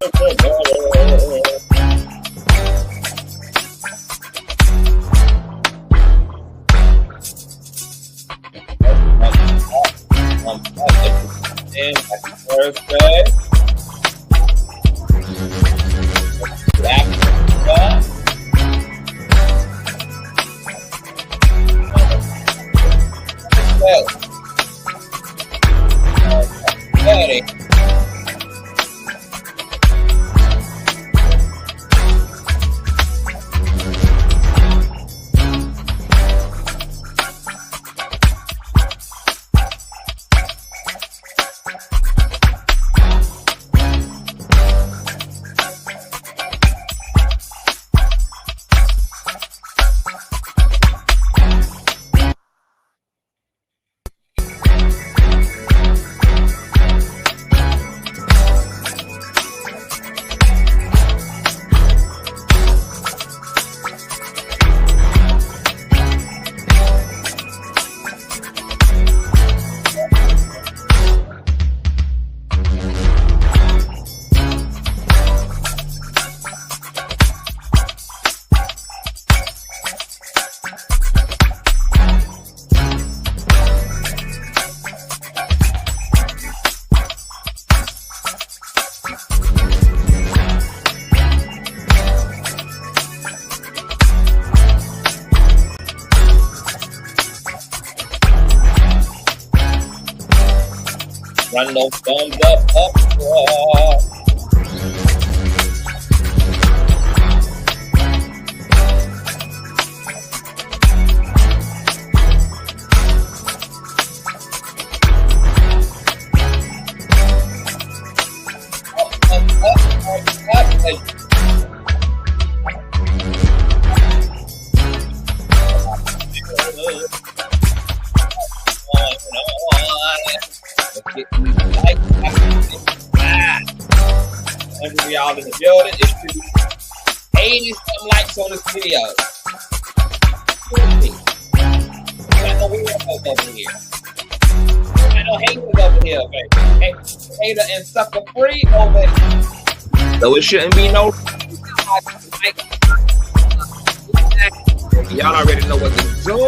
Happy birthday. Run those thumbs up. Y'all in the building. It should be 80 some likes on this video. Got no weirdos over here. Got no haters over here, baby. Hater and sucker free over here. So it shouldn't be no. Y'all already know what to do.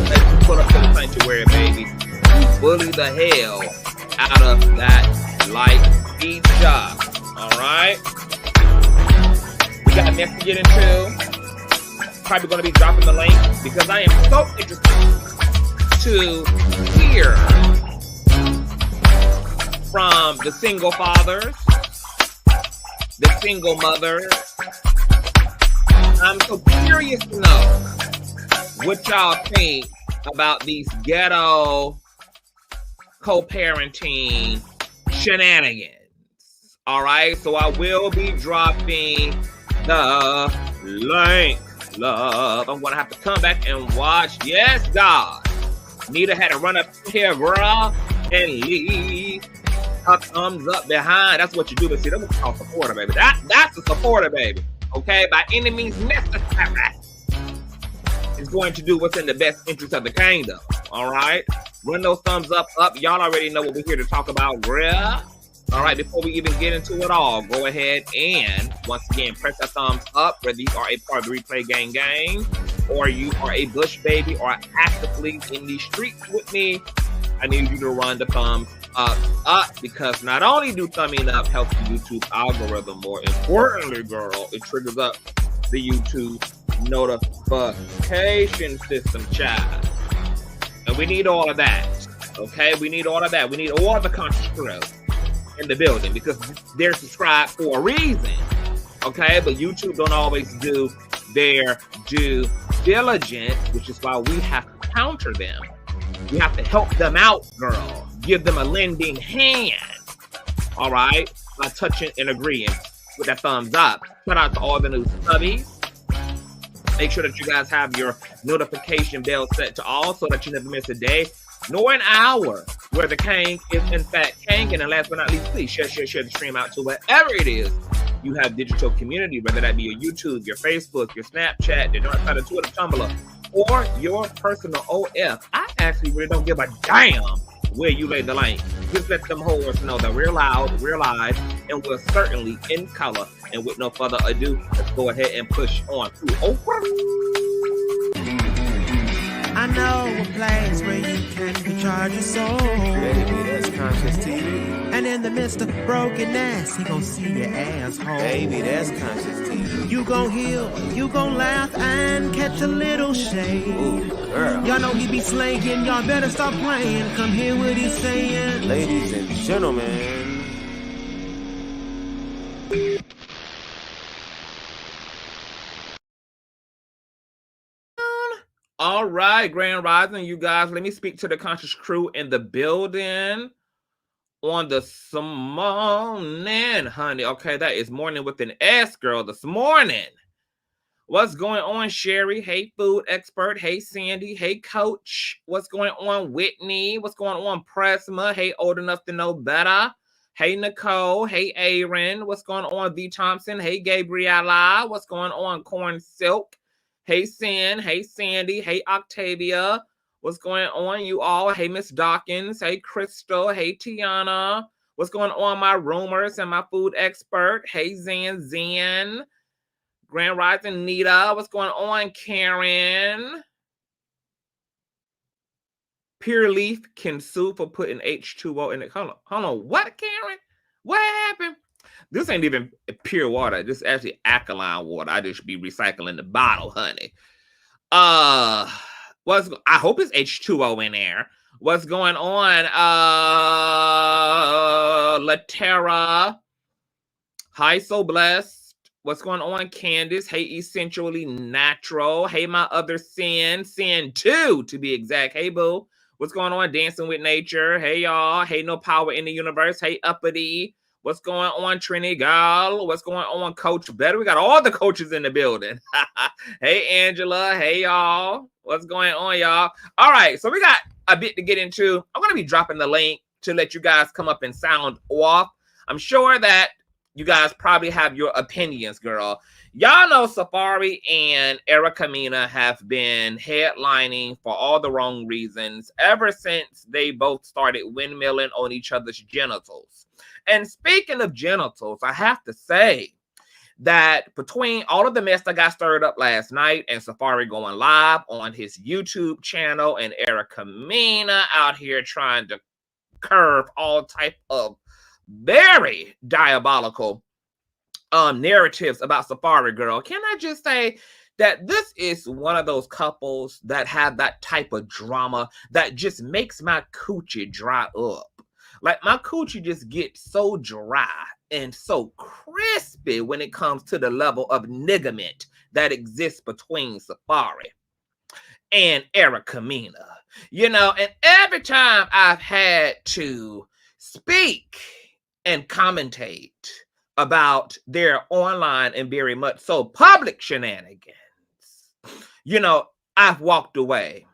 Let you put up to the sanctuary, baby. You bully the hell out of that like feature. Alright. We got next to get into. Probably going to be dropping the link because I am so interested to hear from the single fathers, the single mothers. I'm so curious to know what y'all think about these ghetto co-parenting shenanigans. All right, so I will be dropping the link, love. I'm gonna have to come back and watch. Yes, God. Nita had to run up here, girl, and leave a thumbs up behind. That's what you do. But see, that's what we call supporter, baby. That's a supporter, baby. Okay, by any means necessary. It's going to do what's in the best interest of the kingdom. All right, run those thumbs up. Y'all already know what we're here to talk about, girl. All right, before we even get into it all, go ahead and, once again, press that thumbs up, whether you are a part of the Replay Gang, or you are a Bush baby, or actively in the streets with me. I need you to run the thumbs up, because not only do thumbing up help the YouTube algorithm, more importantly, girl, it triggers up the YouTube notification system, child. And we need all of that, okay? We need all of that. We need all of the conscious crew in the building because they're subscribed for a reason, okay? But YouTube don't always do their due diligence, which is why we have to counter them. We have to help them out, girl. Give them a lending hand, all right? By touching and agreeing with that thumbs up. Shout out to all the new subbies. Make sure that you guys have your notification bell set to all so that you never miss a day nor an hour where the king is in fact king. And last but not least, please share the stream out to wherever it is you have digital community, whether that be your YouTube, your Facebook, your Snapchat, your outside of Twitter, Tumblr, or your personal OF. I actually really don't give a damn where you lay the lane. Just let them whores know that we're loud, we're live, and we're certainly in color. And with no further ado, let's go ahead and push on to I know a place where you can recharge your soul. Baby, that's Consciouztv. And in the midst of brokenness, he gon' see your asshole. Baby, that's Consciouztv. You gon' heal, you gon' laugh and catch a little shade. Ooh, girl. Y'all know he be slaying, y'all better stop playing. Come hear what he's saying. Ladies and gentlemen. All right, Grand Rising, you guys. Let me speak to the conscious crew in the building on this morning, honey. Okay, that is morning with an S, girl, this morning. What's going on, Sherry? Hey, food expert. Hey, Sandy. Hey, coach. What's going on, Whitney? What's going on, Presma? Hey, old enough to know better. Hey, Nicole. Hey, Aaron. What's going on, V. Thompson? Hey, Gabriella. What's going on, Corn Silk? Hey, Sin. Hey, Sandy. Hey, Octavia. What's going on, you all? Hey, Miss Dawkins. Hey, Crystal. Hey, Tiana. What's going on, my rumors and my food expert? Hey, Zan. Grand Rising Nita. What's going on, Karen? Pure Leaf can sue for putting H2O in it. Hold on. What, Karen? What happened? This ain't even pure water. This is actually alkaline water. I just be recycling the bottle, honey. I hope it's H2O in there. What's going on? Latera. Hi, so blessed. What's going on, Candace? Hey, essentially natural. Hey, my other Sin 2 to be exact. Hey, boo. What's going on, Dancing with Nature? Hey, y'all. Hey, no power in the universe. Hey, uppity. What's going on, Trini Gal? What's going on, Coach Better? We got all the coaches in the building. Hey, Angela. Hey, y'all. What's going on, y'all? All right, so we got a bit to get into. I'm going to be dropping the link to let you guys come up and sound off. I'm sure that you guys probably have your opinions, girl. Y'all know Safaree and Erica Mena have been headlining for all the wrong reasons ever since they both started windmilling on each other's genitals. And speaking of genitals, I have to say that between all of the mess that got stirred up last night and Safaree going live on his YouTube channel and Erica Mena out here trying to curve all type of very diabolical narratives about Safaree, girl, can I just say that this is one of those couples that have that type of drama that just makes my coochie dry up. Like, my coochie just gets so dry and so crispy when it comes to the level of nigament that exists between Safaree and Erica Mena. You know, and every time I've had to speak and commentate about their online and very much so public shenanigans, you know, I've walked away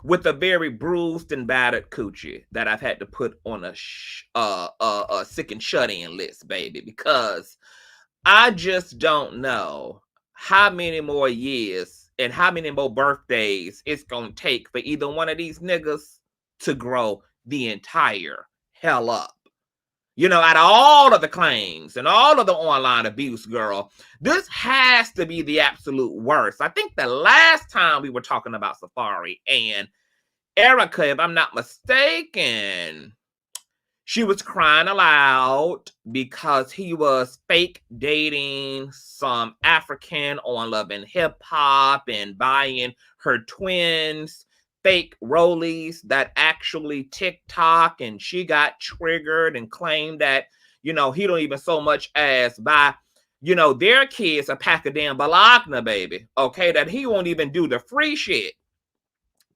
with a very bruised and battered coochie that I've had to put on a sick and shut-in list, baby, because I just don't know how many more years and how many more birthdays it's gonna take for either one of these niggas to grow the entire hell up. You know, out of all of the claims and all of the online abuse, girl, this has to be the absolute worst. I think the last time we were talking about Safaree and Erica, if I'm not mistaken, she was crying aloud because he was fake dating some African on Love and Hip Hop and buying her twins fake rollies that actually TikTok, and she got triggered and claimed that, you know, he don't even so much as buy, you know, their kids a pack of damn Bologna, baby, okay, that he won't even do the free shit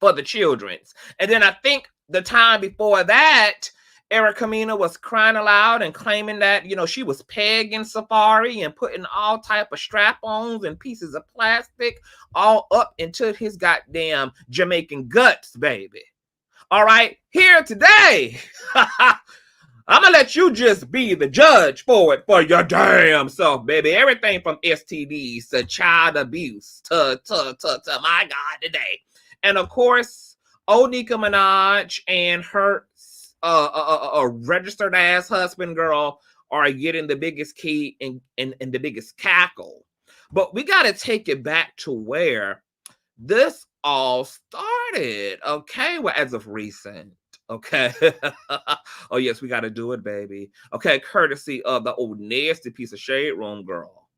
for the children's. And then I think the time before that, Erica Mena was crying aloud and claiming that, you know, she was pegging Safaree and putting all type of strap-ons and pieces of plastic all up into his goddamn Jamaican guts, baby. All right, here today, I'm gonna let you just be the judge for it for your damn self, baby. Everything from STD'S to child abuse to my God today. And of course, Nicki Minaj and her registered ass husband girl are getting the biggest key and the biggest cackle. But we got to take it back to where this all started. Okay, well, as of recent. Okay. Oh, yes, we got to do it, baby. Okay, courtesy of the old nasty piece of shade room girl.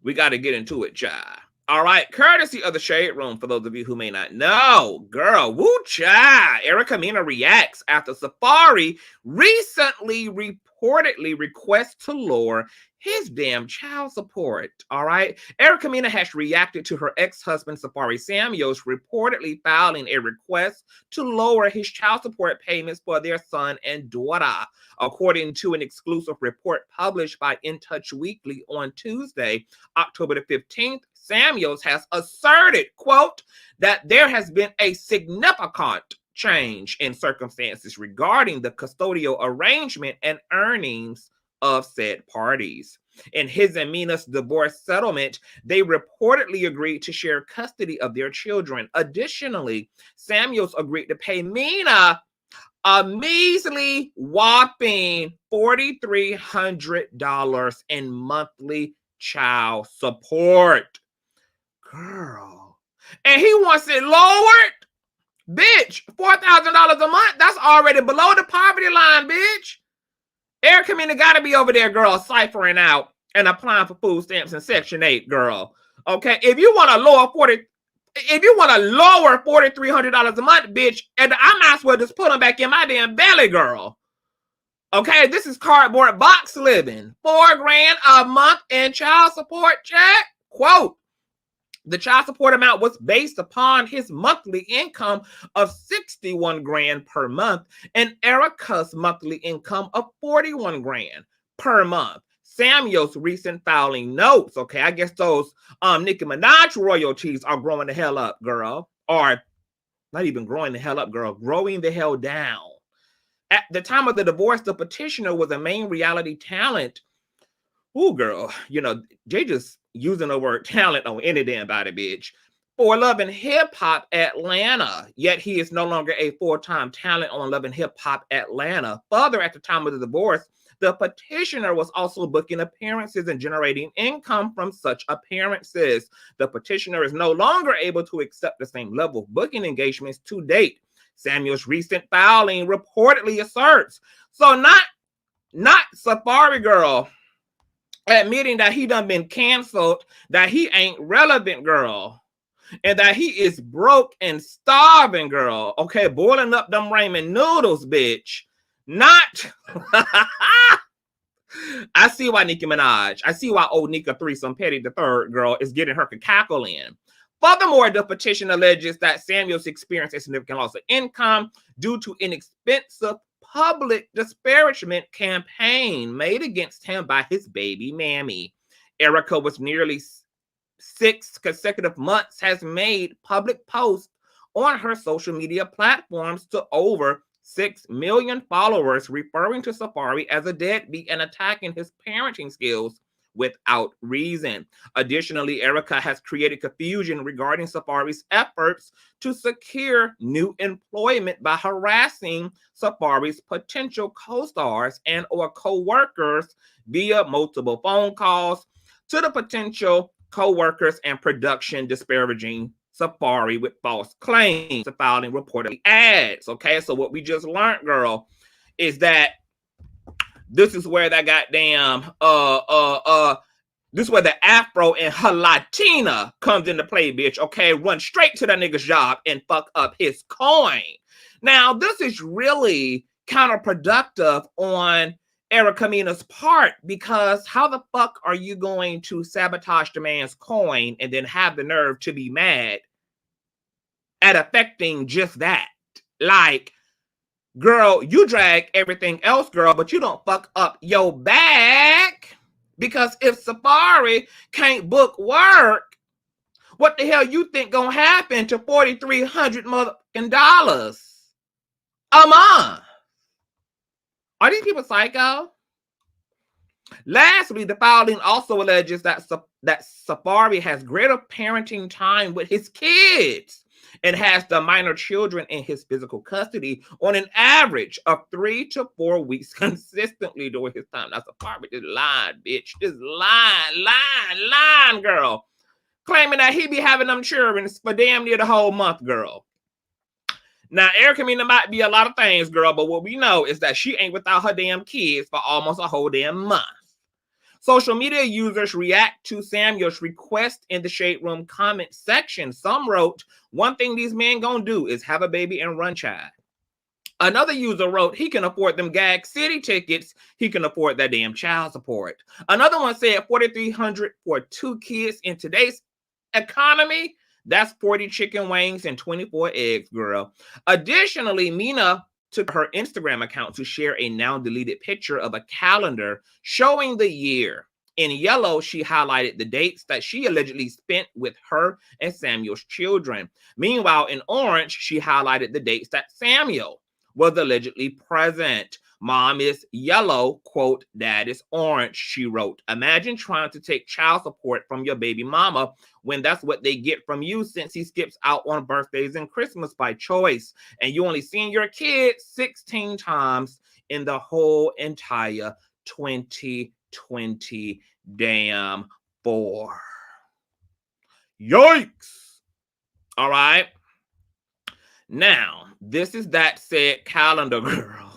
We got to get into it, child. All right, courtesy of the Shade Room, for those of you who may not know. Girl, woo child. Erica Mena reacts after Safaree recently reportedly requests to lower his damn child support. All right. Erica Mena has reacted to her ex-husband, Safaree Samuels, reportedly filing a request to lower his child support payments for their son and daughter. According to an exclusive report published by In Touch Weekly on Tuesday, October the 15th, Samuels has asserted, quote, that there has been a significant change in circumstances regarding the custodial arrangement and earnings of said parties. In his and Mena's divorce settlement, they reportedly agreed to share custody of their children. Additionally, Samuels agreed to pay Mena a measly whopping $4,300 in monthly child support. Girl. And he wants it lowered? Bitch, $4,000 a month? That's already below the poverty line, bitch. Erica Mena got to be over there, girl, ciphering out and applying for food stamps and Section 8, girl. Okay, if you want to lower $4,300 a month, bitch, and I might as well just put them back in my damn belly, girl. Okay, this is cardboard box living. $4,000 a month in child support check. Quote, the child support amount was based upon his monthly income of $61,000 per month and Erica's monthly income of $41,000 per month. Samuel's recent filing notes, okay, I guess those Nicki Minaj royalties are growing the hell up, girl. Or not even growing the hell up, girl, growing the hell down. At the time of the divorce, the petitioner was a main reality talent. Ooh, girl, you know, they just using the word talent on any damn body, bitch. For Love and Hip Hop Atlanta, yet he is no longer a full-time talent on Love and Hip Hop Atlanta. Further, at the time of the divorce, the petitioner was also booking appearances and generating income from such appearances. The petitioner is no longer able to accept the same level of booking engagements to date. Samuel's recent filing reportedly asserts. So not Safaree girl admitting that he done been canceled, that he ain't relevant, girl, and that he is broke and starving, girl. Okay, boiling up them ramen noodles, bitch. Not. I see why Nicki Minaj, I see why old Nika Threesome Petty the third girl is getting her cackle in. Furthermore, the petition alleges that Samuels experienced a significant loss of income due to inexpensive public disparagement campaign made against him by his baby mammy. Erica, with nearly 6 consecutive months, has made public posts on her social media platforms to over 6 million followers, referring to Safaree as a deadbeat and attacking his parenting skills without reason. Additionally, Erica has created confusion regarding Safaree's efforts to secure new employment by harassing Safaree's potential co-stars and or co-workers via multiple phone calls to the potential co-workers and production, disparaging Safaree with false claims to filing reportedly ads. Okay, so what we just learned, girl, is that this is where that goddamn this is where the Afro and her Latina comes into play, bitch. Okay, run straight to that nigga's job and fuck up his coin. Now, this is really counterproductive on Erica Mena's part, because how the fuck are you going to sabotage the man's coin and then have the nerve to be mad at affecting just that? Like, girl, you drag everything else, girl, but you don't fuck up your bag. Because if Safaree can't book work, what the hell you think gonna happen to $4,300 motherfucking dollars a month? Are these people psycho? Lastly, the filing also alleges that Safaree has greater parenting time with his kids and has the minor children in his physical custody on an average of 3 to 4 weeks consistently during his time. That's a part of this line, bitch. This line, girl. Claiming that he be having them children for damn near the whole month, girl. Now, Erica Mena might be a lot of things, girl, but what we know is that she ain't without her damn kids for almost a whole damn month. Social media users react to Samuel's request in the Shade Room comment section. Some wrote, one thing these men gonna do is have a baby and run, child. Another user wrote, he can afford them Gag City tickets. He can afford that damn child support. Another one said $4,300 for 2 kids in today's economy. That's 40 chicken wings and 24 eggs, girl. Additionally, Mena took her Instagram account to share a now deleted picture of a calendar showing the year. In yellow, she highlighted the dates that she allegedly spent with her and Samuel's children. Meanwhile, in orange, she highlighted the dates that Samuel was allegedly present. Mom is yellow, quote, dad is orange, she wrote. Imagine trying to take child support from your baby mama when that's what they get from you, since he skips out on birthdays and Christmas by choice, and you only seen your kid 16 times in the whole entire 2020 damn 4. Yikes. All right. Now, this is that said calendar, girl.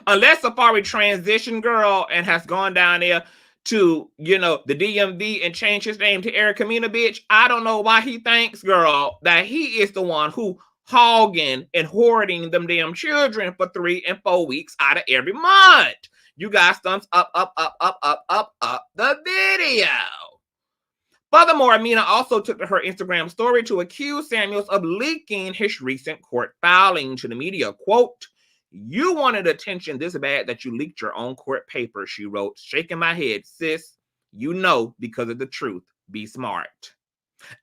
Unless Safaree transitioned, girl, and has gone down there to, you know, the DMV and changed his name to Erica Mena, bitch, I don't know why he thinks, girl, that he is the one who hogging and hoarding them damn children for 3 and 4 weeks out of every month. You guys thumbs up the video. Furthermore, Mena also took to her Instagram story to accuse Samuels of leaking his recent court filing to the media. Quote, you wanted attention this bad that you leaked your own court papers, she wrote, shaking my head. Sis, you know because of the truth. Be smart.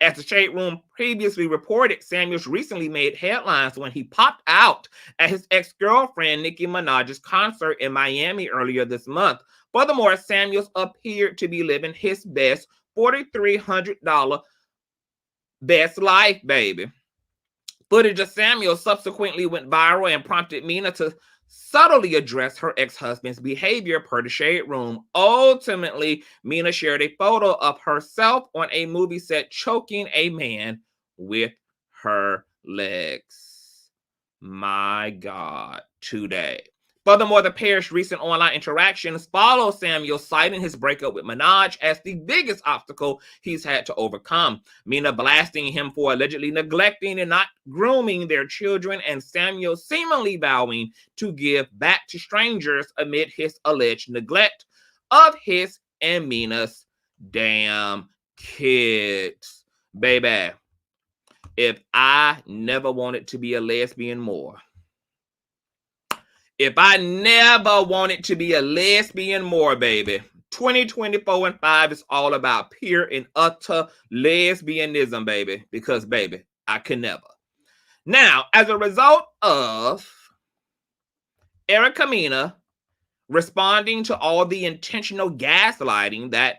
As the Shade Room previously reported, Samuels recently made headlines when he popped out at his ex-girlfriend Nicki Minaj's concert in Miami earlier this month. Furthermore, Samuels appeared to be living his best $4,300 best life, baby. Footage of Samuel subsequently went viral and prompted Mena to subtly address her ex-husband's behavior per the Shade Room. Ultimately, Mena shared a photo of herself on a movie set choking a man with her legs. My God, today. Furthermore, the pair's recent online interactions follow Samuel citing his breakup with Minaj as the biggest obstacle he's had to overcome. Mena blasting him for allegedly neglecting and not grooming their children, and Samuel seemingly vowing to give back to strangers amid his alleged neglect of his and Mena's damn kids. Baby, if I never wanted to be a lesbian more, if I never wanted to be a lesbian more, baby, 2024 and 5 is all about pure and utter lesbianism, baby, because, baby, I can never. Now, as a result of Erica Mena responding to all the intentional gaslighting that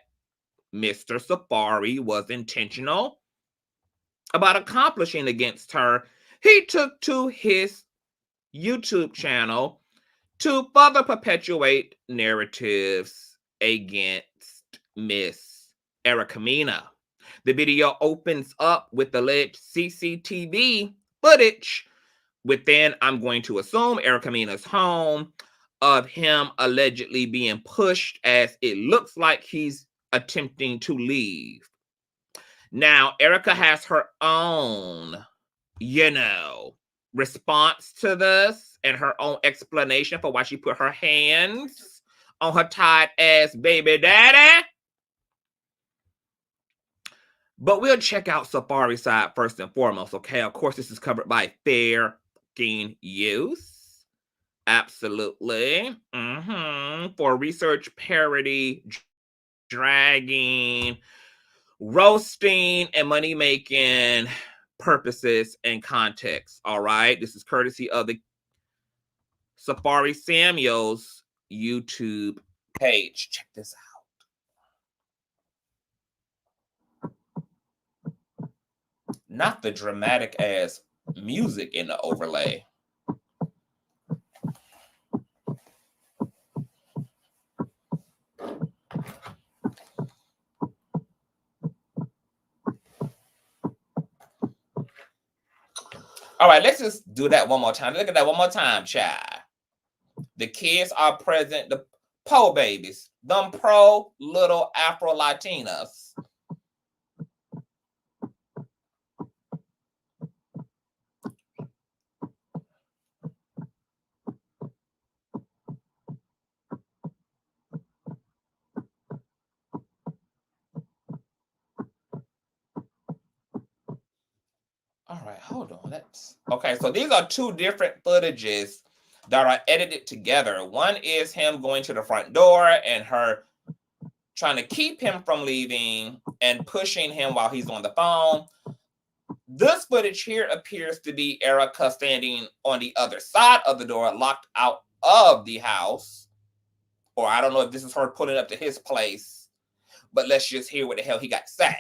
Mr. Safaree was intentional about accomplishing against her, he took to his YouTube channel to further perpetuate narratives against Miss Erica Mena. The video opens up with alleged CCTV footage within, I'm going to assume, Erica Mena's home, of him allegedly being pushed as it looks like he's attempting to leave. Now, Erica has her own, response to this and her own explanation for why she put her hands on her tight ass baby daddy. But we'll check out Safaree's side first and foremost, okay? Of course, this is covered by fair fucking use. Absolutely. For research, parody, dragging, roasting, and money-making purposes and context. All right, this is courtesy of the Safaree Samuels YouTube page. Check this out. Not the dramatic ass music in the overlay. All right, let's just do that one more time. Look at that one more time, child. The kids are present, the po babies, them pro little Afro Latinas. All right, hold on. Let's okay. So these are two different footages that are edited together. One is him going to the front door and her trying to keep him from leaving and pushing him while he's on the phone. This footage here appears to be Erica standing on the other side of the door, locked out of the house. Or I don't know if this is her pulling up to his place, but let's just hear what the hell he got to say.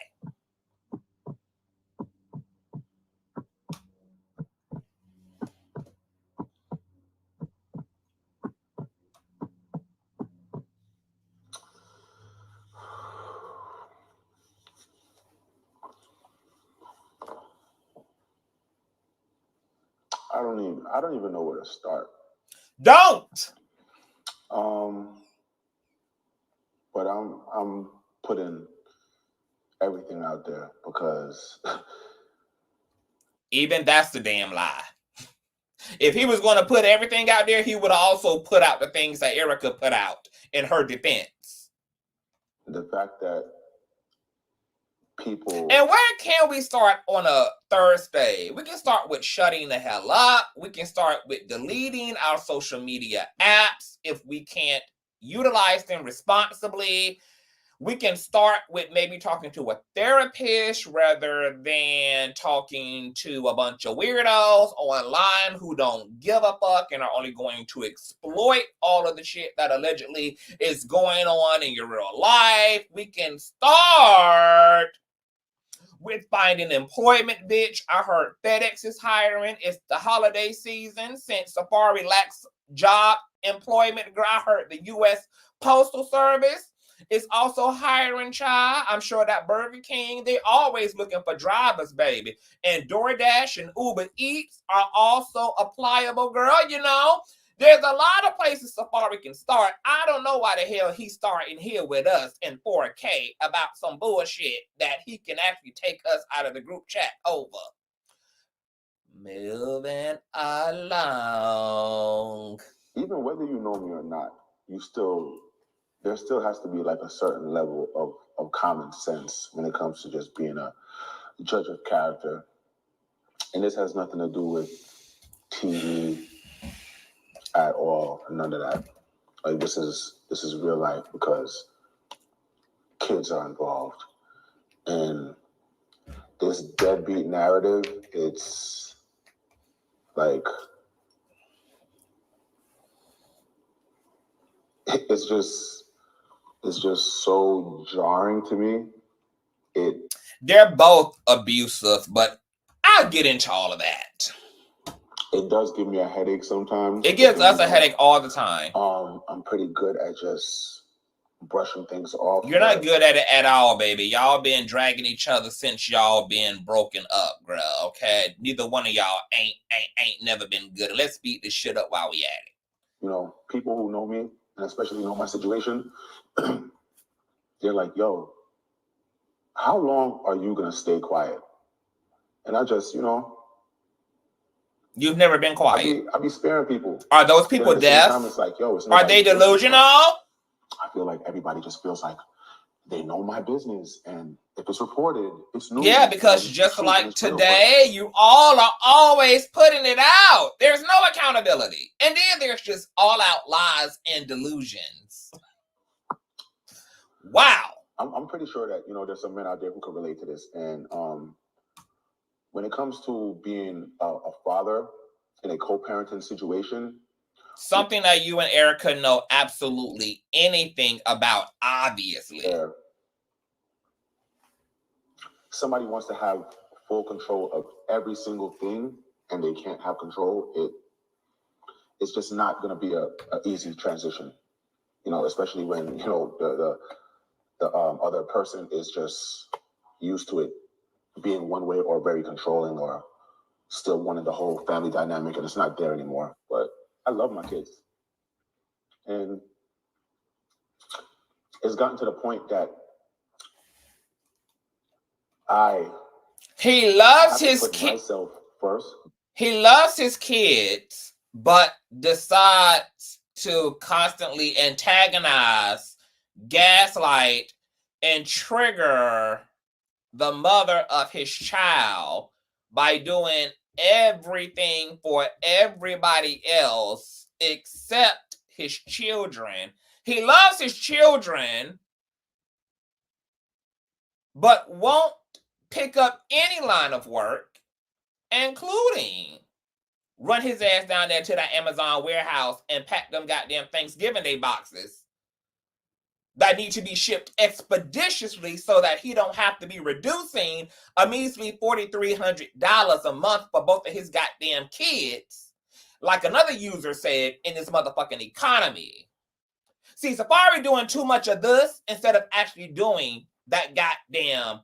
I don't even know where to start. Don't. But I'm putting everything out there because even that's the damn lie. If he was going to put everything out there, he would also put out the things that Erica put out in her defense. The fact that people... And where can we start on a Thursday? We can start with shutting the hell up. We can start with deleting our social media apps if we can't utilize them responsibly. We can start with maybe talking to a therapist rather than talking to a bunch of weirdos online who don't give a fuck and are only going to exploit all of the shit that allegedly is going on in your real life. We can start with finding employment, bitch. I heard FedEx is hiring. It's the holiday season. Since Safaree lacks job employment, girl, I heard the U.S. Postal Service is also hiring, child. I'm sure that Burger King, they always looking for drivers, baby. And DoorDash and Uber Eats are also applicable, girl. You know, there's a lot of places Safaree can start. I don't know why the hell he's starting here with us in 4K about some bullshit that he can actually take us out of the group chat over. Moving along. Even whether you know me or not, there still has to be like a certain level of common sense when it comes to just being a judge of character. And this has nothing to do with TV at all, none of that. Like this is real life because kids are involved. And this deadbeat narrative, it's like it's just so jarring to me. They're both abusive, but I'll get into all of that. It does give me a headache sometimes. It gives us a headache all the time. I'm pretty good at just brushing things off. You're not good at it at all, baby. Y'all been dragging each other since y'all been broken up, girl. Okay, neither one of y'all ain't never been good. Let's beat this shit up while we at it. You know, people who know me and especially know my situation, they're like, "Yo, how long are you gonna stay quiet?" And I just, you've never been quiet. I be sparing people. Are those people deaf? It's like, yo, it's are they delusional? I feel like everybody just feels like they know my business, and if it's reported, it's news. Yeah, because just like today, you all are always putting it out. There's no accountability, and then there's just all-out lies and delusions. Wow. I'm pretty sure that there's some men out there who can relate to this, and when it comes to being a father in a co-parenting situation, something that you and Erica know absolutely anything about, obviously. Somebody wants to have full control of every single thing and they can't have control, it's just not going to be a easy transition, you know, especially when, you know, the other person is just used to it being one way or very controlling or still wanting the whole family dynamic, and it's not there anymore. But I love my kids. And it's gotten to the point that he loves his myself first. He loves his kids, but decides to constantly antagonize, gaslight, and trigger the mother of his child by doing everything for everybody else except his children. He loves his children, but won't pick up any line of work, including run his ass down there to the Amazon warehouse and pack them goddamn Thanksgiving Day boxes that need to be shipped expeditiously so that he don't have to be reducing a measly $4,300 a month for both of his goddamn kids, like another user said, in this motherfucking economy. See, Safaree doing too much of this instead of actually doing that goddamn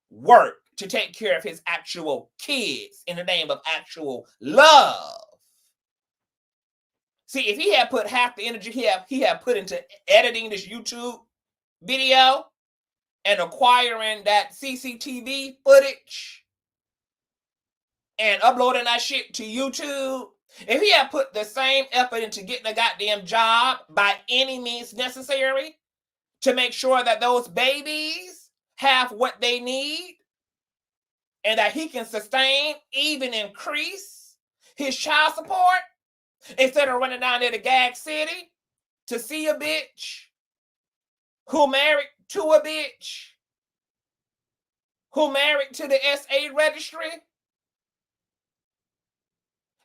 work to take care of his actual kids in the name of actual love. See, if he had put half the energy he had put into editing this YouTube video and acquiring that CCTV footage and uploading that shit to YouTube, if he had put the same effort into getting a goddamn job by any means necessary to make sure that those babies have what they need and that he can sustain, even increase his child support, instead of running down there to Gag City to see a bitch who married to a bitch who married to the SA registry,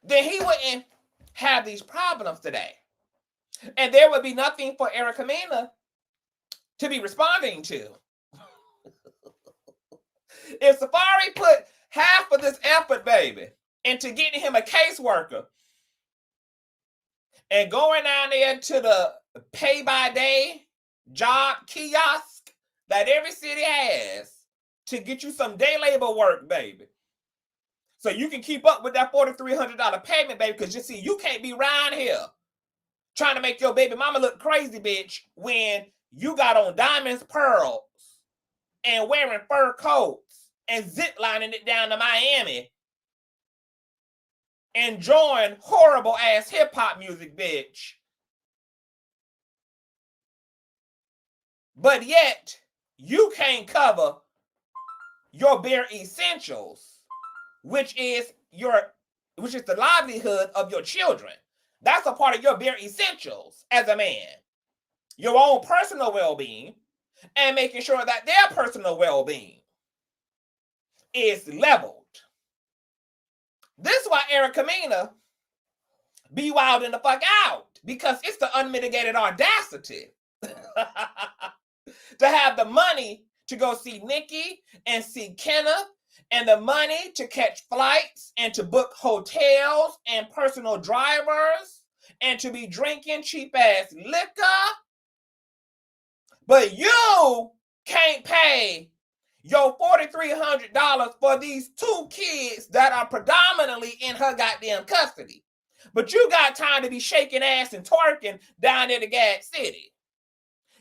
then he wouldn't have these problems today. And there would be nothing for Erica Mena to be responding to. If Safaree put half of this effort, baby, into getting him a caseworker and going down there to the pay-by-day job kiosk that every city has to get you some day labor work, baby, so you can keep up with that $4,300 payment, baby, because you see, you can't be around here trying to make your baby mama look crazy, bitch, when you got on diamonds, pearls, and wearing fur coats and ziplining it down to Miami, enjoying horrible ass hip hop music, bitch. But yet you can't cover your bare essentials, which is the livelihood of your children. That's a part of your bare essentials as a man. Your own personal well-being and making sure that their personal well-being is leveled. This is why Erica Mena be wilding the fuck out, because it's the unmitigated audacity to have the money to go see Nicki and see Kenneth, and the money to catch flights and to book hotels and personal drivers and to be drinking cheap ass liquor. But you can't pay your $4,300 for these two kids that are predominantly in her goddamn custody. But you got time to be shaking ass and twerking down in the Gag City.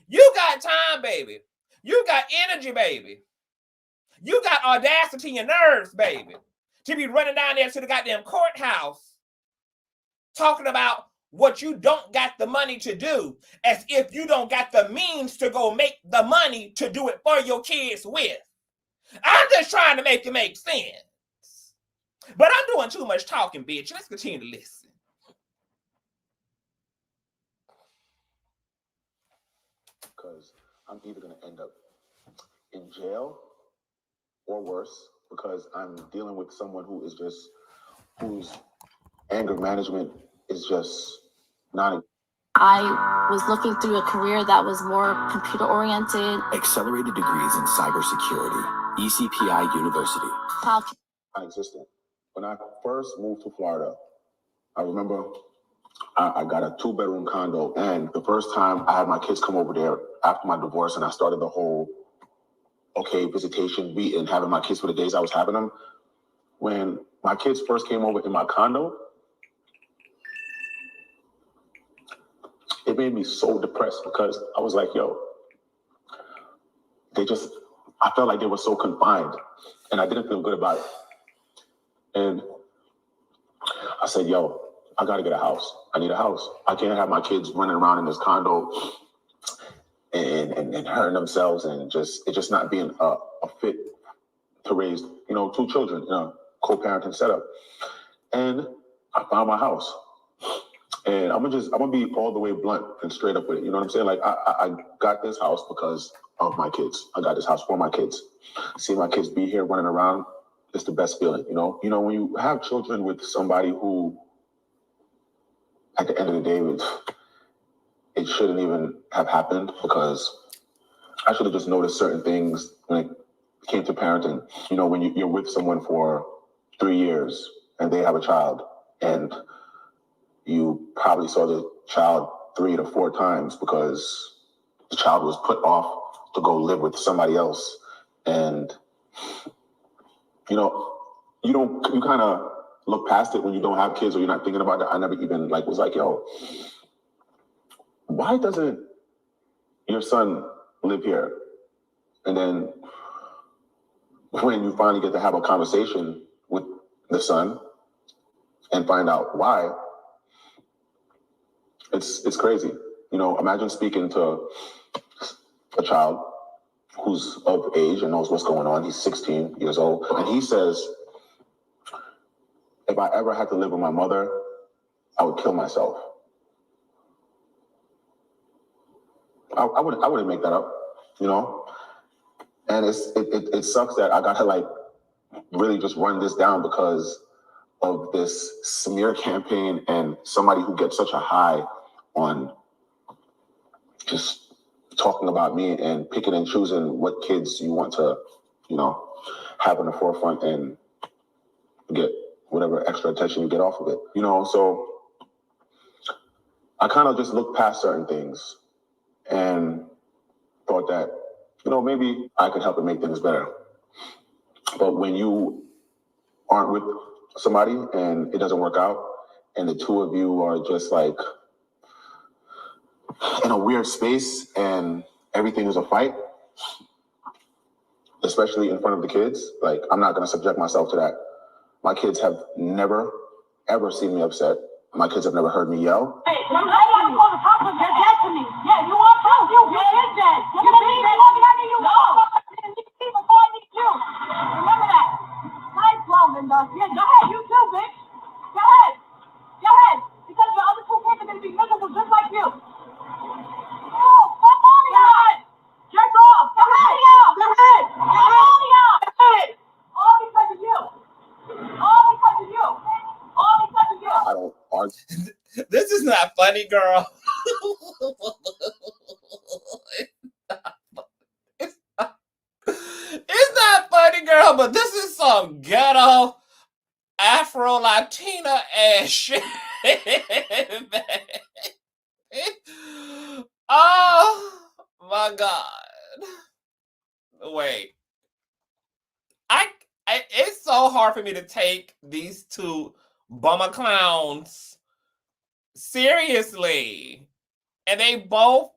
You got time, baby. You got energy, baby. You got audacity and nerves, baby, to be running down there to the goddamn courthouse talking about what you don't got the money to do, as if you don't got the means to go make the money to do it for your kids with. I'm just trying to make it make sense. But I'm doing too much talking, bitch. Let's continue to listen. Because I'm either going to end up in jail or worse, because I'm dealing with someone who is just, whose anger management is just not. I was looking through a career that was more computer oriented. Accelerated degrees in cybersecurity, ECPI University. Non-existent. When I first moved to Florida, I remember I got a 2-bedroom condo, and the first time I had my kids come over there after my divorce, and I started the whole visitation week and having my kids for the days I was having them. When my kids first came over in my condo, it made me so depressed because I was like, yo, I felt like they were so confined, and I didn't feel good about it. And I said, yo, I gotta get a house. I need a house. I can't have my kids running around in this condo and hurting themselves and it just not being a fit to raise, 2 children in a co-parenting setup. And I found my house. And I'm gonna be all the way blunt and straight up with it. You know what I'm saying? Like I got this house because of my kids. I got this house for my kids. Seeing my kids be here running around, it's the best feeling, when you have children with somebody who, at the end of the day, it shouldn't even have happened, because I should have just noticed certain things when it came to parenting. When you're with someone for 3 years and they have a child, and you probably saw the child 3 to 4 times because the child was put off to go live with somebody else. And, you kind of look past it when you don't have kids or you're not thinking about it. I never even was like, yo, why doesn't your son live here? And then when you finally get to have a conversation with the son and find out why, it's crazy. Imagine speaking to a child who's of age and knows what's going on. He's 16 years old. And he says, if I ever had to live with my mother, I would kill myself. I wouldn't make that up, And it sucks that I gotta really just run this down because of this smear campaign and somebody who gets such a high on just talking about me and picking and choosing what kids you want to, have in the forefront and get whatever extra attention you get off of it, So I kind of just looked past certain things and thought that, maybe I could help and make things better. But when you aren't with somebody and it doesn't work out, and the two of you are just in a weird space and everything is a fight, especially in front of the kids, I'm not going to subject myself to that. My kids have never, ever seen me upset. My kids have never heard me yell. Hey, I want to go to top of your dead to me. Yeah, you want to? You is dead. You believe that I need you. No. Before I need you. Remember that. Nice slogan, though. Yeah, go ahead. You too, bitch. Go ahead. Go ahead. Because your other 2 kids are going to be miserable just like you. Oh, fuck all of y'all. Jerk off. Go ahead. Go ahead. Go ahead. Go ahead. All because of you. All because of you. All because of you. I don't argue. This is not funny, girl. It's not funny, girl, but this is some ghetto Afro-Latina ass shit. Oh my God. Wait. It's so hard for me to take these 2 bummer clowns seriously. And they both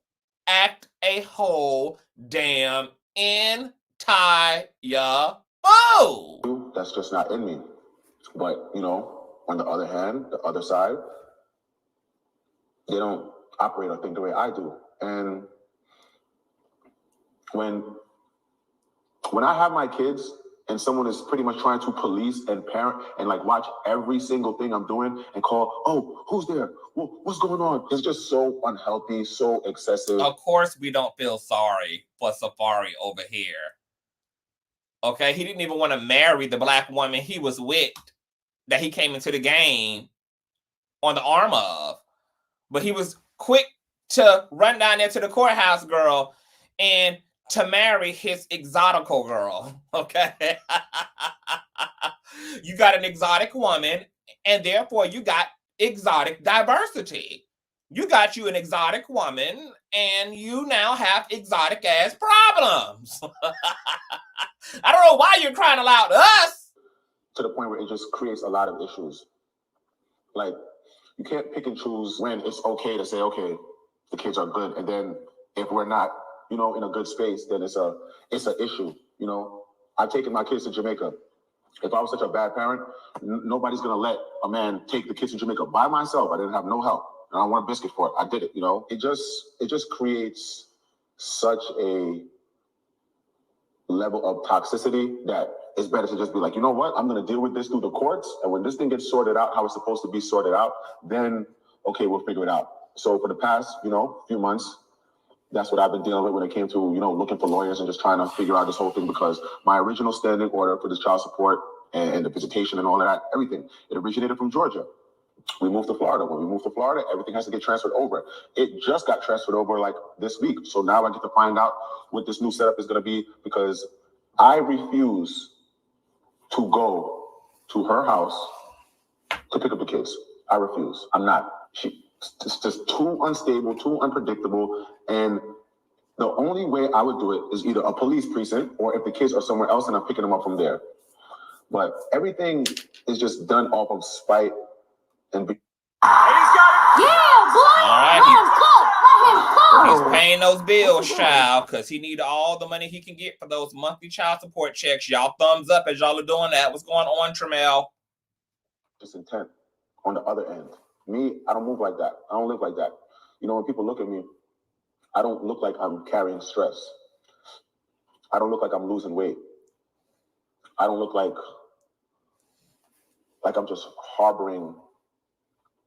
act a whole damn entire fool. That's just not in me. But, on the other hand, the other side, they don't operate or think the way I do. And when I have my kids and someone is pretty much trying to police and parent and watch every single thing I'm doing and call, oh, who's there? What's going on? It's just so unhealthy, so excessive. Of course, we don't feel sorry for Safaree over here. Okay, he didn't even want to marry the black woman he was with, that he came into the game on the arm of. But he was quick to run down there to the courthouse, girl, and to marry his exotical girl, okay? You got an exotic woman, and therefore you got exotic diversity. You got you an exotic woman, and you now have exotic ass problems. I don't know why you're crying aloud to us. To the point where it just creates a lot of issues. Like, you can't pick and choose when it's okay to say, okay, the kids are good, and then if we're not, you know, in a good space, then it's an issue. You know, I've taken my kids to Jamaica. If I was such a bad parent, nobody's gonna let a man take the kids to Jamaica by myself. I didn't have no help, and I want a biscuit for it. I did it. You know, it just creates such a level of toxicity that it's better to just be like, you know what, I'm gonna deal with this through the courts, and when this thing gets sorted out how it's supposed to be sorted out, then okay, we'll figure it out. So for the past, you know, few months, that's what I've been dealing with when it came to, you know, looking for lawyers and just trying to figure out this whole thing, because my original standing order for this child support and the visitation and all of that, everything, it originated from Georgia. We moved to Florida. When we moved to Florida, everything has to get transferred over. It just got transferred over like this week. So now I get to find out what this new setup is going to be, because I refuse to go to her house to pick up the kids. I refuse. I'm not. It's just too unstable, too unpredictable. And the only way I would do it is either a police precinct, or if the kids are somewhere else and I'm picking them up from there. But everything is just done off of spite and Yeah, boy! All right, Let him cook! Let him cook! he's paying those bills, child, because he need all the money he can get for those monthly child support checks. Y'all thumbs up as y'all are doing that. What's going on, Tramel? just intent on the other end. Me, I don't move like that. I don't live like that. You know, when people look at me, I don't look like I'm carrying stress. I don't look like I'm losing weight. I don't look like I'm just harboring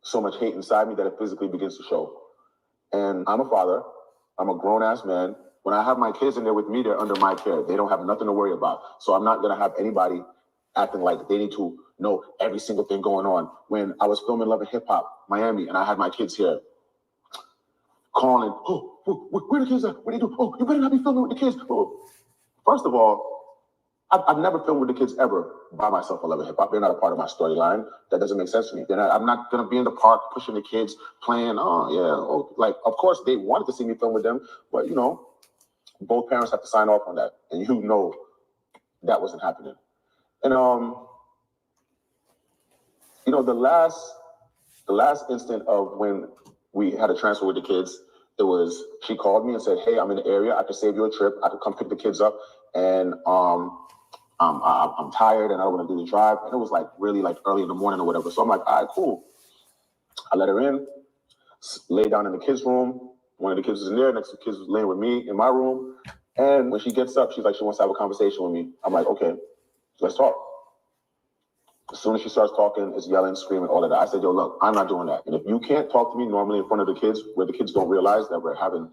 so much hate inside me that it physically begins to show. And I'm a father. I'm a grown-ass man. When I have my kids in there with me, they're under my care. They don't have nothing to worry about. So I'm not going to have anybody acting like they need to know every single thing going on. When I was filming Love and Hip Hop, Miami, and I had my kids here calling, oh, where the kids at? What do you do? Oh, you better not be filming with the kids. Oh. First of all, I've never filmed with the kids ever by myself on Love and Hip Hop. They're not a part of my storyline. That doesn't make sense to me. I'm not going to be in the park pushing the kids, playing, like, of course, they wanted to see me film with them, but, you know, both parents have to sign off on that. And you know that wasn't happening. And, you know, the last instant of when we had a transfer with the kids, it was, she called me and said, hey, I'm in the area. I could save you a trip. I could come pick the kids up. And I'm tired and I don't want to do the drive. And it was like really like early in the morning or whatever. So I'm like, all right, cool. I let her in, lay down in the kids' room. One of the kids was in there. Next to the kids was laying with me in my room. And when she gets up, she's like, she wants to have a conversation with me. I'm like, okay, let's talk. As soon as she starts talking, it's yelling, screaming, all of that. I said, yo, look, I'm not doing that. And if you can't talk to me normally in front of the kids, where the kids don't realize that we're having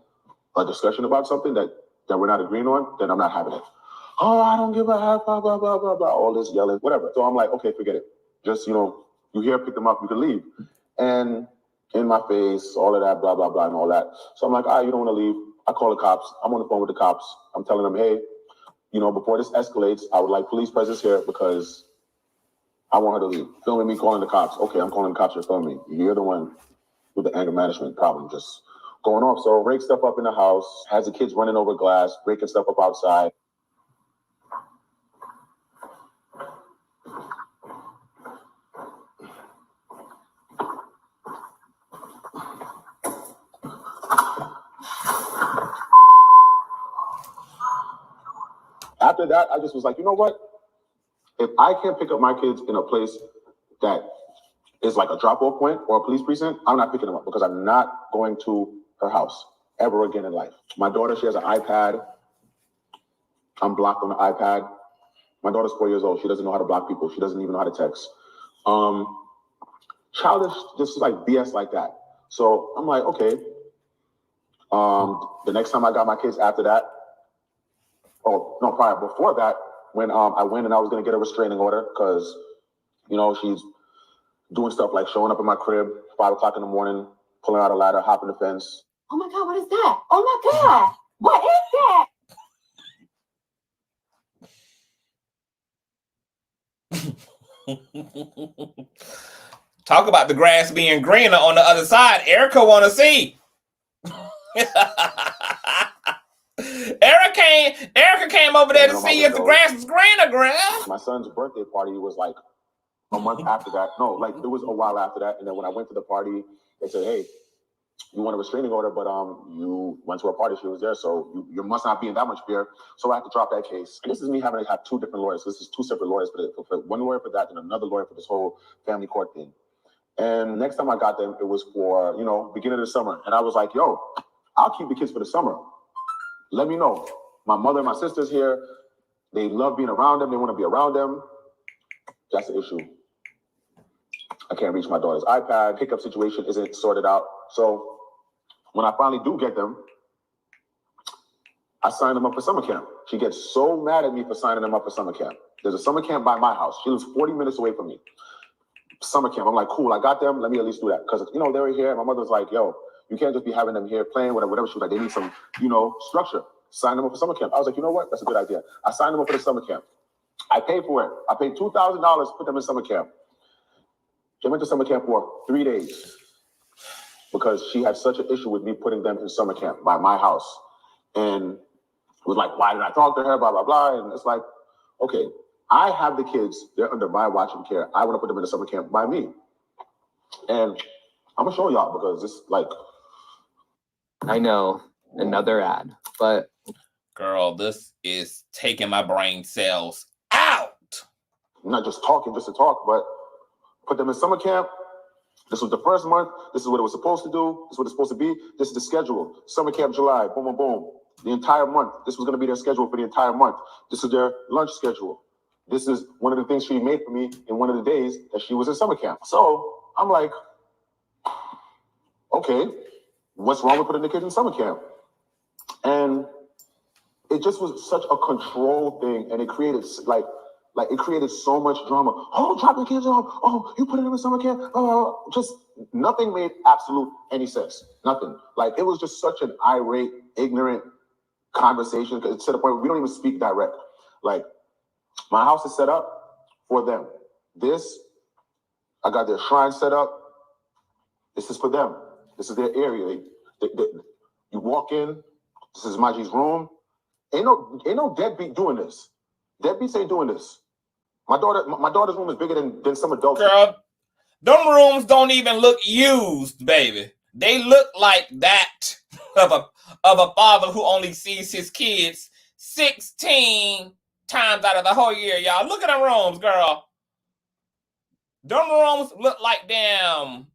a discussion about something that we're not agreeing on, then I'm not having it. Oh, I don't give a half, blah, blah, blah, blah, blah, all this yelling, whatever. So I'm like, okay, forget it. Just, you know, you here, pick them up, you can leave. And in my face, all of that, blah, blah, blah, and all that. So I'm like, all right, you don't want to leave. I call the cops. I'm on the phone with the cops. I'm telling them, hey, you know, before this escalates, I would like police presence here because I want her to leave. Filming me calling the cops. Okay, I'm calling the cops, you're filming me. You're the one with the anger management problem just going off. So break stuff up in the house, has the kids running over glass, breaking stuff up outside. After that, I just was like, you know what? If I can't pick up my kids in a place that is like a drop-off point or a police precinct, I'm not picking them up because I'm not going to her house ever again in life. My daughter, she has an iPad. I'm blocked on the iPad. My daughter's 4 years old. She doesn't know how to block people. She doesn't even know how to text. Childish, just like BS like that. So I'm like, okay. The next time I got my kids after that, before that, when I went and I was going to get a restraining order because, you know, she's doing stuff like showing up in my crib, 5 o'clock in the morning, pulling out a ladder, hopping the fence. Oh my God, what is that? Oh my God, what is that? Talk about the grass being greener on the other side. Erica want to see. Erica came over there to see if the grass was greener, girl. My son's birthday party was like a month after that. No, like it was a while after that. And then when I went to the party, they said, hey, you want a restraining order, but you went to a party, she was there, so you must not be in that much fear. So I had to drop that case. And this is me having to have two different lawyers. This is two separate lawyers for one lawyer for that and another lawyer for this whole family court thing. And next time I got them, it was for, beginning of the summer. And I was like, yo, I'll keep the kids for the summer. Let me know. My mother and my sister's here. They love being around them. They want to be around them. That's the issue. I can't reach my daughter's iPad. Pickup situation isn't sorted out. So when I finally do get them, I sign them up for summer camp. She gets so mad at me for signing them up for summer camp. There's a summer camp by my house. She lives 40 minutes away from me. Summer camp. I'm like, cool, I got them. Let me at least do that. Because, they were here. And my mother's like, yo, you can't just be having them here playing, whatever. She was like, they need some, structure. Sign them up for summer camp. I was like, you know what? That's a good idea. I signed them up for the summer camp. I paid for it. I paid $2,000 to put them in summer camp. They went to summer camp for 3 days because she had such an issue with me putting them in summer camp by my house. And it was like, why did I talk to her? Blah, blah, blah. And it's like, okay, I have the kids. They're under my watch and care. I want to put them in a summer camp by me. And I'm going to show y'all because it's like. I know, another ad, but. Girl, this is taking my brain cells out. I'm not just talking just to talk, but put them in summer camp. This was the first month. This is what it was supposed to do. This is what it's supposed to be. This is the schedule. Summer camp July, boom, boom, boom. The entire month. This was going to be their schedule for the entire month. This is their lunch schedule. This is one of the things she made for me in one of the days that she was in summer camp. So I'm like, okay, what's wrong with putting the kids in summer camp? And it just was such a control thing, and it created it created so much drama. Oh, drop the kids off. Oh, you put them in summer camp. Just nothing made absolute any sense. Nothing. Like it was just such an irate, ignorant conversation to the point where we don't even speak direct. Like my house is set up for them. I got their shrine set up. This is for them. This is their area. You walk in. This is Maji's room. Ain't no deadbeat doing this. Deadbeats ain't doing this. My daughter's room is bigger than some adults. Girl, them rooms don't even look used, baby. They look like that of a father who only sees his kids 16 times out of the whole year, y'all. Look at them rooms, girl. Them rooms look like damn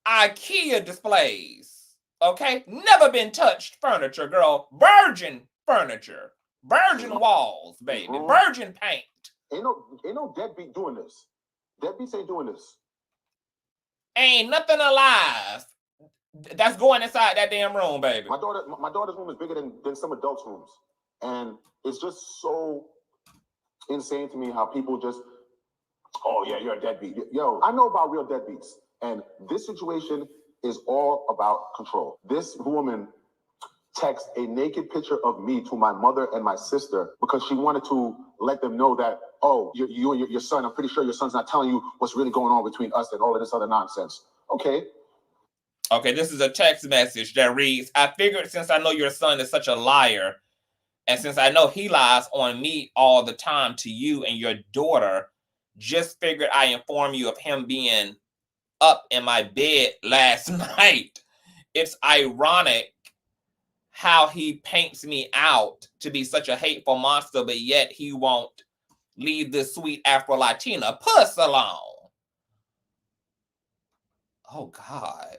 IKEA displays. Okay? Never been touched furniture, girl. Virgin furniture. Virgin walls, baby. Virgin paint. Ain't no deadbeat doing this. Deadbeats ain't doing this. Ain't nothing alive that's going inside that damn room, baby. My daughter's room is bigger than some adults' rooms. And it's just so insane to me how people just, oh yeah, you're a deadbeat. Yo, I know about real deadbeats. And this situation is all about control. This woman text a naked picture of me to my mother and my sister because she wanted to let them know that, oh, you and your son, I'm pretty sure your son's not telling you what's really going on between us and all of this other nonsense. Okay, this is a text message that reads, I figured since I know your son is such a liar, and since I know he lies on me all the time to you and your daughter, just figured I inform you of him being up in my bed last night. It's ironic how he paints me out to be such a hateful monster, but yet he won't leave this sweet Afro-Latina puss alone. Oh, God.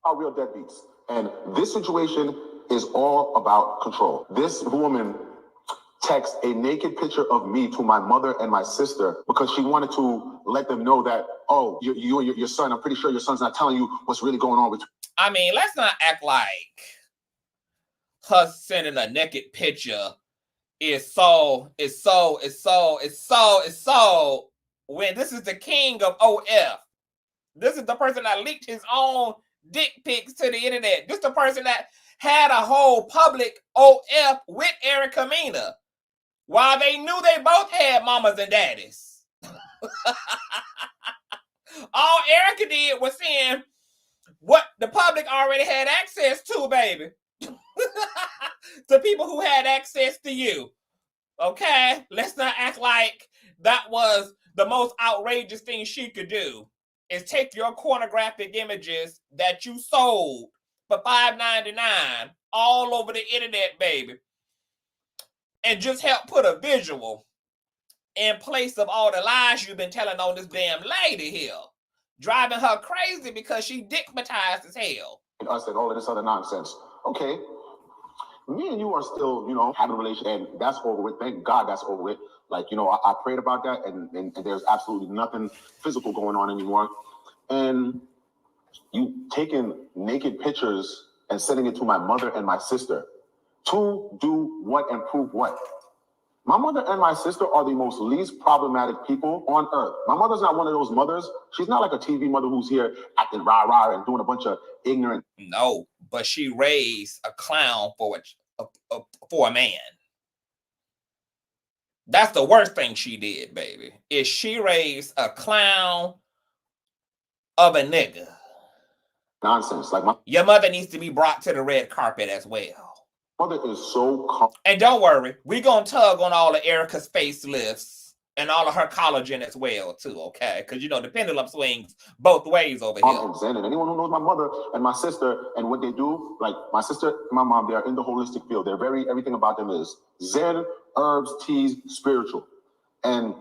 Are real deadbeats. And this situation is all about control. This woman text a naked picture of me to my mother and my sister because she wanted to let them know that, oh, you and your son, I'm pretty sure your son's not telling you what's really going on between. I mean, let's not act like her sending a naked picture is so when this is the king of OF. This is the person that leaked his own dick pics to the internet. This is the person that had a whole public OF with Erica Mena. while they knew they both had mamas and daddies. All Erica did was send what the public already had access to, baby. To people who had access to you. Okay? Let's not act like that was the most outrageous thing she could do, is take your pornographic images that you sold for $5.99 all over the internet, baby, and just help put a visual in place of all the lies you've been telling on this damn lady here, driving her crazy because she dickmatized as hell. And us and all of this other nonsense. Okay, me and you are still, you know, having a relationship, and that's over with. Thank God that's over with. Like, you know, I prayed about that, and there's absolutely nothing physical going on anymore. And you taking naked pictures and sending it to my mother and my sister to do what and prove what? My mother and my sister are the most least problematic people on earth. My mother's not one of those mothers. She's not like a TV mother who's here acting rah-rah and doing a bunch of ignorant. No, but she raised a clown for a man. That's the worst thing she did, baby, is she raised a clown of a nigga. Nonsense. Like, your mother needs to be brought to the red carpet as well. Mother is so and don't worry, we're gonna tug on all of Erica's facelifts and all of her collagen as well too, okay? Because you know the pendulum swings both ways over here. And anyone who knows my mother and my sister and what they do, like my sister and my mom, they are in the holistic field. They're everything about them is Zen, herbs, teas, spiritual. And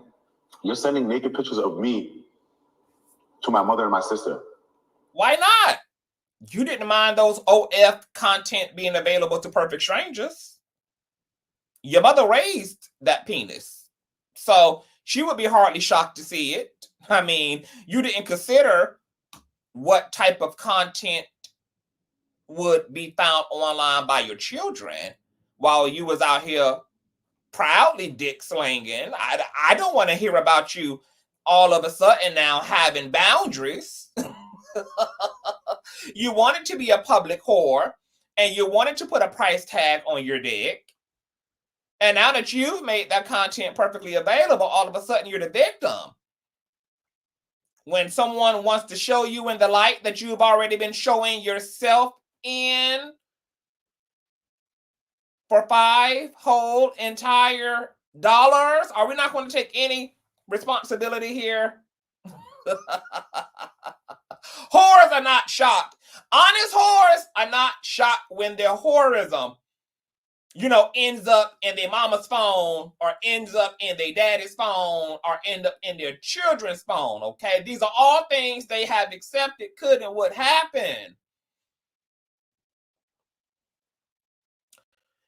you're sending naked pictures of me to my mother and my sister. Why not? You didn't mind those OF content being available to perfect strangers. Your mother raised that penis, so she would be hardly shocked to see it. I mean, you didn't consider what type of content would be found online by your children while you was out here proudly dick slinging. I don't want to hear about you all of a sudden now having boundaries. You wanted to be a public whore, and you wanted to put a price tag on your dick. And now that you've made that content perfectly available, all of a sudden you're the victim. When someone wants to show you in the light that you've already been showing yourself in for 5 whole entire dollars, are we not going to take any responsibility here? Whores are not shocked. Honest whores are not shocked when their whorism, you know, ends up in their mama's phone, or ends up in their daddy's phone, or end up in their children's phone, okay? These are all things they have accepted could and would happen.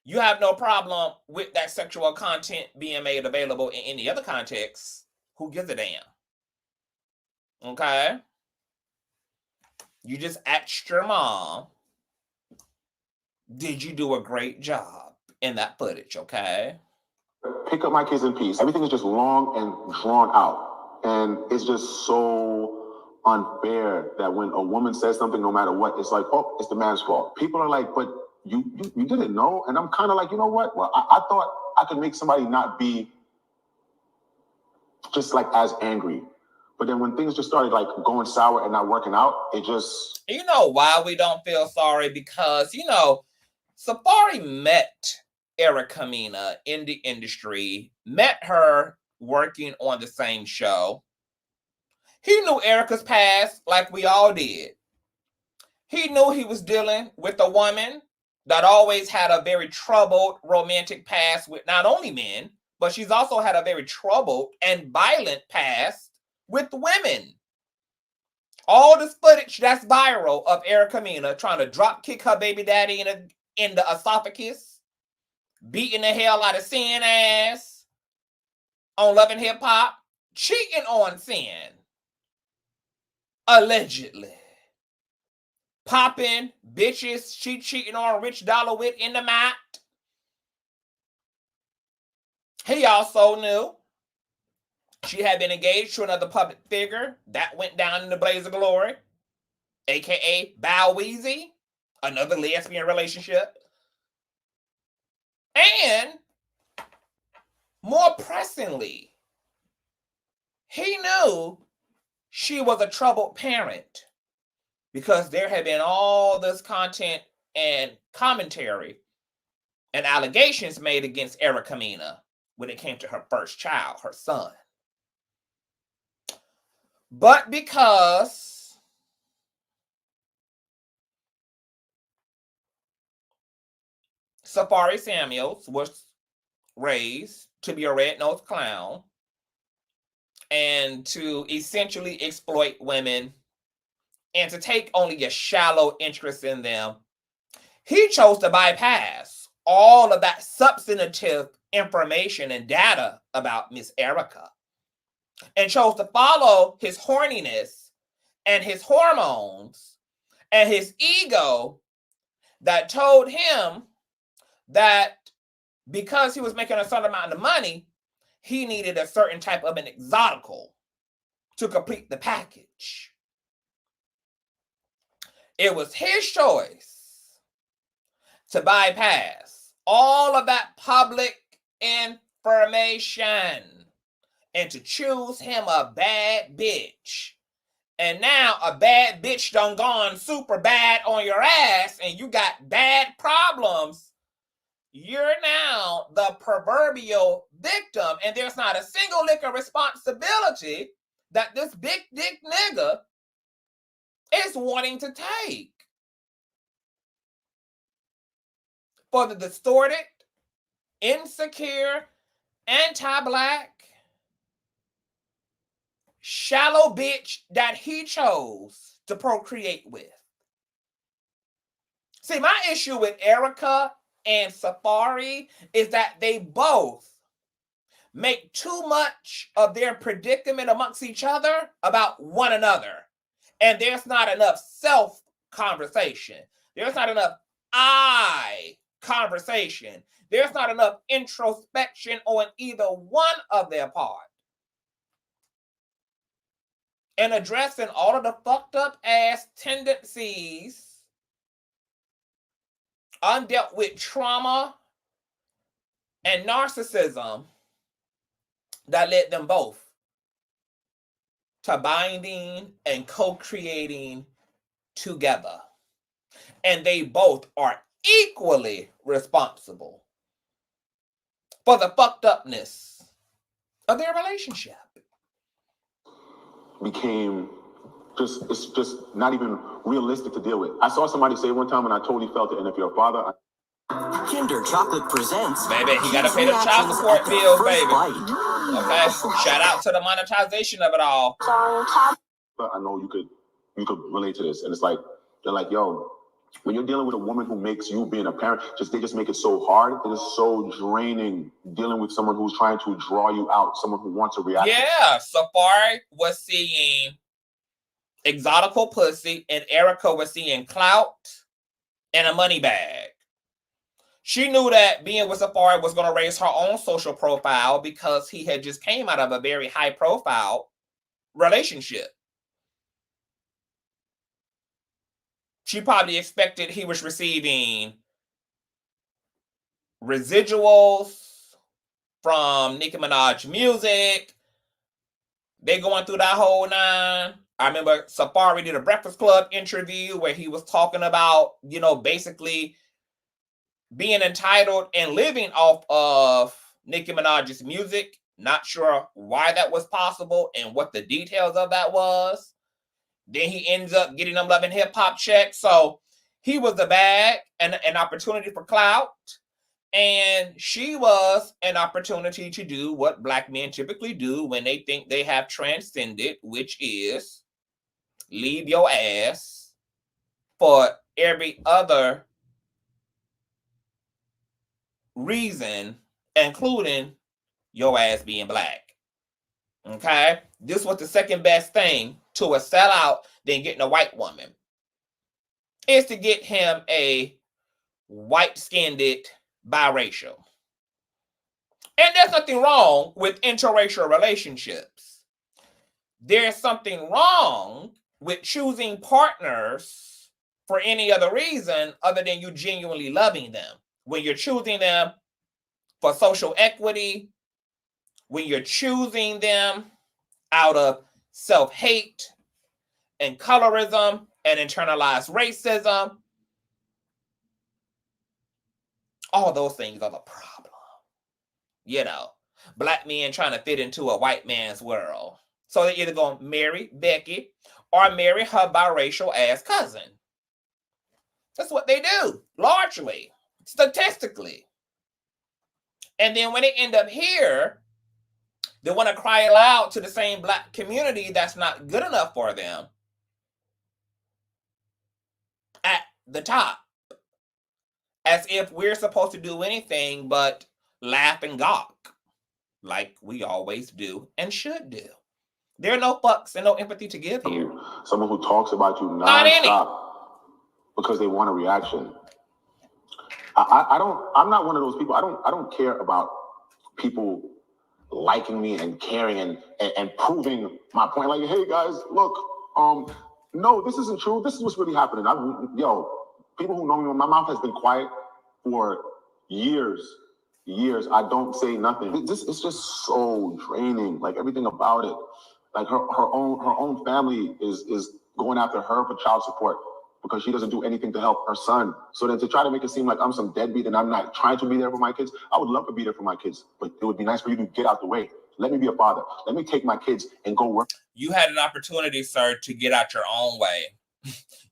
You have no problem with that sexual content being made available in any other context. Who gives a damn? Okay? You just asked your mom, did you do a great job in that footage, okay? Pick up my kids in peace. Everything is just long and drawn out. And it's just so unfair that when a woman says something, no matter what, it's like, oh, it's the man's fault. People are like, but you didn't know? And I'm kind of like, you know what? Well, I thought I could make somebody not be just like as angry. But then when things just started like going sour and not working out, it just... You know why we don't feel sorry? Because, you know, Safaree met Erica Mena in the industry, met her working on the same show. He knew Erica's past like we all did. He knew he was dealing with a woman that always had a very troubled romantic past with not only men, but she's also had a very troubled and violent past with women. All this footage that's viral of Erica Mena trying to drop kick her baby daddy in the esophagus, beating the hell out of Sin ass on Love and Hip Hop, cheating on Sin, allegedly. Popping bitches she cheating on Rich Dollar with in the mat. He also knew she had been engaged to another public figure. That went down in the blaze of glory, aka Bow Weezy, another lesbian relationship. And more pressingly, he knew she was a troubled parent because there had been all this content and commentary and allegations made against Erica Mena when it came to her first child, her son. But because Safaree Samuels was raised to be a red-nosed clown and to essentially exploit women and to take only a shallow interest in them, he chose to bypass all of that substantive information and data about Miss Erica and chose to follow his horniness and his hormones and his ego that told him that because he was making a certain amount of money, he needed a certain type of an exotical to complete the package. It was his choice to bypass all of that public information and to choose him a bad bitch. And now a bad bitch done gone super bad on your ass and you got bad problems. You're now the proverbial victim, and there's not a single lick of responsibility that this big dick nigga is wanting to take for the distorted, insecure, anti-black, shallow bitch that he chose to procreate with. See, my issue with Erica and Safaree is that they both make too much of their predicament amongst each other about one another. And there's not enough self-conversation. There's not enough I conversation. There's not enough introspection on either one of their part. And addressing all of the fucked up ass tendencies, undealt with trauma and narcissism that led them both to binding and co-creating together. And they both are equally responsible for the fucked upness of their relationship. Became it's just not even realistic to deal with. I saw somebody say one time, and I totally felt it. And if you're a father, Kinder Chocolate presents. Baby, he gotta pay the child support bills, baby. Okay, shout out to the monetization of it all. but I know you could relate to this, and it's like they're like, yo, when you're dealing with a woman who makes you being a parent, they just make it so hard. It is so draining dealing with someone who's trying to draw you out, someone who wants to react. Yeah, Safaree was seeing exotical pussy, and Erica was seeing clout and a money bag. She knew that being with Safaree was going to raise her own social profile because he had just came out of a very high profile relationship. She probably expected he was receiving residuals from Nicki Minaj music. They going through that whole nine. I remember Safaree did a Breakfast Club interview where he was talking about, you know, basically being entitled and living off of Nicki Minaj's music. Not sure why that was possible and what the details of that was. Then he ends up getting them Love and Hip Hop checks. So he was a bag and an opportunity for clout. And she was an opportunity to do what Black men typically do when they think they have transcended, which is leave your ass for every other reason, including your ass being Black. Okay? This was the second best thing to a sellout than getting a white woman, is to get him a white-skinned biracial. And there's nothing wrong with interracial relationships. There's something wrong with choosing partners for any other reason other than you genuinely loving them. When you're choosing them for social equity, when you're choosing them out of self-hate and colorism and internalized racism, all those things are the problem. You know, black men trying to fit into a white man's world. So they're either going to marry Becky or marry her biracial ass cousin. That's what they do, largely, statistically. And then when they end up here, they want to cry aloud to the same black community that's not good enough for them at the top, as if we're supposed to do anything but laugh and gawk, like we always do and should do. There are no fucks and no empathy to give here. Someone who talks about you Not any. nonstop because they want a reaction. I'm not one of those people. I don't care about people liking me and caring and proving my point. Like, hey guys, look, no, this isn't true. This is what's really happening. People who know me, my mouth has been quiet for years. I don't say nothing. It's just so draining. Like everything about it. Like her own family is going after her for child support because she doesn't do anything to help her son. So then to try to make it seem like I'm some deadbeat and I'm not trying to be there for my kids, I would love to be there for my kids, but it would be nice for you to get out the way. Let me be a father. Let me take my kids and go work. You had an opportunity, sir, to get out your own way.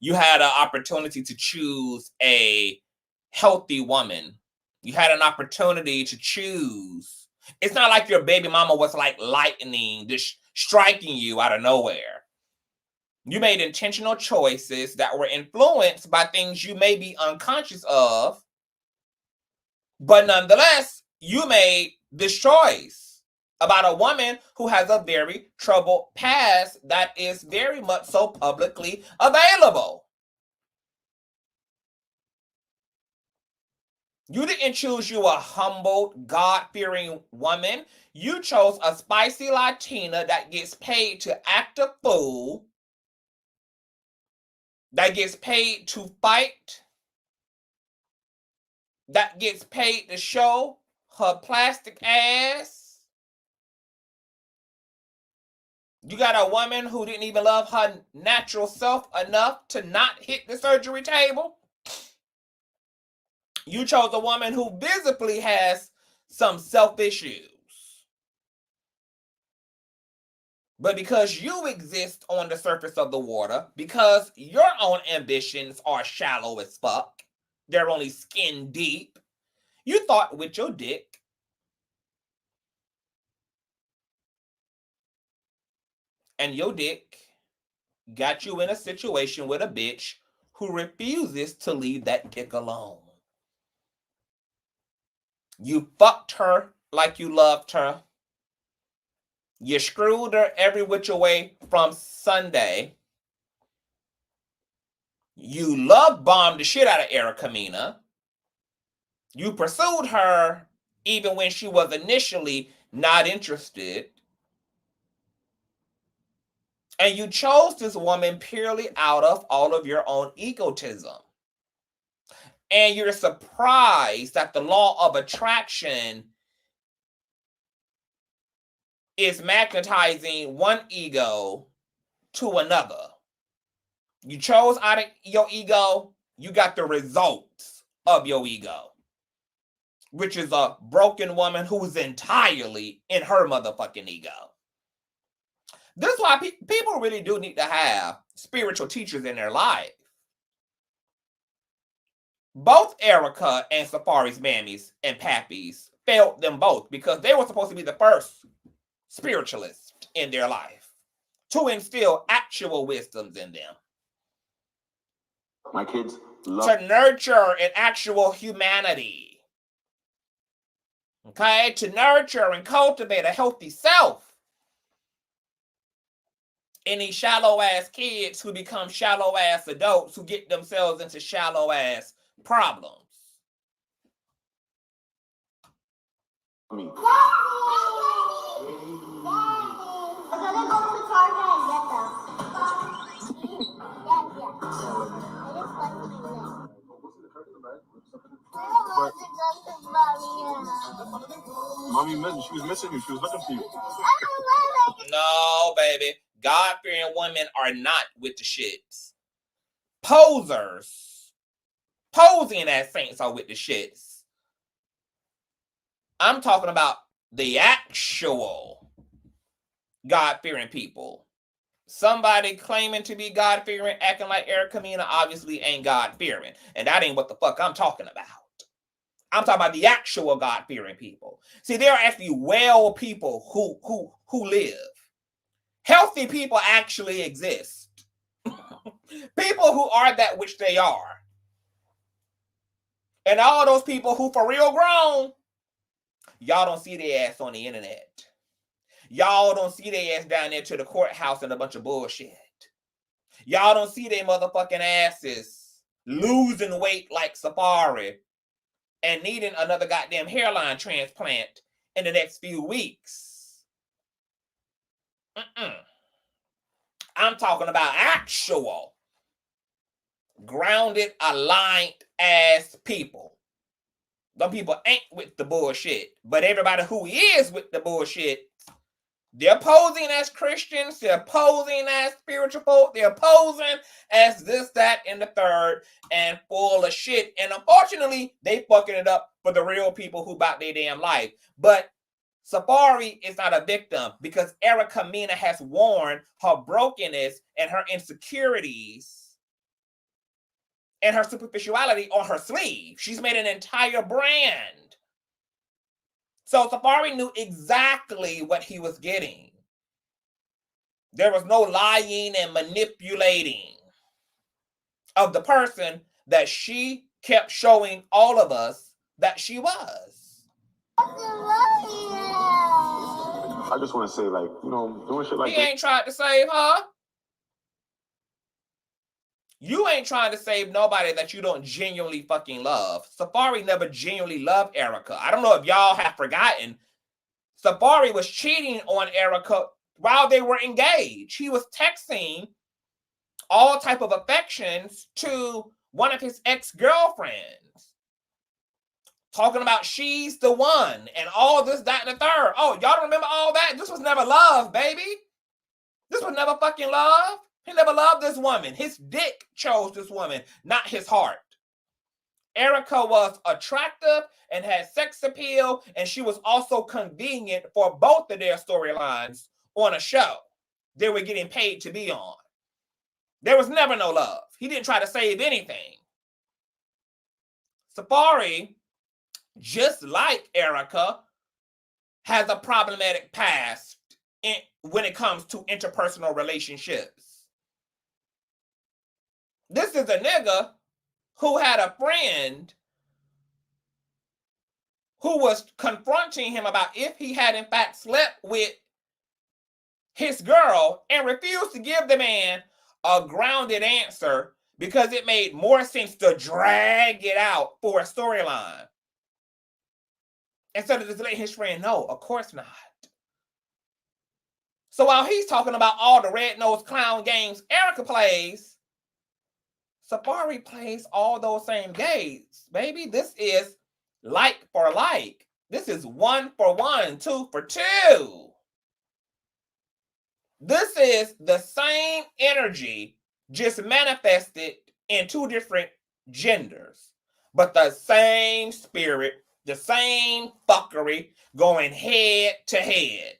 You had an opportunity to choose a healthy woman. You had an opportunity to choose. It's not like your baby mama was like lightning, just striking you out of nowhere. You made intentional choices that were influenced by things you may be unconscious of, but nonetheless, you made this choice about a woman who has a very troubled past that is very much so publicly available. You didn't choose you a humble, God-fearing woman. You chose a spicy Latina that gets paid to act a fool, that gets paid to fight, that gets paid to show her plastic ass. You got a woman who didn't even love her natural self enough to not hit the surgery table. You chose a woman who visibly has some self-issues. But because you exist on the surface of the water, because your own ambitions are shallow as fuck, they're only skin deep, you thought with your dick, and your dick got you in a situation with a bitch who refuses to leave that dick alone. You fucked her like you loved her. You screwed her every which way from Sunday. You love bombed the shit out of Erica Mena. You pursued her even when she was initially not interested. And you chose this woman purely out of all of your own egotism. And you're surprised that the law of attraction is magnetizing one ego to another. You chose out of your ego, you got the results of your ego, which is a broken woman who's entirely in her motherfucking ego. This is why people really do need to have spiritual teachers in their life. Both Erica and Safaree's mammies and pappies failed them both because they were supposed to be the first spiritualist in their life to instill actual wisdoms in them. My kids to nurture an actual humanity. Okay? To nurture and cultivate a healthy self. Any shallow-ass kids who become shallow-ass adults who get themselves into shallow-ass problems. Me. Mommy, she was missing you. She was looking for you. No, baby. God-fearing women are not with the shits. Posers, posing as saints are with the shits. I'm talking about the actual God-fearing people. Somebody claiming to be God-fearing, acting like Erica Mena obviously ain't God-fearing. And that ain't what the fuck I'm talking about. I'm talking about the actual God-fearing people. See, there are actually well people who live. Healthy people actually exist. People who are that which they are. And all those people who for real grown, y'all don't see their ass on the internet. Y'all don't see their ass down there to the courthouse and a bunch of bullshit. Y'all don't see their motherfucking asses losing weight like Safaree and needing another goddamn hairline transplant in the next few weeks. I'm talking about actual grounded, aligned ass people. Them people ain't with the bullshit, but everybody who is with the bullshit, they're posing as Christians, they're posing as spiritual folk, they're posing as this, that, and the third, and full of shit. And unfortunately, they fucking it up for the real people who about their damn life. But Safaree is not a victim because Erica Mena has worn her brokenness and her insecurities and her superficiality on her sleeve. She's made an entire brand. So Safaree knew exactly what he was getting. There was no lying and manipulating of the person that she kept showing all of us that she was. I just want to say, like, you know, doing shit like He ain't tried to save her. You ain't trying to save nobody that you don't genuinely fucking love. Safaree never genuinely loved Erica. I don't know if y'all have forgotten. Safaree was cheating on Erica while they were engaged. He was texting all type of affections to one of his ex-girlfriends. Talking about she's the one and all this, that, and the third. Oh, y'all don't remember all that? This was never love, baby. This was never fucking love. He never loved this woman. His dick chose this woman, not his heart. Erica was attractive and had sex appeal, and she was also convenient for both of their storylines on a show they were getting paid to be on. There was never no love. He didn't try to save anything. Safaree, just like Erica, has a problematic past when it comes to interpersonal relationships. This is a nigga who had a friend who was confronting him about if he had in fact slept with his girl and refused to give the man a grounded answer because it made more sense to drag it out for a storyline instead of just letting his friend know, of course not. So while he's talking about all the red-nosed clown games Erica plays, Safaree plays all those same games, baby. This is like for like. This is 1 for 1, 2 for 2. This is the same energy, just manifested in 2 different genders, but the same spirit, the same fuckery going head to head.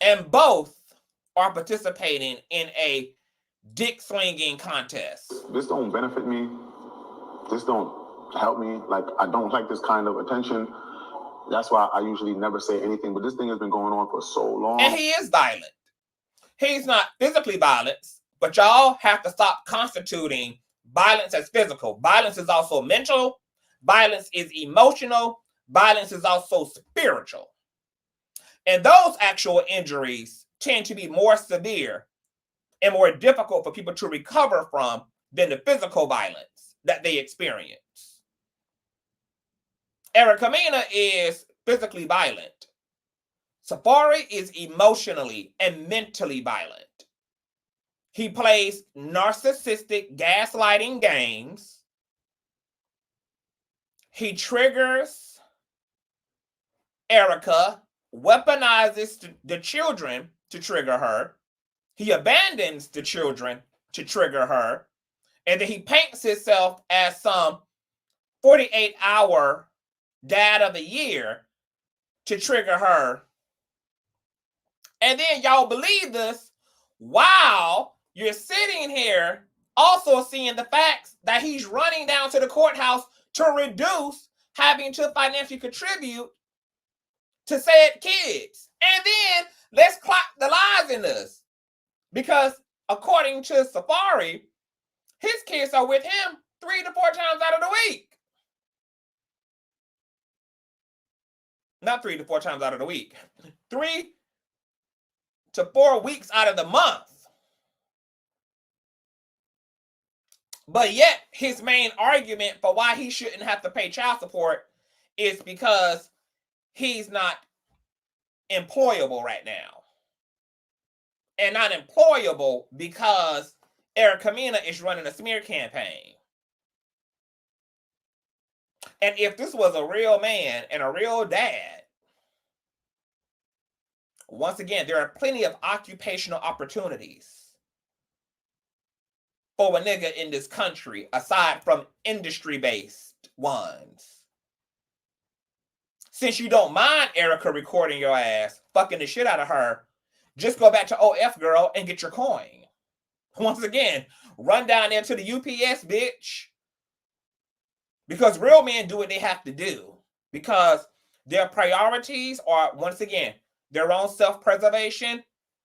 And both are participating in a dick swinging contest. This don't benefit me. This don't help me. Like, I don't like this kind of attention. That's why I usually never say anything. But this thing has been going on for so long. And he is violent. He's not physically violent, but y'all have to stop constituting violence as physical. Violence is also mental. Violence is emotional. Violence is also spiritual. And those actual injuries tend to be more severe and more difficult for people to recover from than the physical violence that they experience. Erica Mena is physically violent. Safaree is emotionally and mentally violent. He plays narcissistic gaslighting games. He triggers Erica, weaponizes the children to trigger her. He abandons the children to trigger her. And then he paints himself as some 48-hour dad of the year to trigger her. And then y'all believe this while you're sitting here also seeing the facts that he's running down to the courthouse to reduce having to financially contribute to said kids. And then let's clock the lies in this. Because according to Safaree, his kids are with him 3 to 4 times out of the week. Not 3 to 4 times out of the week. 3 to 4 weeks out of the month. But yet, his main argument for why he shouldn't have to pay child support is because he's not employable right now. And not employable because Erica Mena is running a smear campaign. And if this was a real man and a real dad, once again, there are plenty of occupational opportunities for a nigga in this country aside from industry-based ones. Since you don't mind Erica recording your ass, fucking the shit out of her, just go back to OF girl and get your coin. Once again, run down there to the UPS, bitch. Because real men do what they have to do. Because their priorities are, once again, their own self-preservation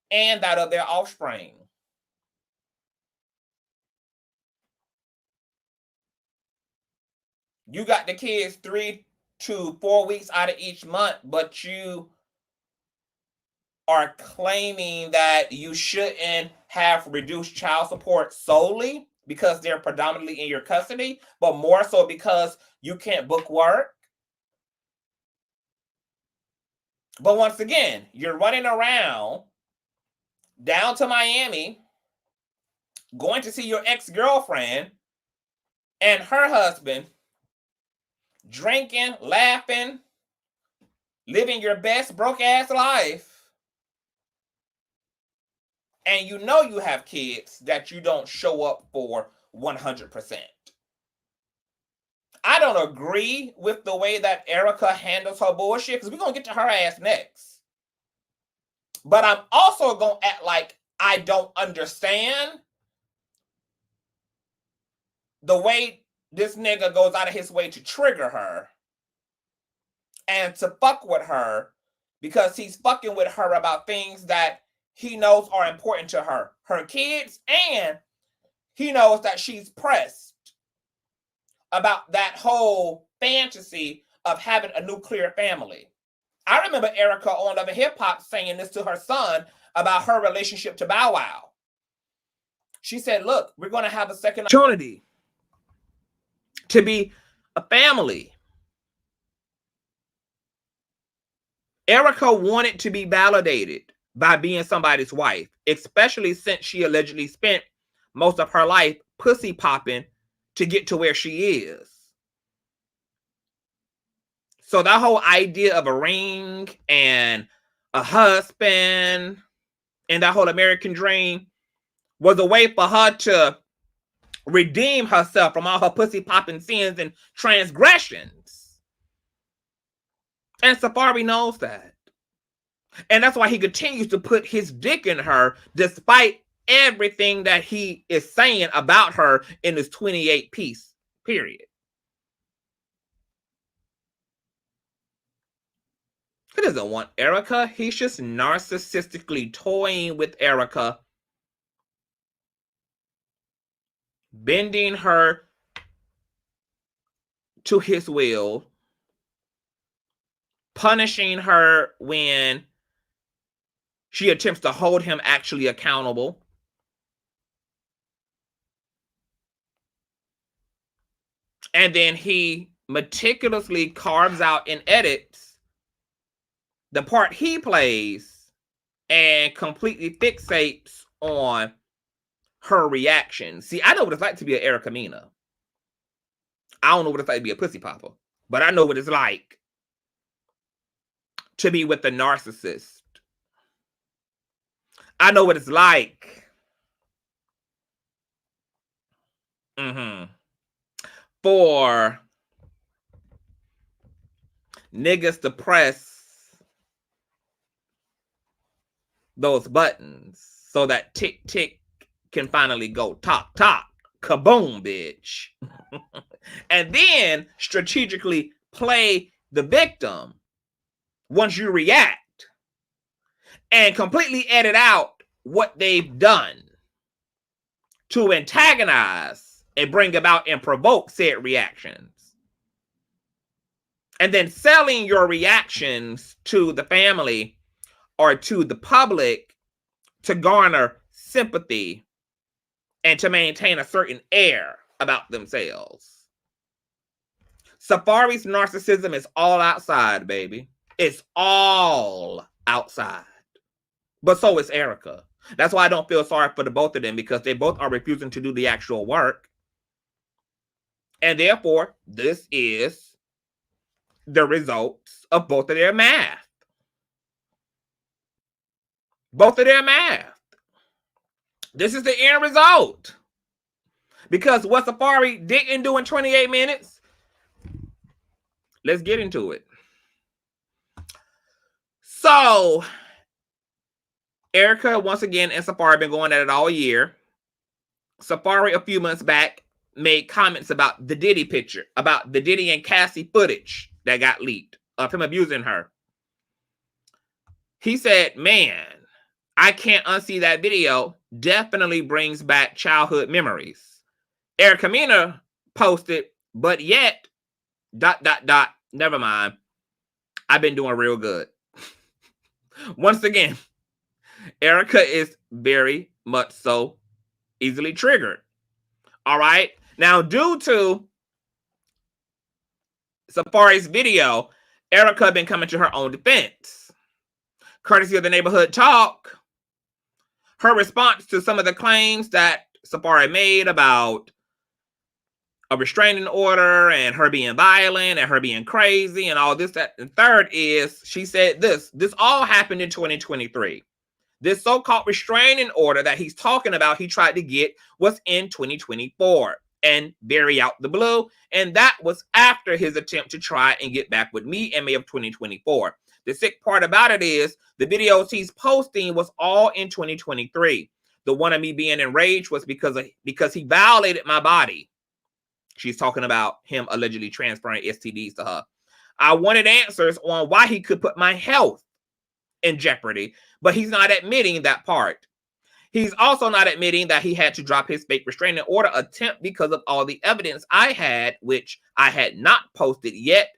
and that of their offspring. You got the kids 3 to 4 weeks out of each month, but you are claiming that you shouldn't have reduced child support solely because they're predominantly in your custody, but more so because you can't book work. But once again, you're running around down to Miami, going to see your ex-girlfriend and her husband, drinking, laughing, living your best broke-ass life. And you know you have kids that you don't show up for 100%. I don't agree with the way that Erica handles her bullshit, because we're going to get to her ass next. But I'm also going to act like I don't understand the way this nigga goes out of his way to trigger her and to fuck with her, because he's fucking with her about things that he knows are important to her, her kids, and he knows that she's pressed about that whole fantasy of having a nuclear family. I remember Erica on Love and Hip Hop saying this to her son about her relationship to Bow Wow. She said, look, we're going to have a second opportunity to be a family. Erica wanted to be validated by being somebody's wife, especially since she allegedly spent most of her life pussy popping to get to where she is. So that whole idea of a ring and a husband and that whole American dream was a way for her to redeem herself from all her pussy popping sins and transgressions. And Safaree knows that. And that's why he continues to put his dick in her despite everything that he is saying about her in this 28-piece period. He doesn't want Erica. He's just narcissistically toying with Erica, bending her to his will, punishing her when she attempts to hold him actually accountable. And then he meticulously carves out and edits the part he plays and completely fixates on her reaction. See, I know what it's like to be an Erica Mena. I don't know what it's like to be a pussy popper. but I know what it's like to be with a narcissist. I know what it's like for niggas to press those buttons so that tick tick can finally go tock tock, kaboom, bitch. And then strategically play the victim once you react and completely edit out what they've done to antagonize and bring about and provoke said reactions. And then selling your reactions to the family or to the public to garner sympathy and to maintain a certain air about themselves. Safaree's narcissism is all outside, baby. It's all outside. But so is Erica. That's why I don't feel sorry for the both of them, because they both are refusing to do the actual work. And therefore, this is the results of both of their math. Both of their math. This is the end result. Because what Safaree didn't do in 28 minutes, let's get into it. So, Erica, once again, and Safaree have been going at it all year. Safaree, a few months back, made comments about the Diddy picture, about the Diddy and Cassie footage that got leaked of him abusing her. He said, man, I can't unsee that video. Definitely brings back childhood memories. Erica Mena posted, but yet, ... never mind. I've been doing real good. Once again, Erica is very much so easily triggered. All right. Now, due to Safaree's video, Erica been coming to her own defense. Courtesy of the Neighborhood Talk, her response to some of the claims that Safaree made about a restraining order and her being violent and her being crazy and all this, that, and third is she said this all happened in 2023. This so-called restraining order that he's talking about, he tried to get, was in 2024 and very out the blue. And that was after his attempt to try and get back with me in May of 2024. The sick part about it is the videos he's posting was all in 2023. The one of me being enraged was because he violated my body. She's talking about him allegedly transferring STD'S to her. I wanted answers on why he could put my health in jeopardy, but he's not admitting that part. He's also not admitting that he had to drop his fake restraining order attempt because of all the evidence I had, which I had not posted yet,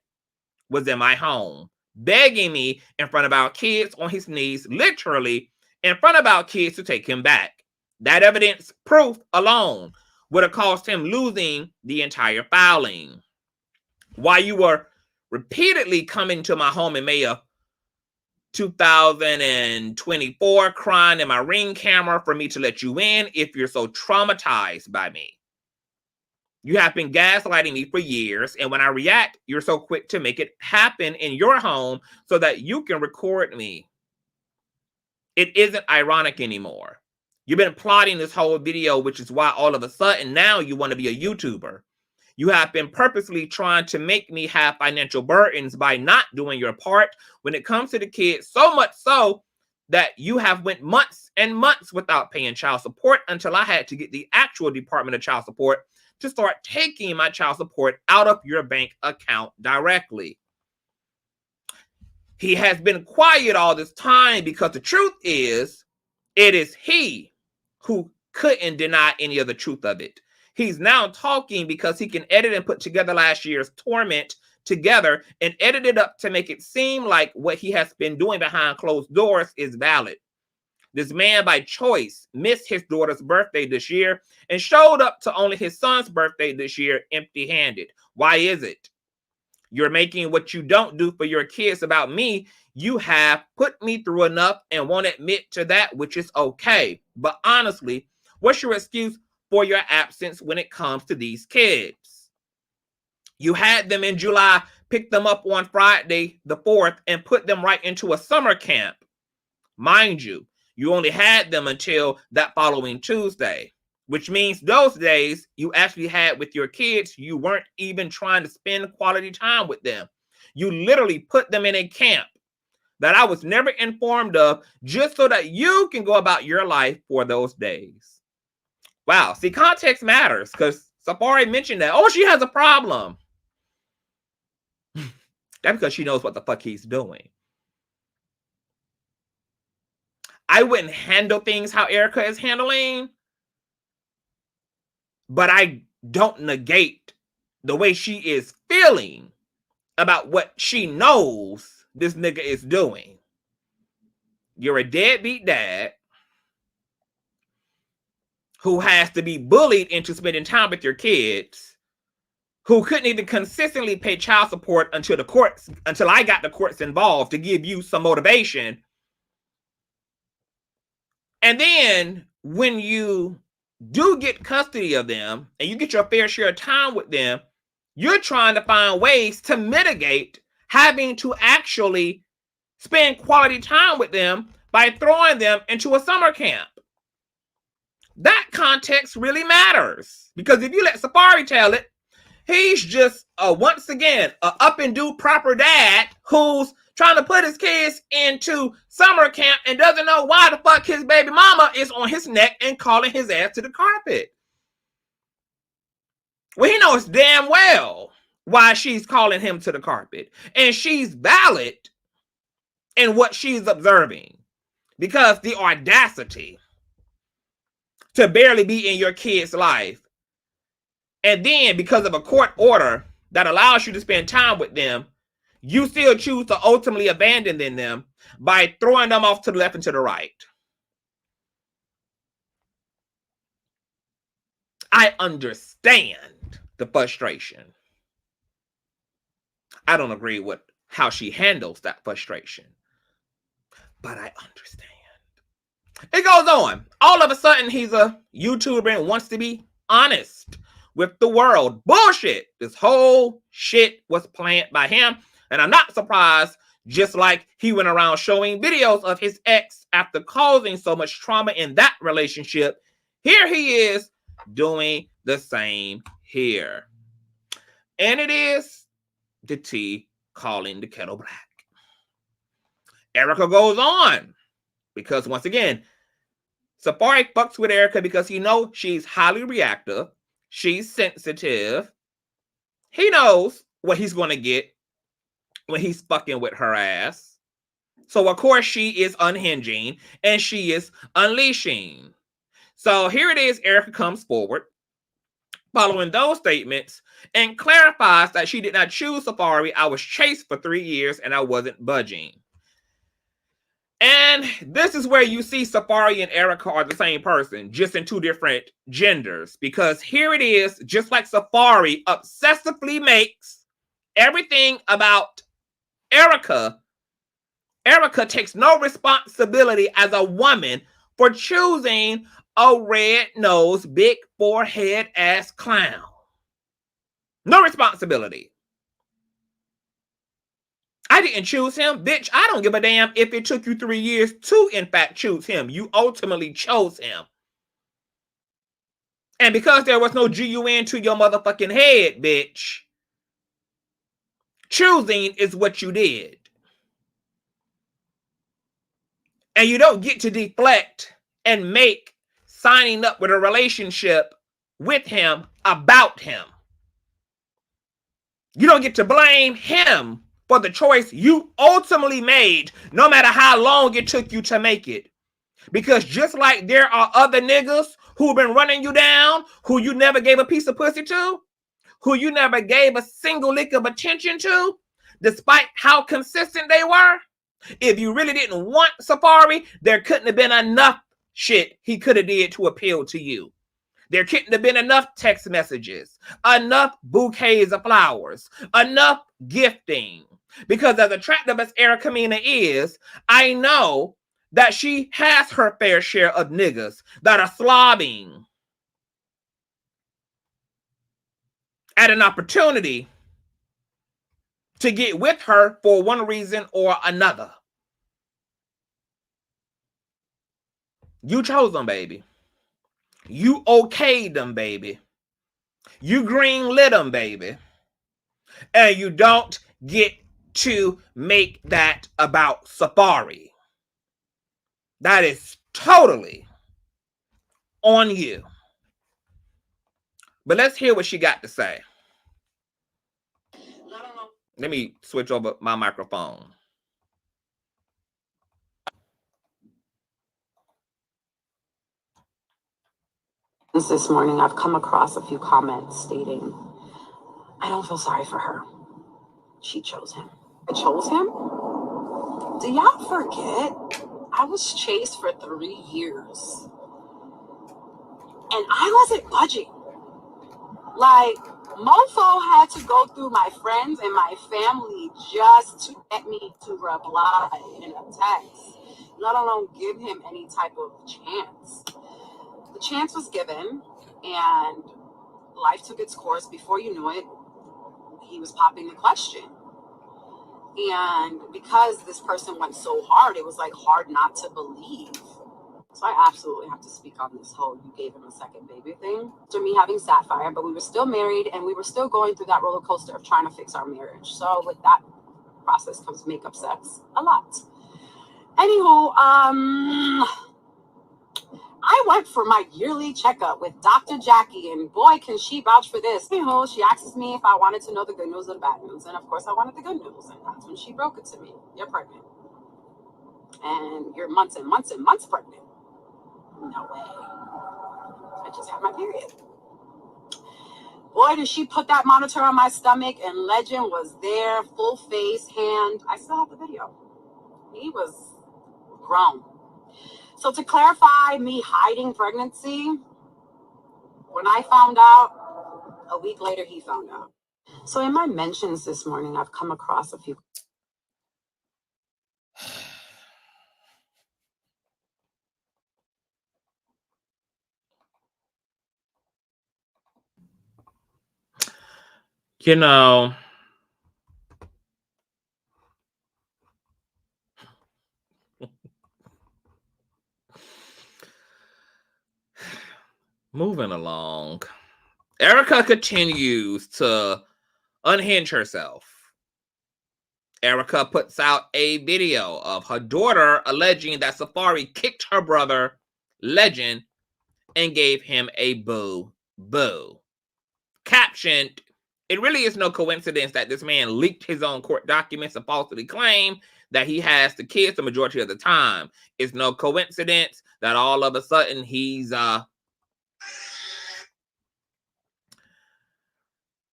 was in my home, begging me in front of our kids on his knees, literally in front of our kids to take him back. That evidence proof alone would have cost him losing the entire filing. While you were repeatedly coming to my home in May of 2024, crying in my Ring camera for me to let you in if you're so traumatized by me. You have been gaslighting me for years, and when I react, you're so quick to make it happen in your home so that you can record me. It isn't ironic anymore. You've been plotting this whole video, which is why all of a sudden now you want to be a YouTuber. You have been purposely trying to make me have financial burdens by not doing your part when it comes to the kids, so much so that you have went months and months without paying child support until I had to get the actual Department of Child Support to start taking my child support out of your bank account directly. He has been quiet all this time because the truth is, it is he who couldn't deny any of the truth of it. He's now talking because he can edit and put together last year's torment together and edit it up to make it seem like what he has been doing behind closed doors is valid. This man, by choice, missed his daughter's birthday this year and showed up to only his son's birthday this year empty-handed. Why is it? You're making what you don't do for your kids about me. You have put me through enough and won't admit to that, which is okay. But honestly, what's your excuse for your absence when it comes to these kids? You had them in July, picked them up on Friday the 4th, and put them right into a summer camp. Mind you, you only had them until that following Tuesday, which means those days you actually had with your kids, you weren't even trying to spend quality time with them. You literally put them in a camp that I was never informed of just so that you can go about your life for those days. Wow. See, context matters because Safaree mentioned that. Oh, she has a problem. That's because she knows what the fuck he's doing. I wouldn't handle things how Erica is handling, but I don't negate the way she is feeling about what she knows this nigga is doing. You're a deadbeat dad who has to be bullied into spending time with your kids, who couldn't even consistently pay child support until I got the courts involved to give you some motivation. And then when you do get custody of them and you get your fair share of time with them, you're trying to find ways to mitigate having to actually spend quality time with them by throwing them into a summer camp. That context really matters, because if you let Safaree tell it, he's just once again a up and do proper dad who's trying to put his kids into summer camp and doesn't know why the fuck his baby mama is on his neck and calling his ass to the carpet. Well, he knows damn well why she's calling him to the carpet, and she's valid in what she's observing, because the audacity to barely be in your kid's life, and then because of a court order that allows you to spend time with them, you still choose to ultimately abandon them by throwing them off to the left and to the right. I understand the frustration. I don't agree with how she handles that frustration, but I understand. It goes on. All of a sudden, he's a YouTuber and wants to be honest with the world. Bullshit. This whole shit was planned by him. And I'm not surprised, just like he went around showing videos of his ex after causing so much trauma in that relationship. Here he is doing the same here. And it is the tea calling the kettle black. Erica goes on, because once again, Safaree fucks with Erica because he knows she's highly reactive. She's sensitive. He knows what he's going to get when he's fucking with her ass. So, of course, she is unhinging and she is unleashing. So here it is. Erica comes forward following those statements and clarifies that she did not choose Safaree. I was chased for 3 years and I wasn't budging. And this is where you see Safaree and Erica are the same person, just in two different genders. Because here it is, just like Safaree obsessively makes everything about Erica, Erica takes no responsibility as a woman for choosing a red-nosed, big forehead ass clown. No responsibility. I didn't choose him. Bitch, I don't give a damn if it took you 3 years to, in fact, choose him. You ultimately chose him. And because there was no GUN to your motherfucking head, bitch, choosing is what you did. And you don't get to deflect and make signing up with a relationship with him about him. You don't get to blame him for the choice you ultimately made, no matter how long it took you to make it. Because just like there are other niggas who've been running you down, who you never gave a piece of pussy to, who you never gave a single lick of attention to, despite how consistent they were, if you really didn't want Safaree, there couldn't have been enough shit he could have did to appeal to you. There couldn't have been enough text messages, enough bouquets of flowers, enough gifting. Because as attractive as Erica Mena is, I know that she has her fair share of niggas that are slobbing at an opportunity to get with her for one reason or another. You chose them, baby. You okayed them, baby. You green-lit them, baby. And you don't get to make that about Safaree. That is totally on you. But let's hear what she got to say. Let me switch over my microphone. This morning, I've come across a few comments stating, I don't feel sorry for her. She chose him. I chose him? Do y'all forget? I was chased for 3 years. And I wasn't budging. Like, Mofo had to go through my friends and my family just to get me to reply in a text, let alone give him any type of chance. The chance was given, and life took its course. Before you knew it, he was popping the question. And because this person went so hard, it was like hard not to believe. So I absolutely have to speak on this whole you gave him a second baby thing. After me having Sapphire, but we were still married and we were still going through that roller coaster of trying to fix our marriage. So with that process comes makeup sex a lot. Anywho, I went for my yearly checkup with Dr. Jackie, and boy, can she vouch for this. Anywho, she asks me if I wanted to know the good news or the bad news. And of course I wanted the good news. And that's when she broke it to me. You're pregnant. And you're months and months and months pregnant. No way. I just had my period. Boy, did she put that monitor on my stomach, and Legend was there, full face, hand. I still have the video. He was grown. So to clarify me hiding pregnancy, when I found out, a week later he found out. So in my mentions this morning, I've come across a few. You know, moving along, Erica continues to unhinge herself. Erica puts out a video of her daughter alleging that Safaree kicked her brother, Legend, and gave him a boo. Captioned, it really is no coincidence that this man leaked his own court documents and falsely claimed that he has the kids the majority of the time. It's no coincidence that all of a sudden he's a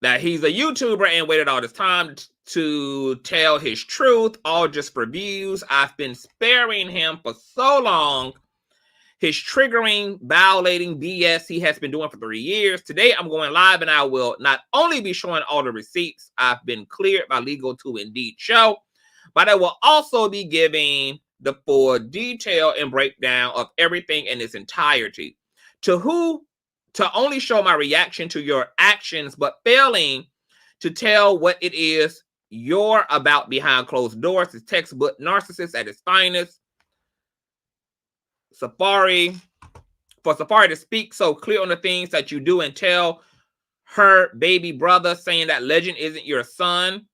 YouTuber and waited all this time to tell his truth, all just for views. I've been sparing him for so long. His triggering, violating BS he has been doing for 3 years. Today, I'm going live and I will not only be showing all the receipts I've been cleared by legal to indeed show, but I will also be giving the full detail and breakdown of everything in its entirety. To only show my reaction to your actions, but failing to tell what it is you're about behind closed doors is textbook narcissist at its finest. Safaree, for Safaree to speak so clear on the things that you do and tell her baby brother saying that Legend isn't your son,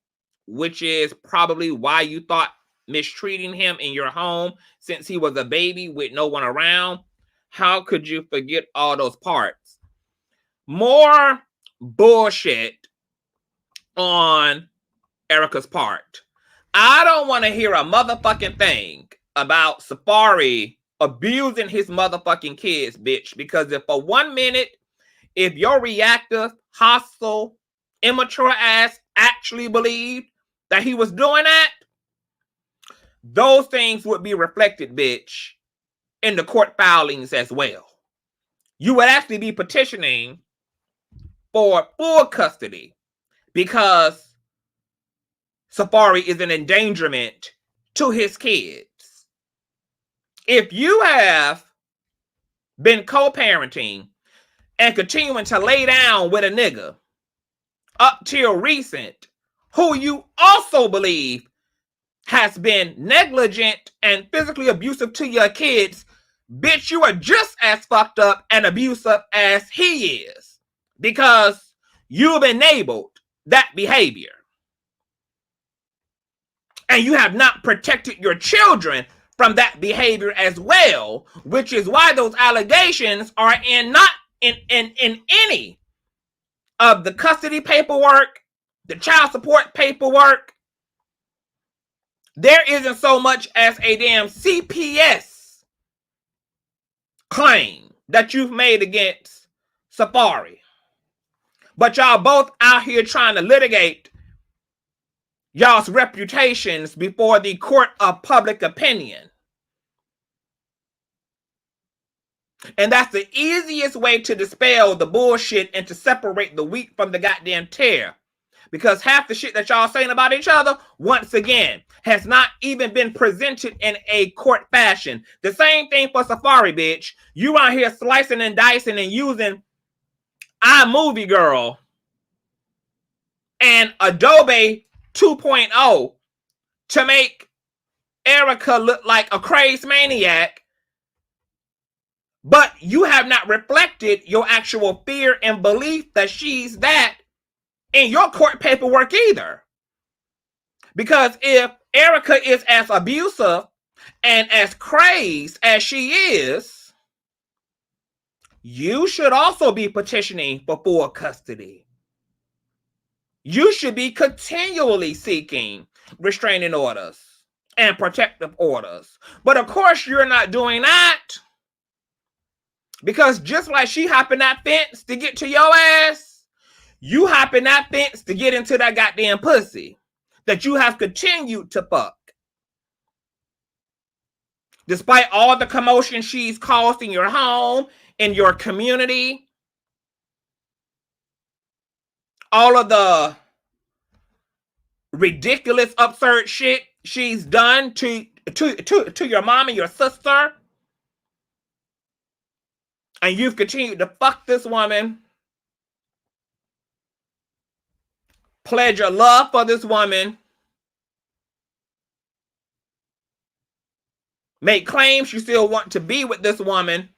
which is probably why you thought mistreating him in your home since he was a baby with no one around. How could you forget all those parts? More bullshit on Erica's part. I don't want to hear a motherfucking thing about Safaree abusing his motherfucking kids, bitch. Because if for 1 minute, if your reactive, hostile, immature ass actually believed that he was doing that, those things would be reflected, bitch, in the court filings as well. You would actually be petitioning for full custody because Safaree is an endangerment to his kids. If you have been co-parenting and continuing to lay down with a nigga up till recent, who you also believe has been negligent and physically abusive to your kids, bitch, you are just as fucked up and abusive as he is, because you've enabled that behavior. And you have not protected your children from that behavior as well, which is why those allegations are not in any of the custody paperwork, the child support paperwork. There isn't so much as a damn CPS claim that you've made against Safaree. But y'all both out here trying to litigate y'all's reputations before the court of public opinion. And that's the easiest way to dispel the bullshit and to separate the wheat from the goddamn tare. Because half the shit that y'all saying about each other, once again, has not even been presented in a court fashion. The same thing for Safaree, bitch. You out here slicing and dicing and using iMovie Girl and Adobe 2.0 to make Erica look like a crazed maniac, but you have not reflected your actual fear and belief that she's that in your court paperwork either. Because if Erica is as abusive and as crazed as she is, you should also be petitioning for full custody. You should be continually seeking restraining orders and protective orders. But of course, you're not doing that. Because just like she hopping that fence to get to your ass, you hopping that fence to get into that goddamn pussy that you have continued to fuck. Despite all the commotion she's caused in your home, in your community, all of the ridiculous, absurd shit she's done to your mom and your sister, and you've continued to fuck this woman, pledge your love for this woman, make claims you still want to be with this woman,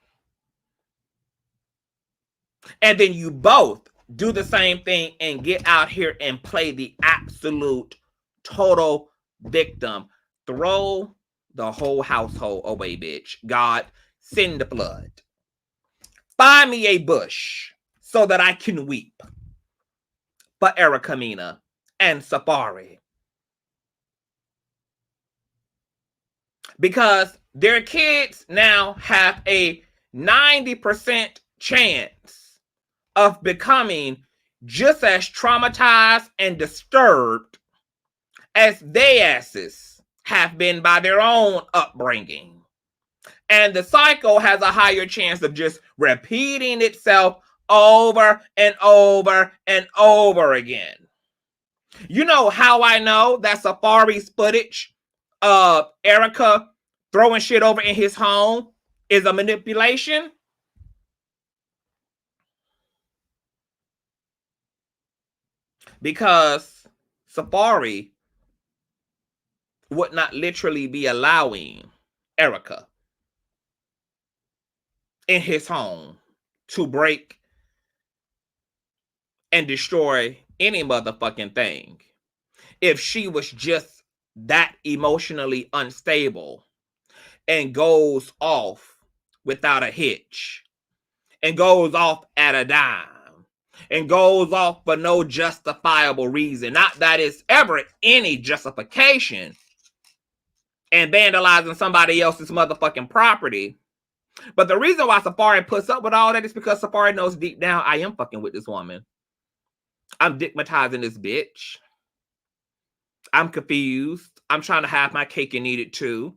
and then you both do the same thing and get out here and play the absolute total victim. Throw the whole household away, bitch. God, send the flood. Find me a bush so that I can weep for Erica Mena and Safaree. Because their kids now have a 90% chance of becoming just as traumatized and disturbed as they asses have been by their own upbringing. And the cycle has a higher chance of just repeating itself over and over and over again. You know how I know that Safaree's footage of Erica throwing shit over in his home is a manipulation? Because Safaree would not literally be allowing Erica in his home to break and destroy any motherfucking thing if she was just that emotionally unstable and goes off without a hitch and goes off at a dime and goes off for no justifiable reason. Not that it's ever any justification and vandalizing somebody else's motherfucking property. But the reason why Safaree puts up with all that is because Safaree knows deep down, I am fucking with this woman. I'm digmatizing this bitch. I'm confused. I'm trying to have my cake and eat it too.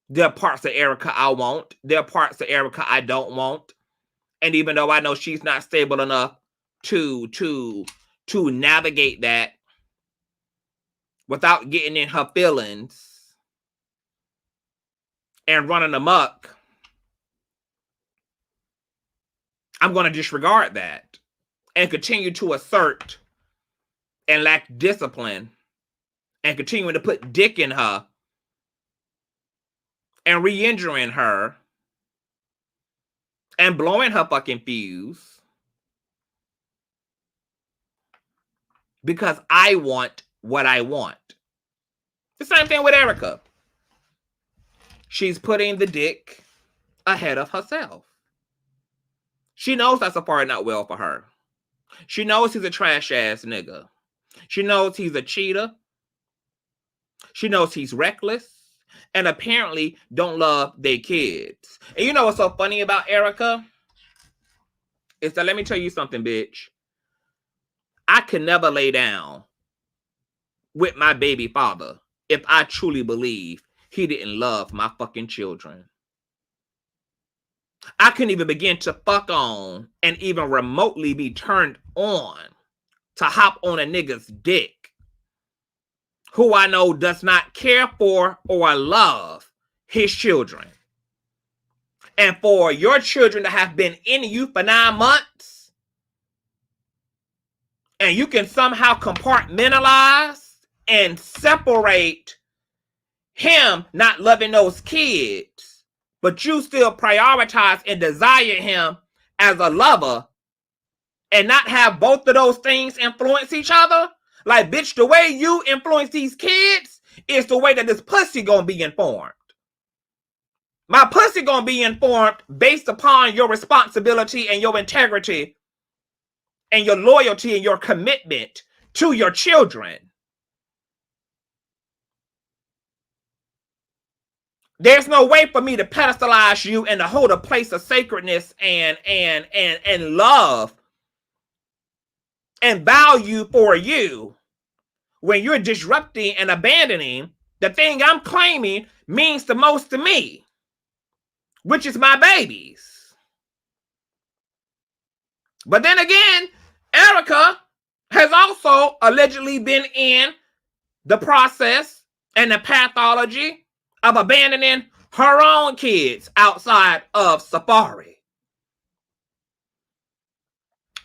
There are parts of Erica I want. There are parts of Erica I don't want. And even though I know she's not stable enough to navigate that without getting in her feelings and running amok, I'm going to disregard that and continue to assert and lack discipline and continuing to put dick in her and re-injuring her and blowing her fucking fuse because I want what I want. The same thing with Erica. She's putting the dick ahead of herself. She knows that Safaree not well for her. She knows he's a trash ass nigga. She knows he's a cheater. She knows he's reckless and apparently don't love their kids. And you know what's so funny about Erica? Is that, let me tell you something, bitch. I could never lay down with my baby father if I truly believe he didn't love my fucking children. I couldn't even begin to fuck on and even remotely be turned on to hop on a nigga's dick who I know does not care for or love his children. And for your children to have been in you for 9 months and you can somehow compartmentalize and separate him not loving those kids, but you still prioritize and desire him as a lover and not have both of those things influence each other. Like, bitch, the way you influence these kids is the way that this pussy gonna be informed. My pussy gonna be informed based upon your responsibility and your integrity and your loyalty and your commitment to your children. There's no way for me to pedestalize you and to hold a place of sacredness and love and value for you when you're disrupting and abandoning the thing I'm claiming means the most to me, which is my babies. But then again, Erica has also allegedly been in the process and the pathology of abandoning her own kids outside of Safaree.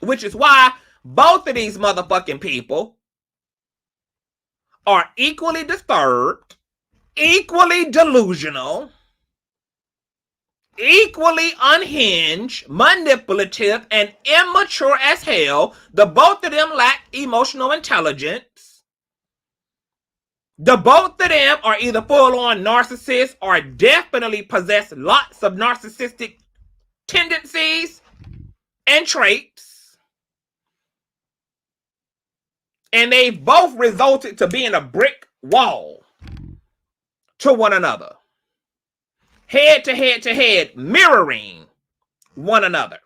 Which is why both of these motherfucking people are equally disturbed, equally delusional, equally unhinged, manipulative, and immature as hell. The both of them lack emotional intelligence. The both of them are either full-on narcissists or definitely possess lots of narcissistic tendencies and traits. And they've both resulted to being a brick wall to one another. Head to head to head, mirroring one another.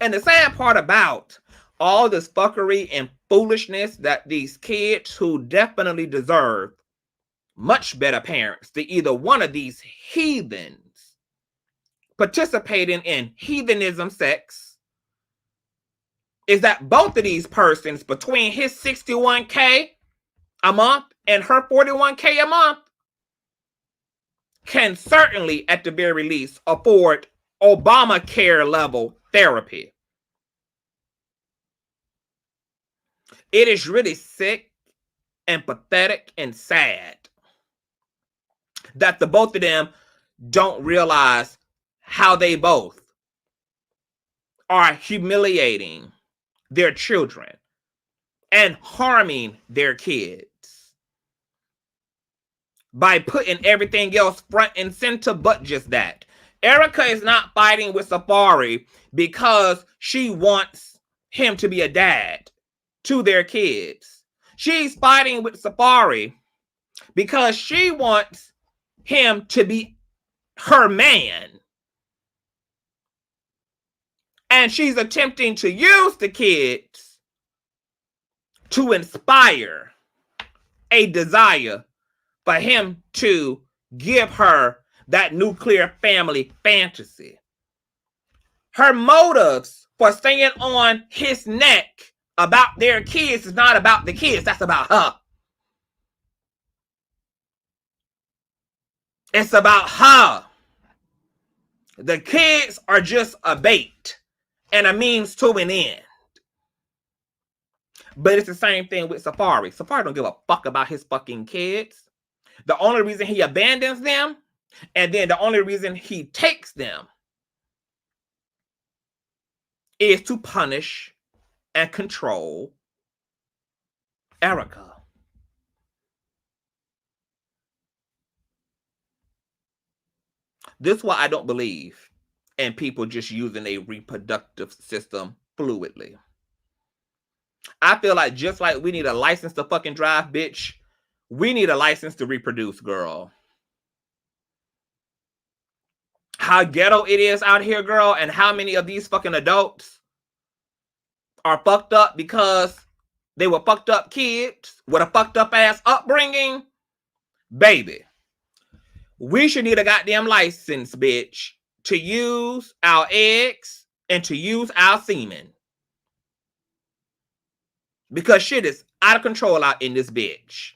And the sad part about all this fuckery and foolishness that these kids who definitely deserve much better parents than either one of these heathens participating in heathenism sex is that both of these persons, between his $61K a month and her $41K a month, can certainly, at the very least, afford Obamacare level therapy. It is really sick and pathetic and sad that the both of them don't realize how they both are humiliating their children and harming their kids by putting everything else front and center but just that. Erica is not fighting with Safaree because she wants him to be a dad to their kids. She's fighting with Safaree because she wants him to be her man. And she's attempting to use the kids to inspire a desire for him to give her that nuclear family fantasy. Her motives for staying on his neck about their kids is not about the kids. That's about her. It's about her. The kids are just a bait and a means to an end. But it's the same thing with Safaree. Safaree don't give a fuck about his fucking kids. The only reason he abandons them, and then the only reason he takes them, is to punish and control Erica. This is why I don't believe in people just using a reproductive system fluidly. I feel like just like we need a license to fucking drive, bitch, we need a license to reproduce, girl. How ghetto it is out here, girl, and how many of these fucking adults are fucked up because they were fucked up kids with a fucked up ass upbringing. Baby, we should need a goddamn license, bitch, to use our eggs and to use our semen. Because shit is out of control out in this bitch.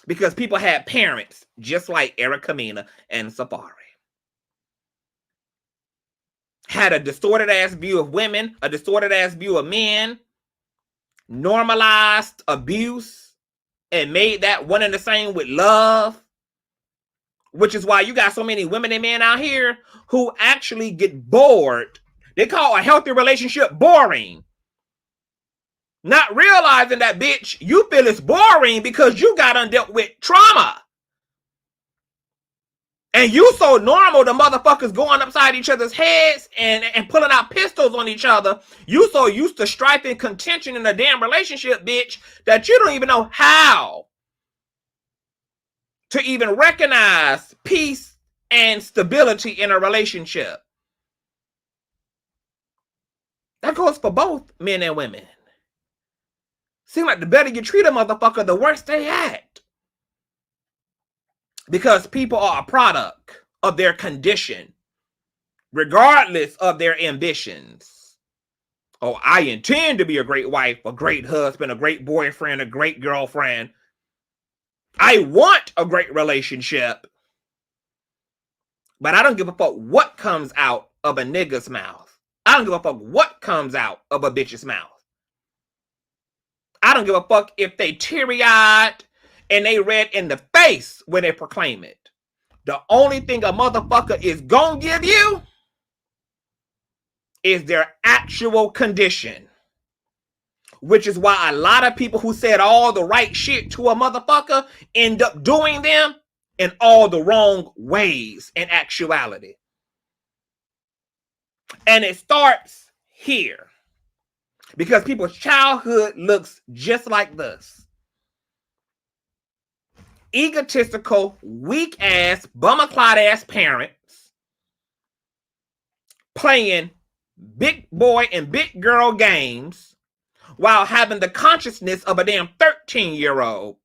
Because people had parents just like Erica, Mena, and Safaree. Had a distorted ass view of women, a distorted ass view of men, normalized abuse, and made that one and the same with love. Which is why you got so many women and men out here who actually get bored. They call a healthy relationship boring. Not realizing that, bitch, you feel it's boring because you got undealt with trauma. And you so normal, the motherfuckers going upside each other's heads and pulling out pistols on each other. You so used to strife and contention in a damn relationship, bitch, that you don't even know how to even recognize peace and stability in a relationship. That goes for both men and women. Seems like the better you treat a motherfucker, the worse they act. Because people are a product of their condition, regardless of their ambitions. Oh, I intend to be a great wife, a great husband, a great boyfriend, a great girlfriend. I want a great relationship. But I don't give a fuck what comes out of a nigga's mouth. I don't give a fuck what comes out of a bitch's mouth. I don't give a fuck if they teary-eyed and they red in the face when they proclaim it. The only thing a motherfucker is gonna give you is their actual condition. Which is why a lot of people who said all the right shit to a motherfucker end up doing them in all the wrong ways in actuality. And it starts here. Because people's childhood looks just like this. Egotistical, weak-ass, bummer-clot-ass parents playing big boy and big girl games while having the consciousness of a damn 13-year-old.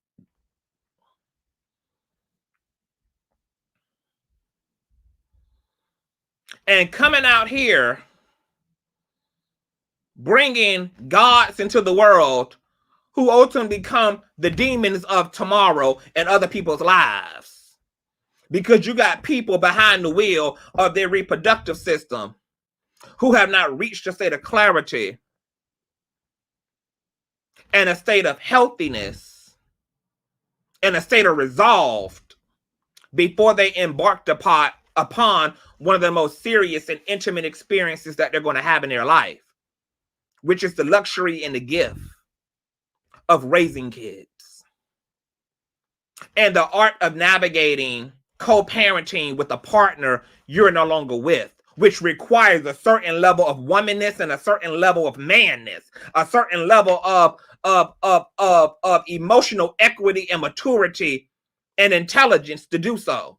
And coming out here bringing gods into the world who ultimately become the demons of tomorrow and other people's lives. Because you got people behind the wheel of their reproductive system who have not reached a state of clarity and a state of healthiness and a state of resolve before they embarked upon one of the most serious and intimate experiences that they're going to have in their life, which is the luxury and the gift of raising kids. And the art of navigating co-parenting with a partner you're no longer with, which requires a certain level of womanness and a certain level of manness, a certain level of emotional equity and maturity and intelligence to do so.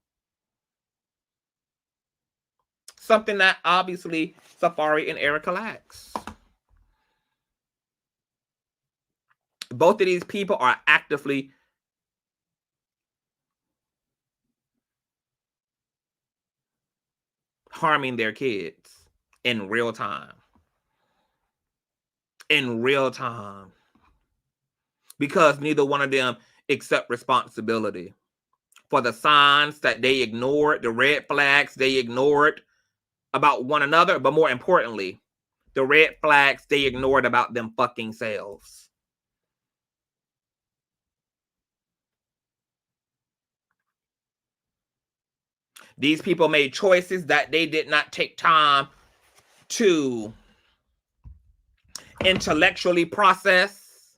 Something that obviously Safaree and Erica lacks. Both of these people are actively harming their kids in real time. In real time. Because neither one of them accept responsibility for the signs that they ignored, the red flags they ignored about one another, but more importantly, the red flags they ignored about them fucking selves. These people made choices that they did not take time to intellectually process.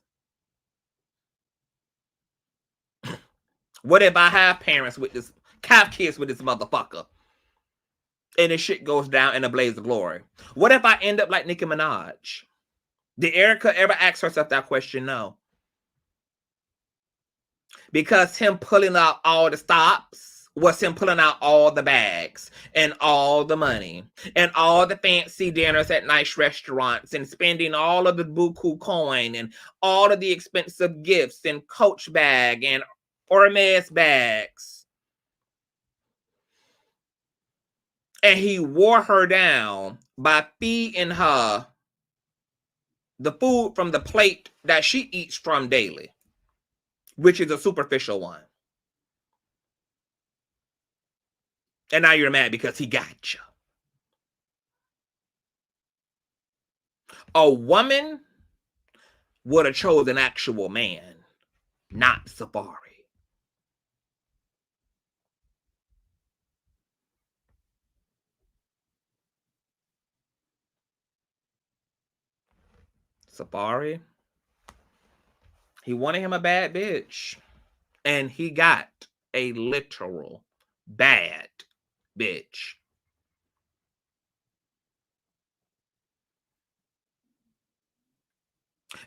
What if I have parents with this, have kids with this motherfucker, and this shit goes down in a blaze of glory? What if I end up like Nicki Minaj? Did Erica ever ask herself that question? No. Because him pulling out all the stops was him pulling out all the bags and all the money and all the fancy dinners at nice restaurants and spending all of the buku coin and all of the expensive gifts and Coach bag and Hermes bags. And he wore her down by feeding her the food from the plate that she eats from daily, which is a superficial one. And now you're mad because he got you. A woman would have chosen an actual man, not Safaree. Safaree, he wanted him a bad bitch. And he got a literal bad bitch.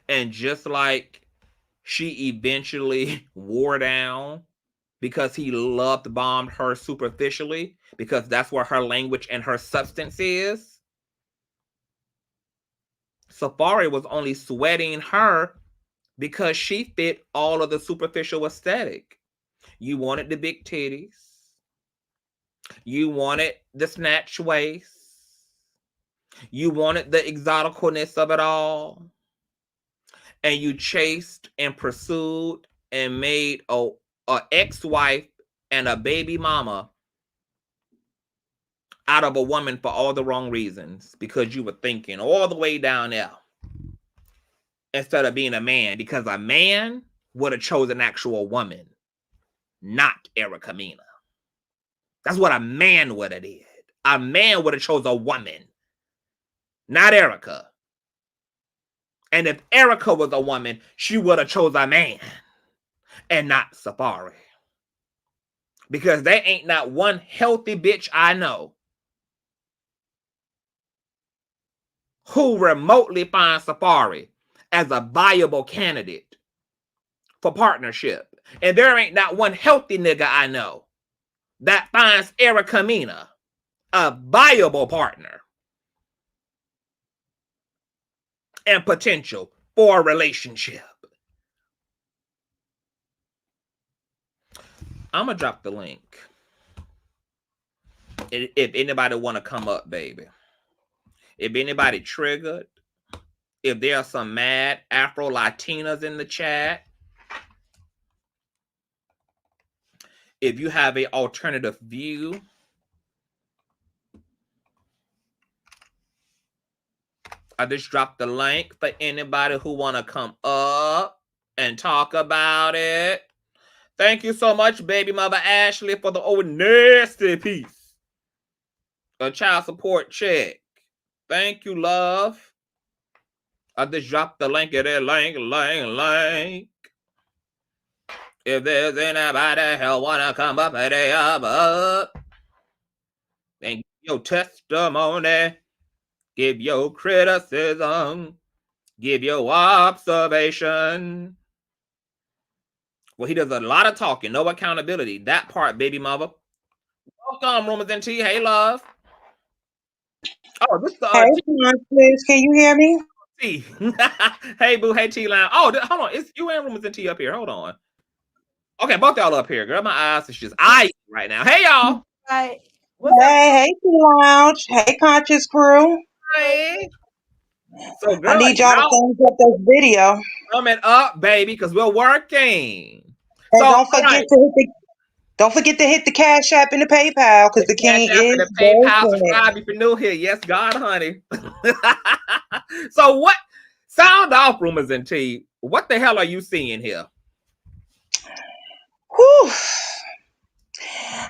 And just like she eventually wore down because he loved bombed her superficially, because that's where her language and her substance is, Safaree was only sweating her because she fit all of the superficial aesthetic. You wanted the big titties. You wanted the snatch waist. You wanted the exoticalness of it all. And you chased and pursued and made a ex-wife and a baby mama out of a woman for all the wrong reasons, because you were thinking all the way down there instead of being a man, because a man would have chosen an actual woman, not Erica Mena. That's what a man would have did. A man would have chose a woman, not Erica. And if Erica was a woman, she would have chose a man and not Safaree. Because there ain't not one healthy bitch I know who remotely finds Safaree as a viable candidate for partnership. And there ain't not one healthy nigga I know that finds Erica Mena a viable partner and potential for a relationship. I'm going to drop the link. If anybody want to come up, baby. If anybody triggered, if there are some mad Afro-Latinas in the chat, if you have an alternative view, I just dropped the link for anybody who want to come up and talk about it. Thank you so much, baby mother Ashley, for the old nasty piece. A child support check. Thank you, love. I just dropped the link at that link. If there's anybody who wanna come up and they up and give your testimony, give your criticism, give your observation. Well, he does a lot of talking, no accountability. That part, baby mother. Welcome, Rumors and Tea. Hey, love. Oh, this Hey, please, can you hear me? T. Hey, boo. Hey, T-Line. Oh, hold on. It's you and Rumors and Tea up here. Hold on. Okay, both y'all up here, girl. My eyes is just eye right now. Hey, y'all. Hey, hey, T-Lounge. Hey, Conscious Crew. Hey. So, girl, I need y'all to thumbs up this video. Coming up, baby, because we're working. And so, don't forget to hit the Cash App and the PayPal, because the king is the PayPal. Subscribe if you're new here. Yes, God, honey. So, what? Sound off, Rumors and Tea. What the hell are you seeing here? Whew.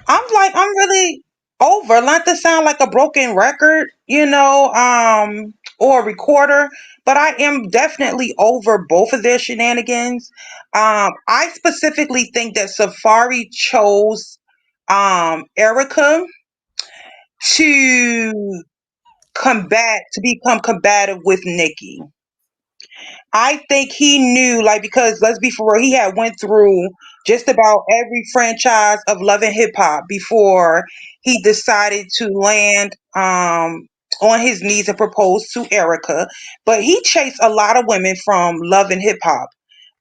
I'm really over, not to sound like a broken record, or a recorder, but I am definitely over both of their shenanigans. I specifically think that Safaree chose Erica to become combative with Nicki. I think he knew, like, because let's be for real, he had went through just about every franchise of Love and Hip Hop before he decided to land on his knees and propose to Erica. But he chased a lot of women from Love and Hip Hop,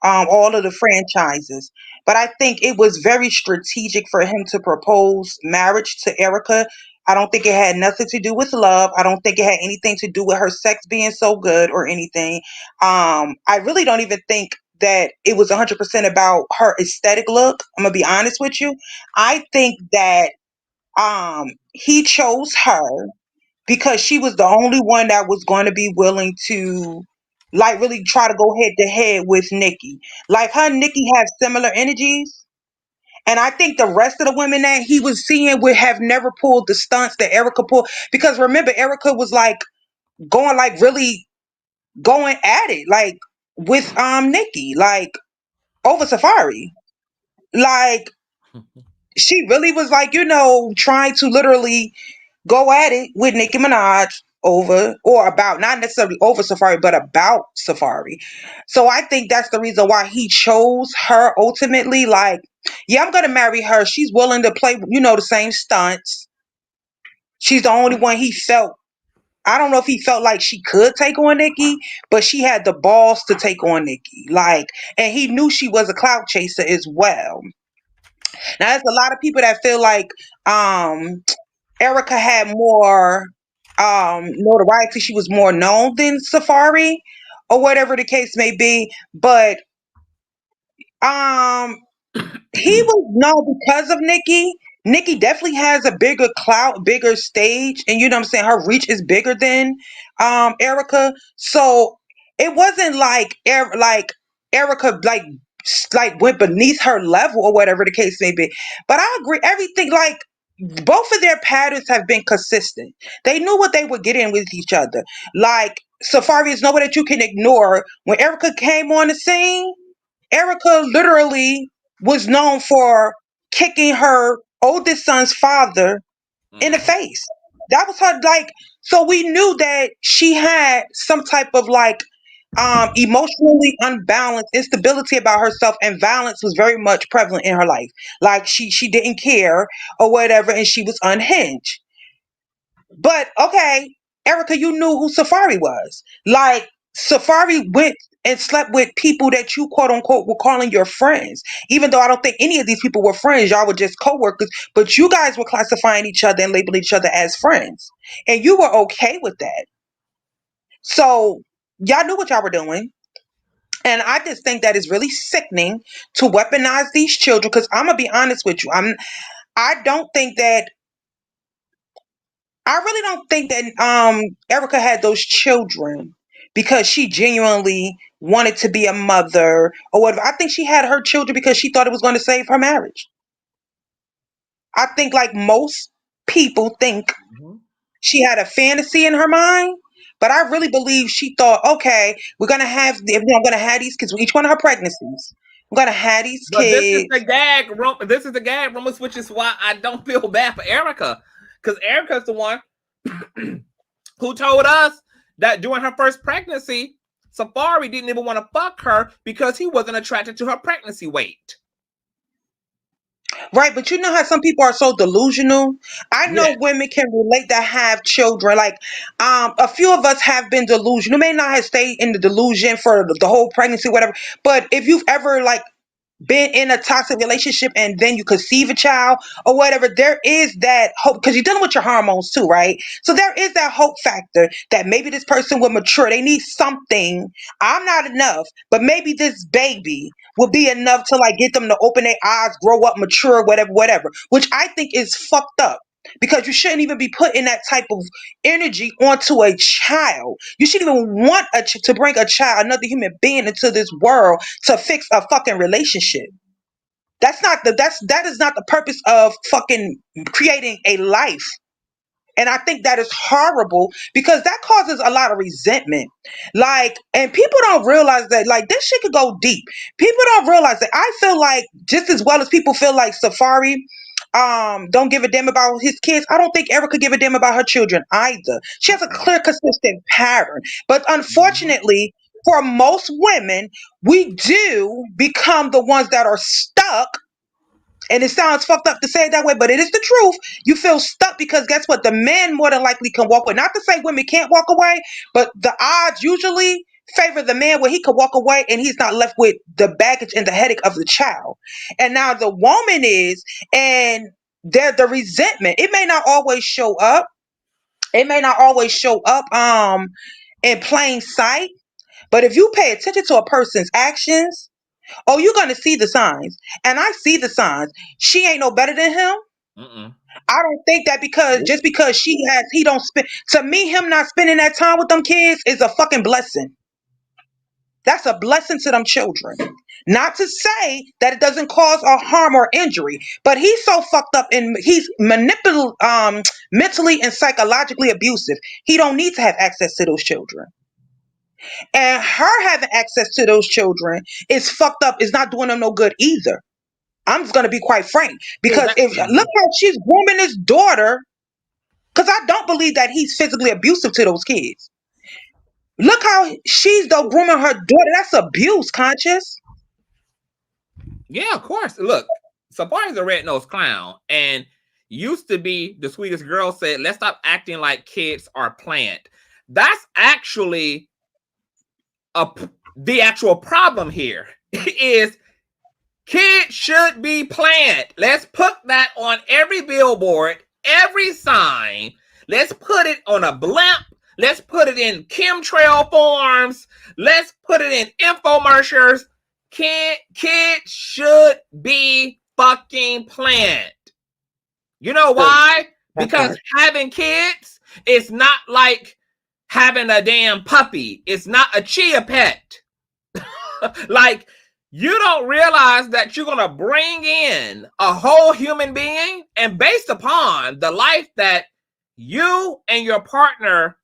all of the franchises. But I think it was very strategic for him to propose marriage to Erica. I don't think it had nothing to do with love. I don't think it had anything to do with her sex being so good or anything. I really don't even think that it was 100% about her aesthetic look. I'm gonna be honest with you. I think that he chose her because she was the only one that was going to be willing to, like, really try to go head to head with Nicki. Like, her and Nicki have similar energies. And I think the rest of the women that he was seeing would have never pulled the stunts that Erica pulled. Because remember, Erica was like going, like, really going at it, like, with Nicki, like, over Safaree. Like, she really was like, trying to literally go at it with Nicki Minaj over or about, not necessarily over Safaree, but about Safaree. So I think that's the reason why he chose her ultimately. Like, yeah, I'm gonna marry her. She's willing to play, the same stunts. She's the only one he felt. I don't know if he felt like she could take on Nicki, but she had the balls to take on Nicki. Like, and he knew she was a clout chaser as well. Now, there's a lot of people that feel like Erica had more notoriety. She was more known than Safaree, or whatever the case may be. But um, he was known because of Nicki. Nicki definitely has a bigger clout, bigger stage, and you know what I'm saying. Her reach is bigger than Erica. So it wasn't like like Erica like went beneath her level or whatever the case may be. But I agree, everything, like, both of their patterns have been consistent. They knew what they were getting with each other. Like, Safaree is nowhere that you can ignore. When Erica came on the scene, Erica literally was known for kicking her oldest son's father in the face. That was her, like, so we knew that she had some type of, like, emotionally unbalanced instability about herself, and violence was very much prevalent in her life. Like, she didn't care or whatever, and she was unhinged. But okay, Erica, you knew who Safaree was. Like, Safaree went and slept with people that you quote unquote were calling your friends. Even though I don't think any of these people were friends, y'all were just co-workers, but you guys were classifying each other and labeling each other as friends. And you were okay with that. So y'all knew what y'all were doing. And I just think that is really sickening to weaponize these children. Because I'm gonna be honest with you, I don't think that I really don't think that Erica had those children because she genuinely wanted to be a mother or whatever. I think she had her children because she thought it was going to save her marriage. I think, like most people think, she had a fantasy in her mind, but I really believe she thought, okay, I'm gonna have these kids with each one of her pregnancies. I'm gonna have these But this is kids. the gag room. This is the gag room, which is why I don't feel bad for Erica, because Erica's the one who told us that during her first pregnancy, Safaree didn't even want to fuck her because he wasn't attracted to her pregnancy weight. Right, but you know how some people are so delusional. I know Yeah. women can relate that have children. Like, a few of us have been delusional. May not have stayed in the delusion for the whole pregnancy, whatever. But if you've ever, like, been in a toxic relationship and then you conceive a child or whatever, there is that hope because you're dealing with your hormones too, right? So there is that hope factor that maybe this person will mature. They need something. I'm not enough, but maybe this baby will be enough to, like, get them to open their eyes, grow up, mature, whatever, which I think is fucked up. Because you shouldn't even be putting that type of energy onto a child. You shouldn't even want to bring a child, another human being, into this world to fix a fucking relationship. That is not the purpose of fucking creating a life. And I think that is horrible because that causes a lot of resentment. Like, and people don't realize that, like, this shit could go deep. People don't realize that. I feel like just as well as people feel like Safaree don't give a damn about his kids, I don't think Erica give a damn about her children either. She has a clear, consistent pattern. But unfortunately, for most women, we do become the ones that are stuck. And it sounds fucked up to say it that way, but it is the truth. You feel stuck because guess what? The man more than likely can walk away. Not to say women can't walk away, but the odds usually favor the man where he can walk away and he's not left with the baggage and the headache of the child. And now the woman is, and the resentment. It may not always show up. It may not always show up in plain sight. But if you pay attention to a person's actions, oh, you're gonna see the signs, and I see the signs. She ain't no better than him. I don't think that just because he don't spend. To me, him not spending that time with them kids is a fucking blessing. That's a blessing to them children. Not to say that it doesn't cause a harm or injury, but he's so fucked up and he's mentally and psychologically abusive. He don't need to have access to those children. And her having access to those children is fucked up. It's not doing them no good either. I'm just gonna be quite frank because look how she's grooming his daughter. Because I don't believe that he's physically abusive to those kids. Look how she's though grooming her daughter. That's abuse, Conscious. Yeah, of course. Look, Safaree's a red-nosed clown, and used to be the sweetest girl. Said, "Let's stop acting like kids are planned." That's actually the actual problem here is kids should be planned. Let's put that on every billboard, every sign. Let's put it on a blimp. Let's put it in chemtrail forms. Let's put it in infomercials. Kids should be fucking planned. You know why? Because having kids is not like having a damn puppy. It's not a chia pet. Like, you don't realize that you're going to bring in a whole human being, and based upon the life that you and your partner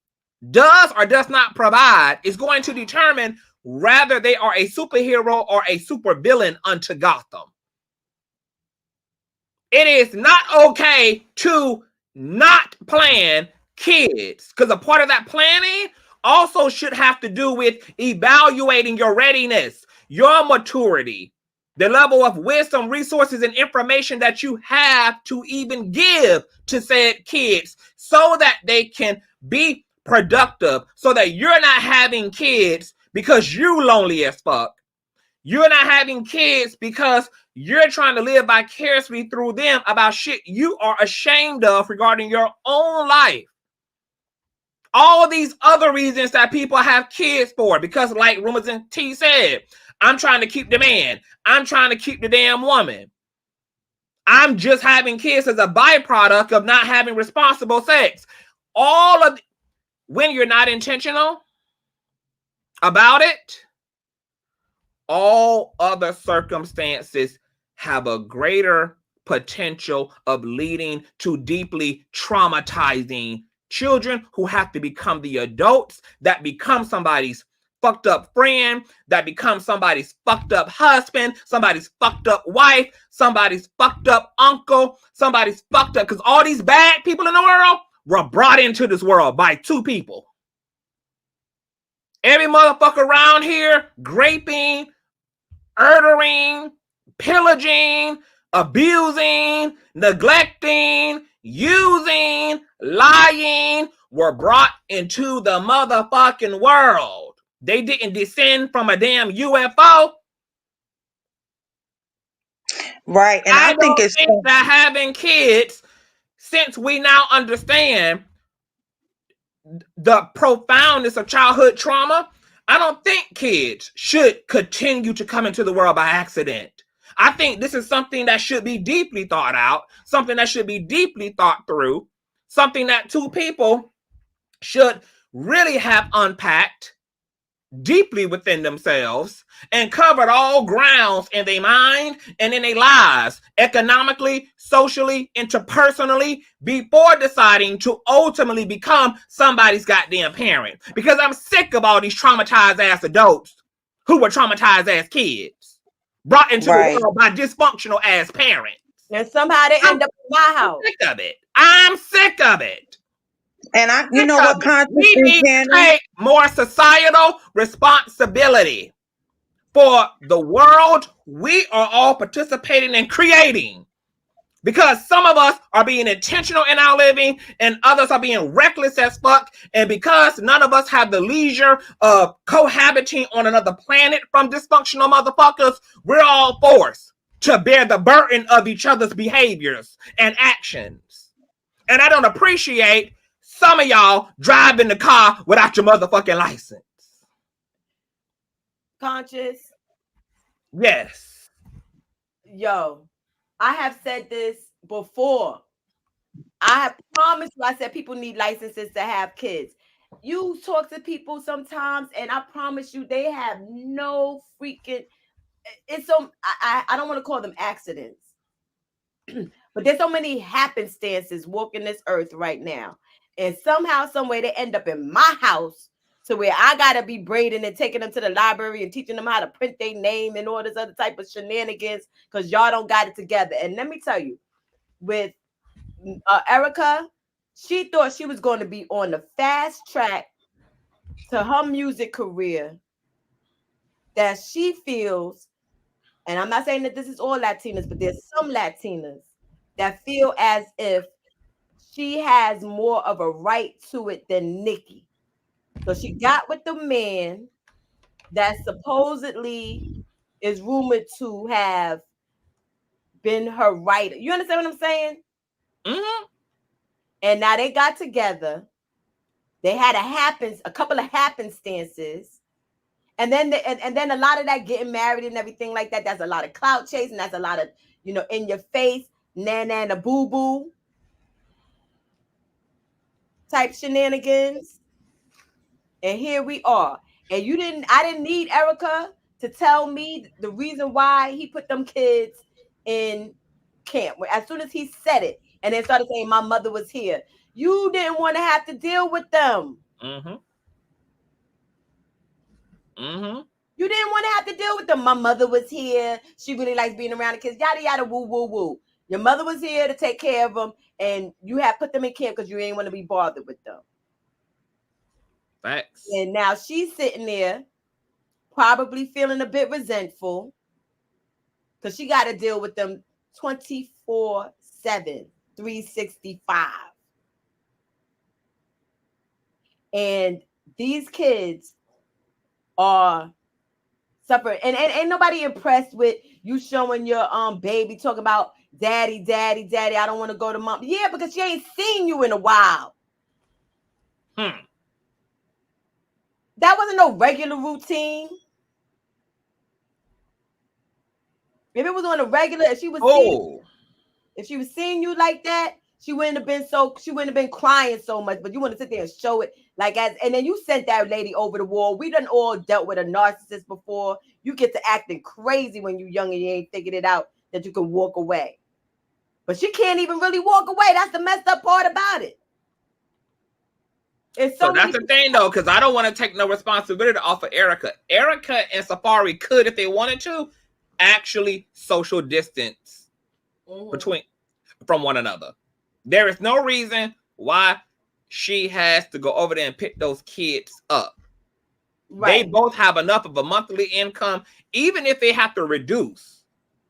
does or does not provide is going to determine whether they are a superhero or a supervillain unto Gotham. It is not okay to not plan kids, because a part of that planning also should have to do with evaluating your readiness, your maturity, the level of wisdom, resources, and information that you have to even give to said kids so that they can be productive, so that you're not having kids because you lonely as fuck. You're not having kids because you're trying to live vicariously through them about shit you are ashamed of regarding your own life. All these other reasons that people have kids for, because like Rumors and T said, I'm trying to keep the man. I'm trying to keep the damn woman. I'm just having kids as a byproduct of not having responsible sex. When you're not intentional about it, all other circumstances have a greater potential of leading to deeply traumatizing children who have to become the adults that become somebody's fucked up friend, that become somebody's fucked up husband, somebody's fucked up wife, somebody's fucked up uncle, somebody's fucked up, because all these bad people in the world were brought into this world by two people. Every motherfucker around here raping, murdering, pillaging, abusing, neglecting, using, lying were brought into the motherfucking world. They didn't descend from a damn UFO. Right. And I think it's that having kids, since we now understand the profoundness of childhood trauma, I don't think kids should continue to come into the world by accident. I think this is something that should be deeply thought out, something that should be deeply thought through, something that two people should really have unpacked, deeply within themselves and covered all grounds in their mind and in their lives, economically, socially, interpersonally, before deciding to ultimately become somebody's goddamn parent. Because I'm sick of all these traumatized ass adults who were traumatized ass kids brought into the world by dysfunctional ass parents. And somehow they end up in my house. I'm sick of it. I'm sick of it. And you know what, we need to take more societal responsibility for the world we are all participating in creating. Because some of us are being intentional in our living and others are being reckless as fuck. And because none of us have the leisure of cohabiting on another planet from dysfunctional motherfuckers, we're all forced to bear the burden of each other's behaviors and actions. And I don't appreciate some of y'all driving the car without your motherfucking license. Conscious. Yes. Yo, I have said this before. I have promised you, I said people need licenses to have kids. You talk to people sometimes, and I promise you, they have no freaking. It's so I don't want to call them accidents, but there's so many happenstances walking this earth right now, and somehow, some way, they end up in my house to where I gotta be braiding and taking them to the library and teaching them how to print their name and all this other type of shenanigans because y'all don't got it together. And let me tell you, with Erica, she thought she was going to be on the fast track to her music career that she feels, and I'm not saying that this is all Latinas, but there's some Latinas that feel as if she has more of a right to it than Nicki. So she got with the man that supposedly is rumored to have been her writer. You understand what I'm saying? Mm-hmm. And now they got together. They had a couple of happenstances. And then and then a lot of that getting married and everything like that. That's a lot of clout chasing. That's a lot of, in your face, na boo boo type shenanigans. And here we are. And I didn't need Erica to tell me the reason why he put them kids in camp. As soon as he said it and then started saying my mother was here, you didn't want to have to deal with them. Mm-hmm. Mm-hmm. You didn't want to have to deal with them. My mother was here. She really likes being around the kids. Yada, yada, woo, woo, woo. Your mother was here to take care of them, and you had put them in camp because you ain't want to be bothered with them. Facts. And now she's sitting there probably feeling a bit resentful because she got to deal with them 24/7, 365. And these kids are suffering. And ain't nobody impressed with you showing your baby talking about daddy, daddy, daddy. I don't want to go to mom. Yeah, because she ain't seen you in a while. That wasn't no regular routine. If it was on a regular, if she was seeing you like that, she wouldn't have been crying so much. But you want to sit there and show it and then you sent that lady over the wall. We done all dealt with a narcissist before. You get to acting crazy when you young and you ain't figured it out that you can walk away. But she can't even really walk away. That's the messed up part about it. So that's the thing, though, because I don't want to take no responsibility off of Erica. Erica and Safaree could, if they wanted to, actually social distance from one another. There is no reason why she has to go over there and pick those kids up. Right. They both have enough of a monthly income, even if they have to reduce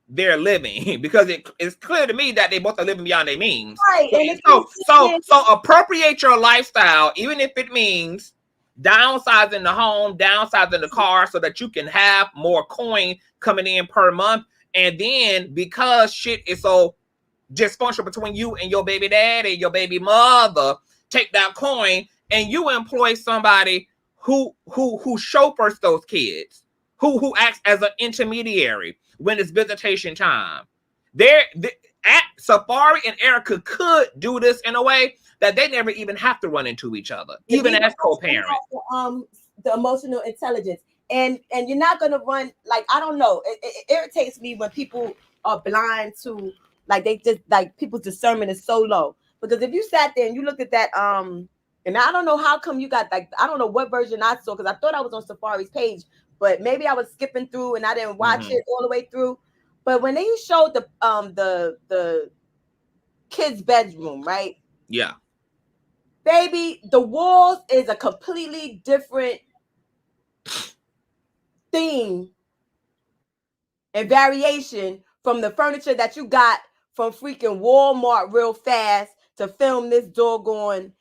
their living, because it's clear to me that they both are living beyond their means. Right. So appropriate your lifestyle, even if it means downsizing the home, downsizing the car, so that you can have more coin coming in per month. And then because shit is so dysfunctional between you and your baby daddy, your baby mother, take that coin and you employ somebody who chauffeurs those kids, who acts as an intermediary when it's visitation time. Safaree and Erica could do this in a way that they never even have to run into each other, even as co-parents. the emotional intelligence. And you're not gonna run, like, I don't know. It irritates me when people are blind to, like, they just, like, people's discernment is so low. Because if you sat there and you looked at that, and I don't know how come you got, like, I don't know what version I saw, because I thought I was on Safari's page, but maybe I was skipping through and I didn't watch it all the way through. But when they showed the kid's bedroom, right? Yeah. Baby, the walls is a completely different theme and variation from the furniture that you got from freaking Walmart real fast to film this doggone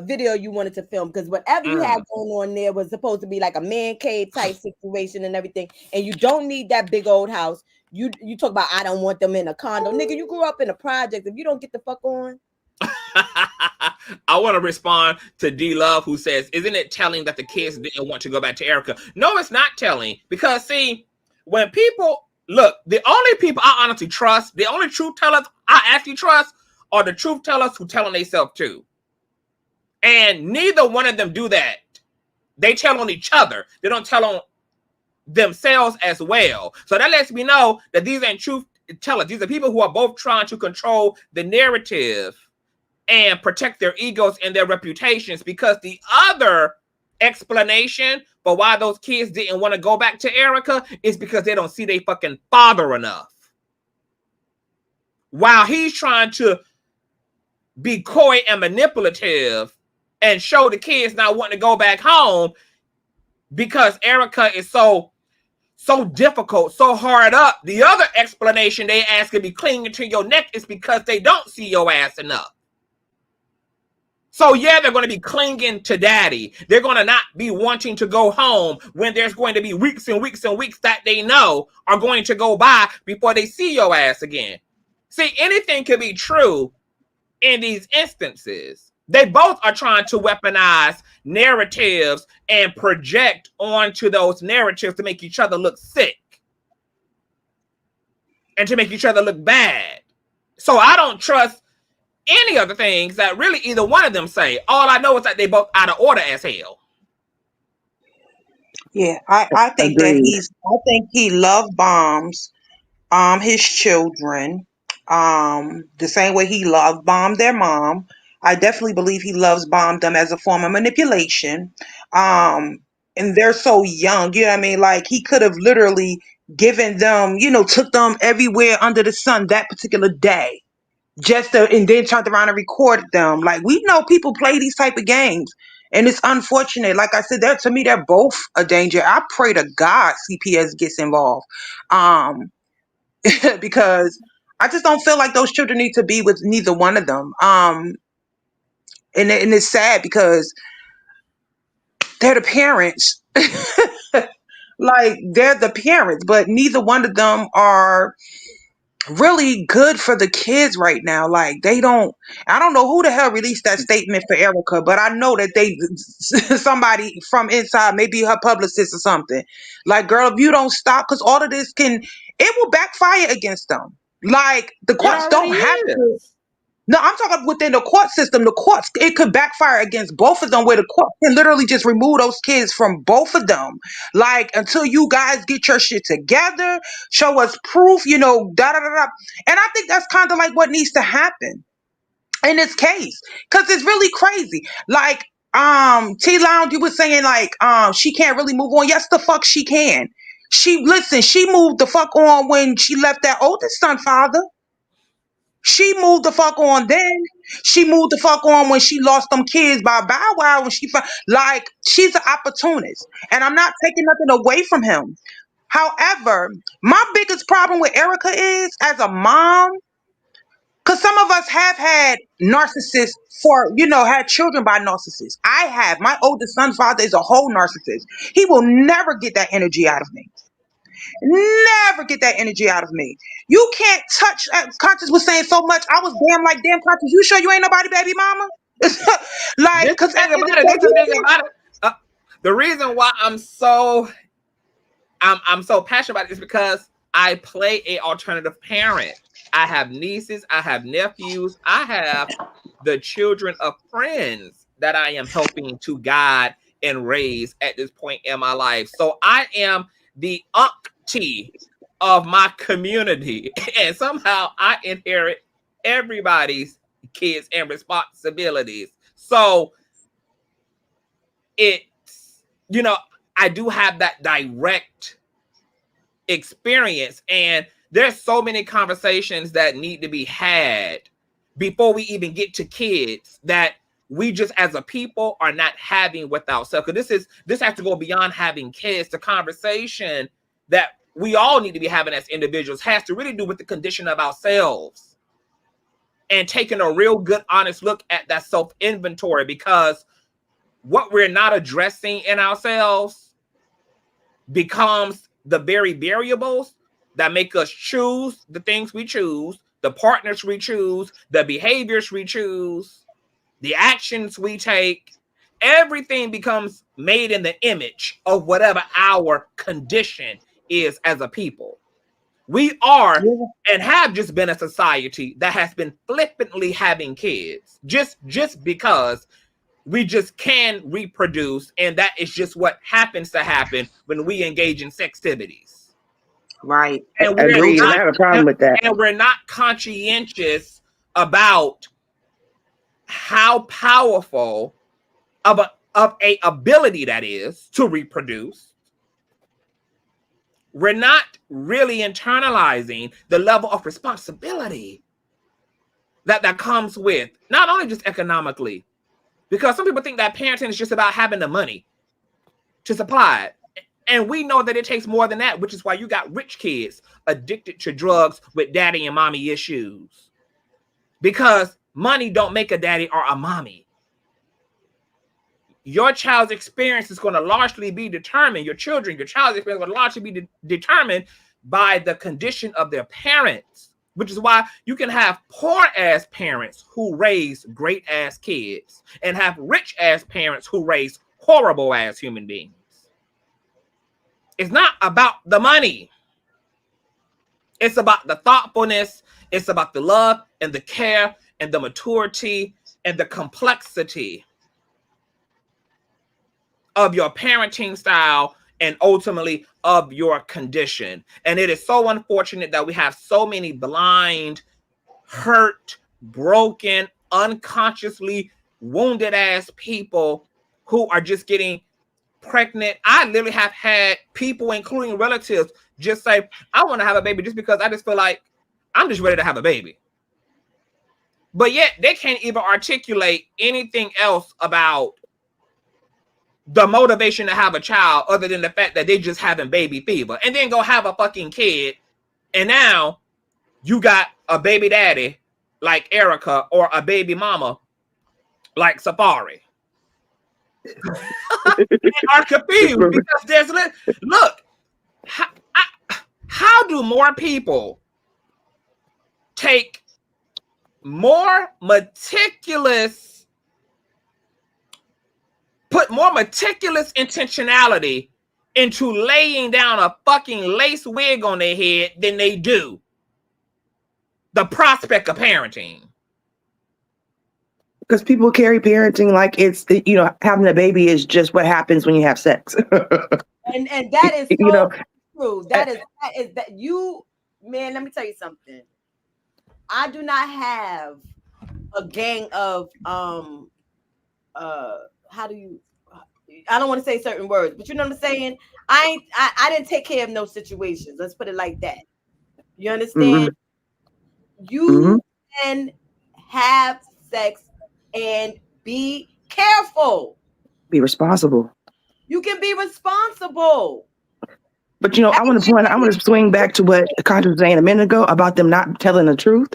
video you wanted to film, because whatever you had going on there was supposed to be like a man cave type situation and everything, and you don't need that big old house. You talk about, I don't want them in a condo. Nigga, you grew up in a project. If you don't get the fuck on. I want to respond to D Love, who says, isn't it telling that the kids didn't want to go back to Erica? No, it's not telling, because see, when people look, the only people I honestly trust, the only truth tellers I actually trust are the truth tellers who tell on themselves too. And neither one of them do that. They tell on each other. They don't tell on themselves as well. So that lets me know that these ain't truth tellers. These are people who are both trying to control the narrative and protect their egos and their reputations, because the other explanation for why those kids didn't want to go back to Erica is because they don't see their fucking father enough. While he's trying to be coy and manipulative and show the kids not wanting to go back home because Erica is so difficult, so hard up. The other explanation they ask to be clinging to your neck is because they don't see your ass enough. So yeah, they're going to be clinging to daddy. They're going to not be wanting to go home when there's going to be weeks and weeks and weeks that they know are going to go by before they see your ass again. See, anything could be true in these instances. They both are trying to weaponize narratives and project onto those narratives to make each other look sick and to make each other look bad. So I don't trust any of the things that really either one of them say. All I know is that they both out of order as hell. Yeah, I think that I think he love bombs his children the same way he love bombed their mom. I definitely believe he loves bombed them as a form of manipulation. And they're so young, you know what I mean? Like, he could have literally given them, took them everywhere under the sun that particular day. And then turned around and recorded them. Like, we know people play these type of games, and it's unfortunate. Like I said, to me, they're both a danger. I pray to God CPS gets involved, because I just don't feel like those children need to be with neither one of them. And it's sad because they're the parents. Like, they're the parents, but neither one of them are really good for the kids right now. Like, I don't know who the hell released that statement for Erica, but I know that somebody from inside, maybe her publicist or something, like, girl, if you don't stop, because all of this it will backfire against them. Like, the courts don't have to. No, I'm talking within the court system. The courts, it could backfire against both of them, where the court can literally just remove those kids from both of them. Like, until you guys get your shit together, show us proof, da da da da. And I think that's kind of like what needs to happen in this case, because it's really crazy. Like, T Lounge, you were saying, like, she can't really move on. Yes, the fuck she can. She moved the fuck on when she left that oldest son father. She moved the fuck on then. She moved the fuck on when she lost them kids by Bow Wow. When she's an opportunist. And I'm not taking nothing away from him. However, my biggest problem with Erica is, as a mom, because some of us have had narcissists had children by narcissists. I have. My oldest son's father is a whole narcissist. He will never get that energy out of me. Never get that energy out of me. You can't touch. Conscious was saying so much. I was damn Conscious. You sure you ain't nobody baby mama? Like, because the reason why I'm so passionate about it is because I play a alternative parent. I have nieces, I have nephews, I have the children of friends that I am helping to guide and raise at this point in my life. So I am the auntie of my community, and somehow I inherit everybody's kids and responsibilities. So it's, you know, I do have that direct experience, and there's so many conversations that need to be had before we even get to kids that we just as a people are not having with ourselves. Because this has to go beyond having kids. The conversation that we all need to be having as individuals has to really do with the condition of ourselves and taking a real good, honest look at that self-inventory, because what we're not addressing in ourselves becomes the very variables that make us choose the things we choose, the partners we choose, the behaviors we choose, the actions we take. Everything becomes made in the image of whatever our condition is as a people. We are and have just been a society that has been flippantly having kids just because we just can reproduce, and that is just what happens to happen when we engage in sextivities. Right. And agreed. I have a problem with that. And we're not conscientious about how powerful of a ability that is to reproduce. We're not really internalizing the level of responsibility that comes with not only just economically, because some people think that parenting is just about having the money to supply it. And we know that it takes more than that, which is why you got rich kids addicted to drugs with daddy and mommy issues. Because money don't make a daddy or a mommy. Your child's experience is going to largely be determined, your child's experience is going to largely be determined by the condition of their parents, which is why you can have poor-ass parents who raise great-ass kids and have rich-ass parents who raise horrible-ass human beings. It's not about the money. It's about the thoughtfulness. It's about the love and the care and the maturity and the complexity of your parenting style and ultimately of your condition. And it is so unfortunate that we have so many blind, hurt, broken, unconsciously wounded ass people who are just getting pregnant. I literally have had people, including relatives, just say, I want to have a baby just because I just feel like I'm just ready to have a baby. But yet they can't even articulate anything else about the motivation to have a child other than the fact that they just having baby fever, and then go have a fucking kid. And now you got a baby daddy like Erica or a baby mama like Safaree. They are confused because there's look, how do more people take more meticulous, put more meticulous intentionality into laying down a fucking lace wig on their head than they do the prospect of parenting? Because people carry parenting like it's, you know, having a baby is just what happens when you have sex. and that is so you know, true. That is you, man, let me tell you something. I do not have a gang of I don't want to say certain words, but you know what I'm saying? I didn't take care of no situations. Let's put it like that. You understand? You can have sex and be careful. Be responsible. You can be responsible. But, you know, I want to swing back to what Conscious was saying a minute ago about them not telling the truth.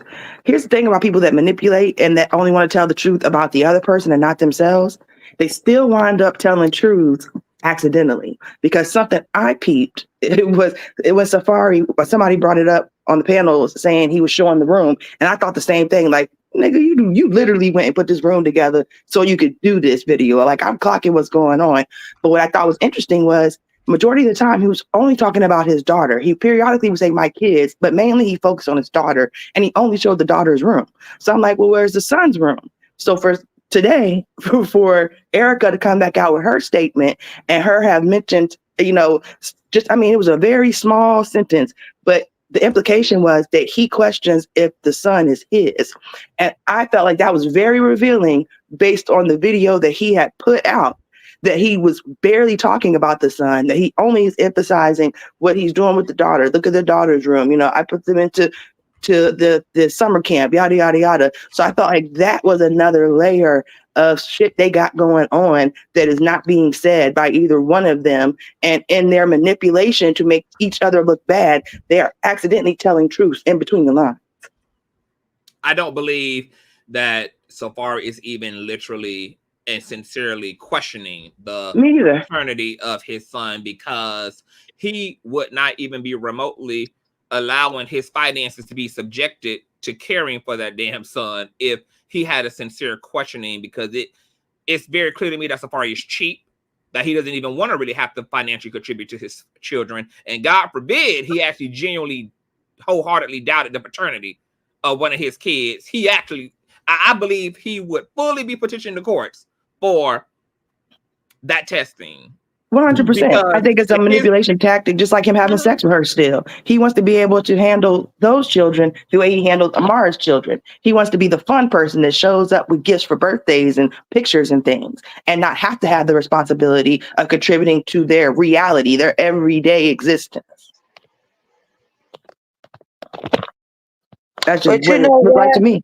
Here's the thing about people that manipulate and that only want to tell the truth about the other person and not themselves. They still wind up telling truths accidentally, because something I peeped, it was Safaree, but somebody brought it up on the panel saying he was showing the room. And I thought the same thing, like, nigga, you literally went and put this room together so you could do this video. Like, I'm clocking what's going on. But what I thought was interesting was majority of the time he was only talking about his daughter. He periodically would say my kids, but mainly he focused on his daughter, and he only showed the daughter's room. So I'm like, well, where's the son's room? So for today for Erica to come back out with her statement and her have mentioned, you know, just, I mean, it was a very small sentence, but the implication was that he questions if the son is his. And I felt like that was very revealing based on the video that he had put out, that he was barely talking about the son, that he only is emphasizing what he's doing with the daughter. Look at the daughter's room. You know, I put them into the summer camp, yada, yada, yada. So I felt like that was another layer of shit they got going on that is not being said by either one of them. And in their manipulation to make each other look bad, they are accidentally telling truths in between the lines. I don't believe that Safaree is even literally and sincerely questioning the paternity of his son, because he would not even be remotely allowing his finances to be subjected to caring for that damn son if he had a sincere questioning, because it's very clear to me that Safaree is cheap, that he doesn't even want to really have to financially contribute to his children. And God forbid he actually genuinely, wholeheartedly doubted the paternity of one of his kids. He actually, I believe he would fully be petitioning the courts for that testing. 100%. I think it's a manipulation tactic, just like him having sex with her still. He wants to be able to handle those children the way he handled Amara's children. He wants to be the fun person that shows up with gifts for birthdays and pictures and things, and not have to have the responsibility of contributing to their reality, their everyday existence. That's just what it looked like to me.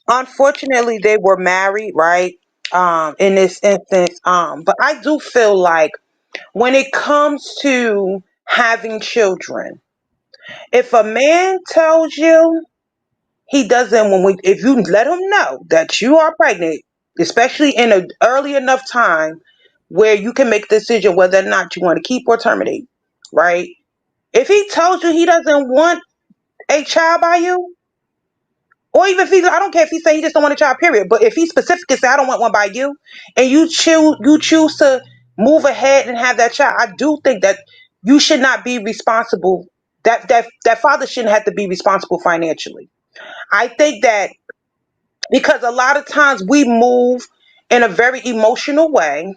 Unfortunately, they were married, right? In this instance. But I do feel like when it comes to having children, if a man tells you he doesn't, if you let him know that you are pregnant, especially in an early enough time where you can make a decision whether or not you want to keep or terminate, right? If he tells you he doesn't want a child by you, or even if I don't care if he say he just don't want a child, period. But if he specifically say I don't want one by you, and you choose to move ahead and have that child, I do think that you should not be responsible. That father shouldn't have to be responsible financially. I think that because a lot of times we move in a very emotional way,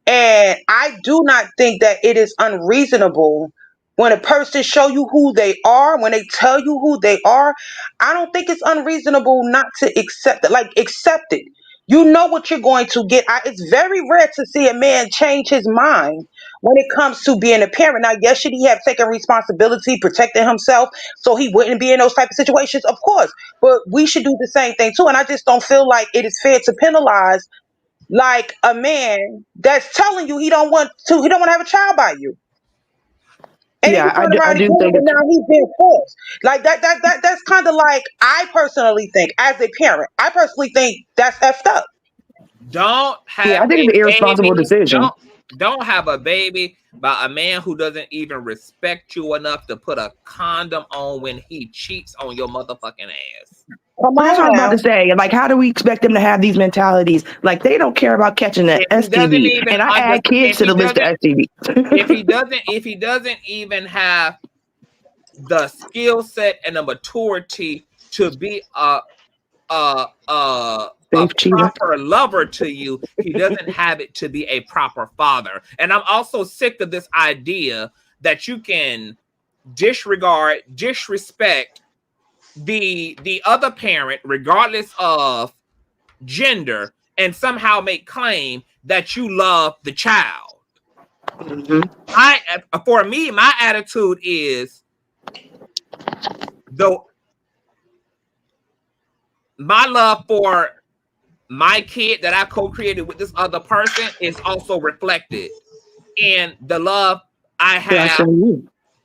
and I do not think that it is unreasonable when a person show you who they are, when they tell you who they are. I don't think it's unreasonable not to accept it. Like, accept it. You know what you're going to get. It's very rare to see a man change his mind when it comes to being a parent. Now, yes, should he have taken responsibility, protecting himself so he wouldn't be in those type of situations? Of course. But we should do the same thing too. And I just don't feel like it is fair to penalize like a man that's telling you he don't want to have a child by you. And then you turn around and do it, and now he's being forced. Like that's kind of like, I personally think, as a parent, I personally think that's effed up. Don't have I think it's an irresponsible decision. Don't have a baby by a man who doesn't even respect you enough to put a condom on when he cheats on your motherfucking ass. Well, that's what I was about to say. Like, how do we expect them to have these mentalities? Like, they don't care about catching an STD. And I add kids to the list of STDs. if he doesn't even have the skill set and the maturity to be a proper lover to you, he doesn't have it to be a proper father. And I'm also sick of this idea that you can disrespect the other parent, regardless of gender, and somehow make claim that you love the child. For me, my attitude is, though my love for my kid that I co-created with this other person is also reflected in the love I have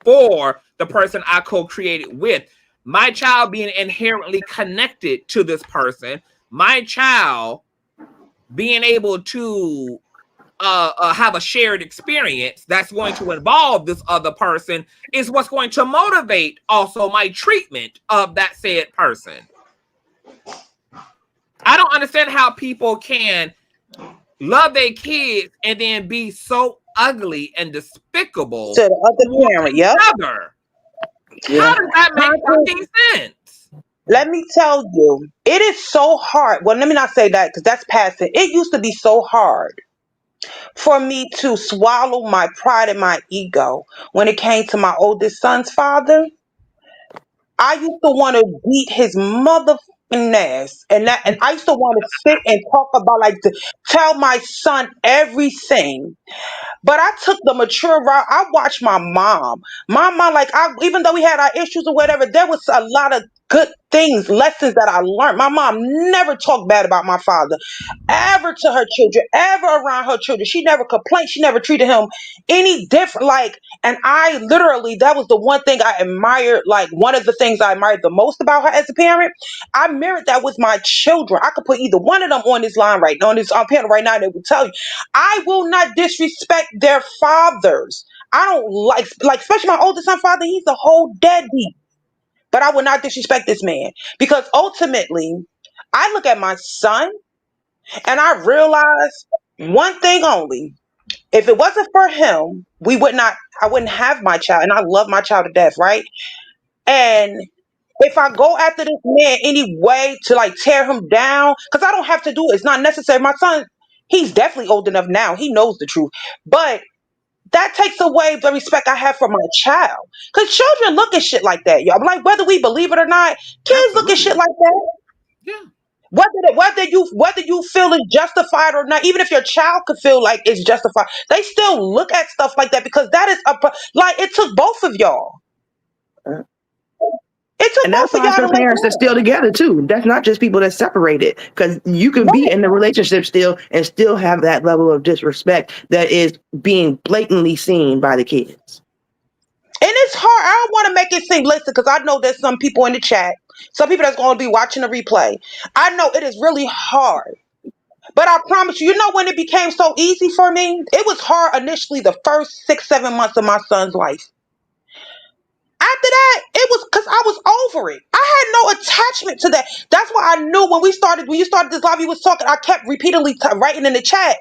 for the person I co-created with. My child being inherently connected to this person, my child being able to have a shared experience that's going to involve this other person is what's going to motivate also my treatment of that said person. I don't understand how people can love their kids and then be so ugly and despicable to the other parent. Yep. How does that make fucking sense? Let me tell you, it is so hard. Well, let me not say that because that's passing. It used to be so hard for me to swallow my pride and my ego when it came to my oldest son's father. I used to want to beat his motherfucking ass, and I used to want to sit and talk about like to tell my son everything. But I took the mature route. I watched my mom. My mom, like, even though we had our issues or whatever, there was a lot of good things, lessons that I learned. My mom never talked bad about my father, ever to her children, ever around her children. She never complained. She never treated him any different. Like, and I literally, that was the one thing I admired. Like, one of the things I admired the most about her as a parent. I mirrored that with my children. I could put either one of them on this line right now, on this panel right now, and they would tell you. I will not disrespect their fathers. I don't like, especially my oldest son father, he's a whole deadbeat. But I will not disrespect this man because ultimately, I look at my son and I realize one thing only. If it wasn't for him, I wouldn't have my child. And I love my child to death, right? And if I go after this man any way to like tear him down, because I don't have to do it, it's not necessary. My son, he's definitely old enough now. He knows the truth. But that takes away the respect I have for my child. Because children look at shit like that, y'all. Like, whether we believe it or not, kids look at shit like that. Yeah. Whether you feel it's justified or not, even if your child could feel like it's justified, they still look at stuff like that because that is like it took both of y'all. It took And both that's of why y'all to some make parents are still love. together too. That's not just people that separated, because you can be Right. in the relationship still and still have that level of disrespect that is being blatantly seen by the kids. And it's hard. I don't want to make it seem, listen, because I know there's some people in the chat, some people that's going to be watching the replay. I know it is really hard. But I promise you, you know when it became so easy for me? It was hard initially the first 6, 7 months of my son's life. After that, it was because I was over it. I had no attachment to that. That's why I knew when you started this live, you was talking, I kept repeatedly writing in the chat.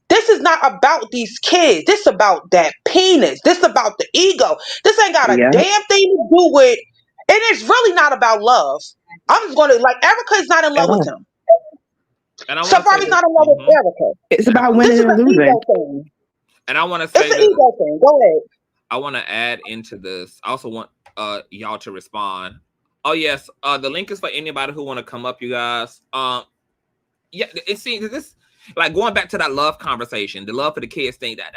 This is not about these kids. This is about that penis. This is about the ego. This ain't got a Yeah. damn thing to do with, and it's really not about love. I'm just gonna like Erica is not in At love with all. him. And I want to say Safari's this. not in love with Erica. It's And I, about This winning is and an losing. ego thing. and I want to It's say an this. ego thing. Go ahead. I want to add into this. I also want y'all to respond. Oh yes, the link is for anybody who want to come up, you guys. Yeah, it seems this like going back to that love conversation, the love for the kids thing. That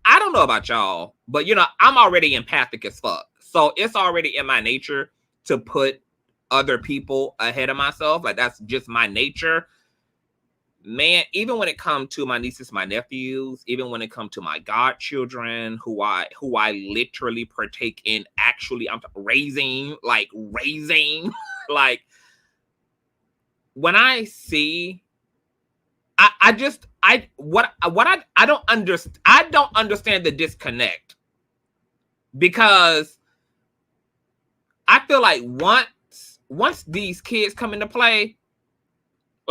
I don't know about y'all, but you know, I'm already empathic as fuck. So it's already in my nature to put other people ahead of myself. Like that's just my nature. Man, even when it comes to my nieces, my nephews, even when it comes to my godchildren, who I literally partake in, actually, I'm raising, like when I see, I don't understand. I don't understand the disconnect because I feel like once these kids come into play.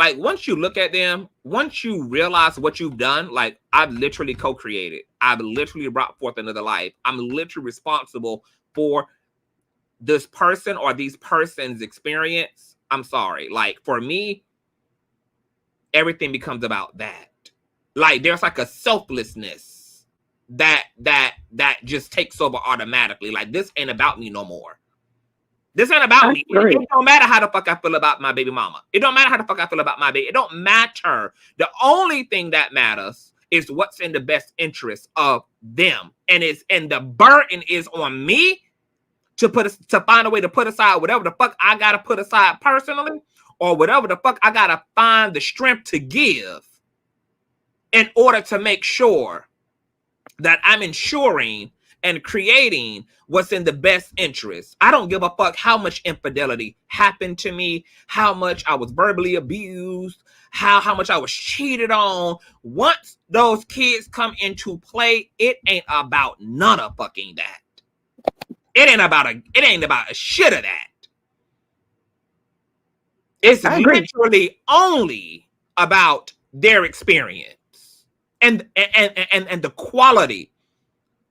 Like, once you look at them, once you realize what you've done, like, I've literally co-created. I've literally brought forth another life. I'm literally responsible for this person or these person's experience. I'm sorry. Like, for me, everything becomes about that. Like, there's like a selflessness that just takes over automatically. Like, this ain't about me no more. This ain't about me. It don't matter how the fuck I feel about my baby mama. It don't matter how the fuck I feel about my baby. It don't matter. The only thing that matters is what's in the best interest of them. And the burden is on me to find a way to put aside whatever the fuck I gotta put aside personally, or whatever the fuck I gotta find the strength to give in order to make sure that I'm ensuring and creating what's in the best interest. I don't give a fuck how much infidelity happened to me, how much I was verbally abused, how much I was cheated on. Once those kids come into play, it ain't about none of fucking that. It ain't about a shit of that. It's literally only about their experience and the quality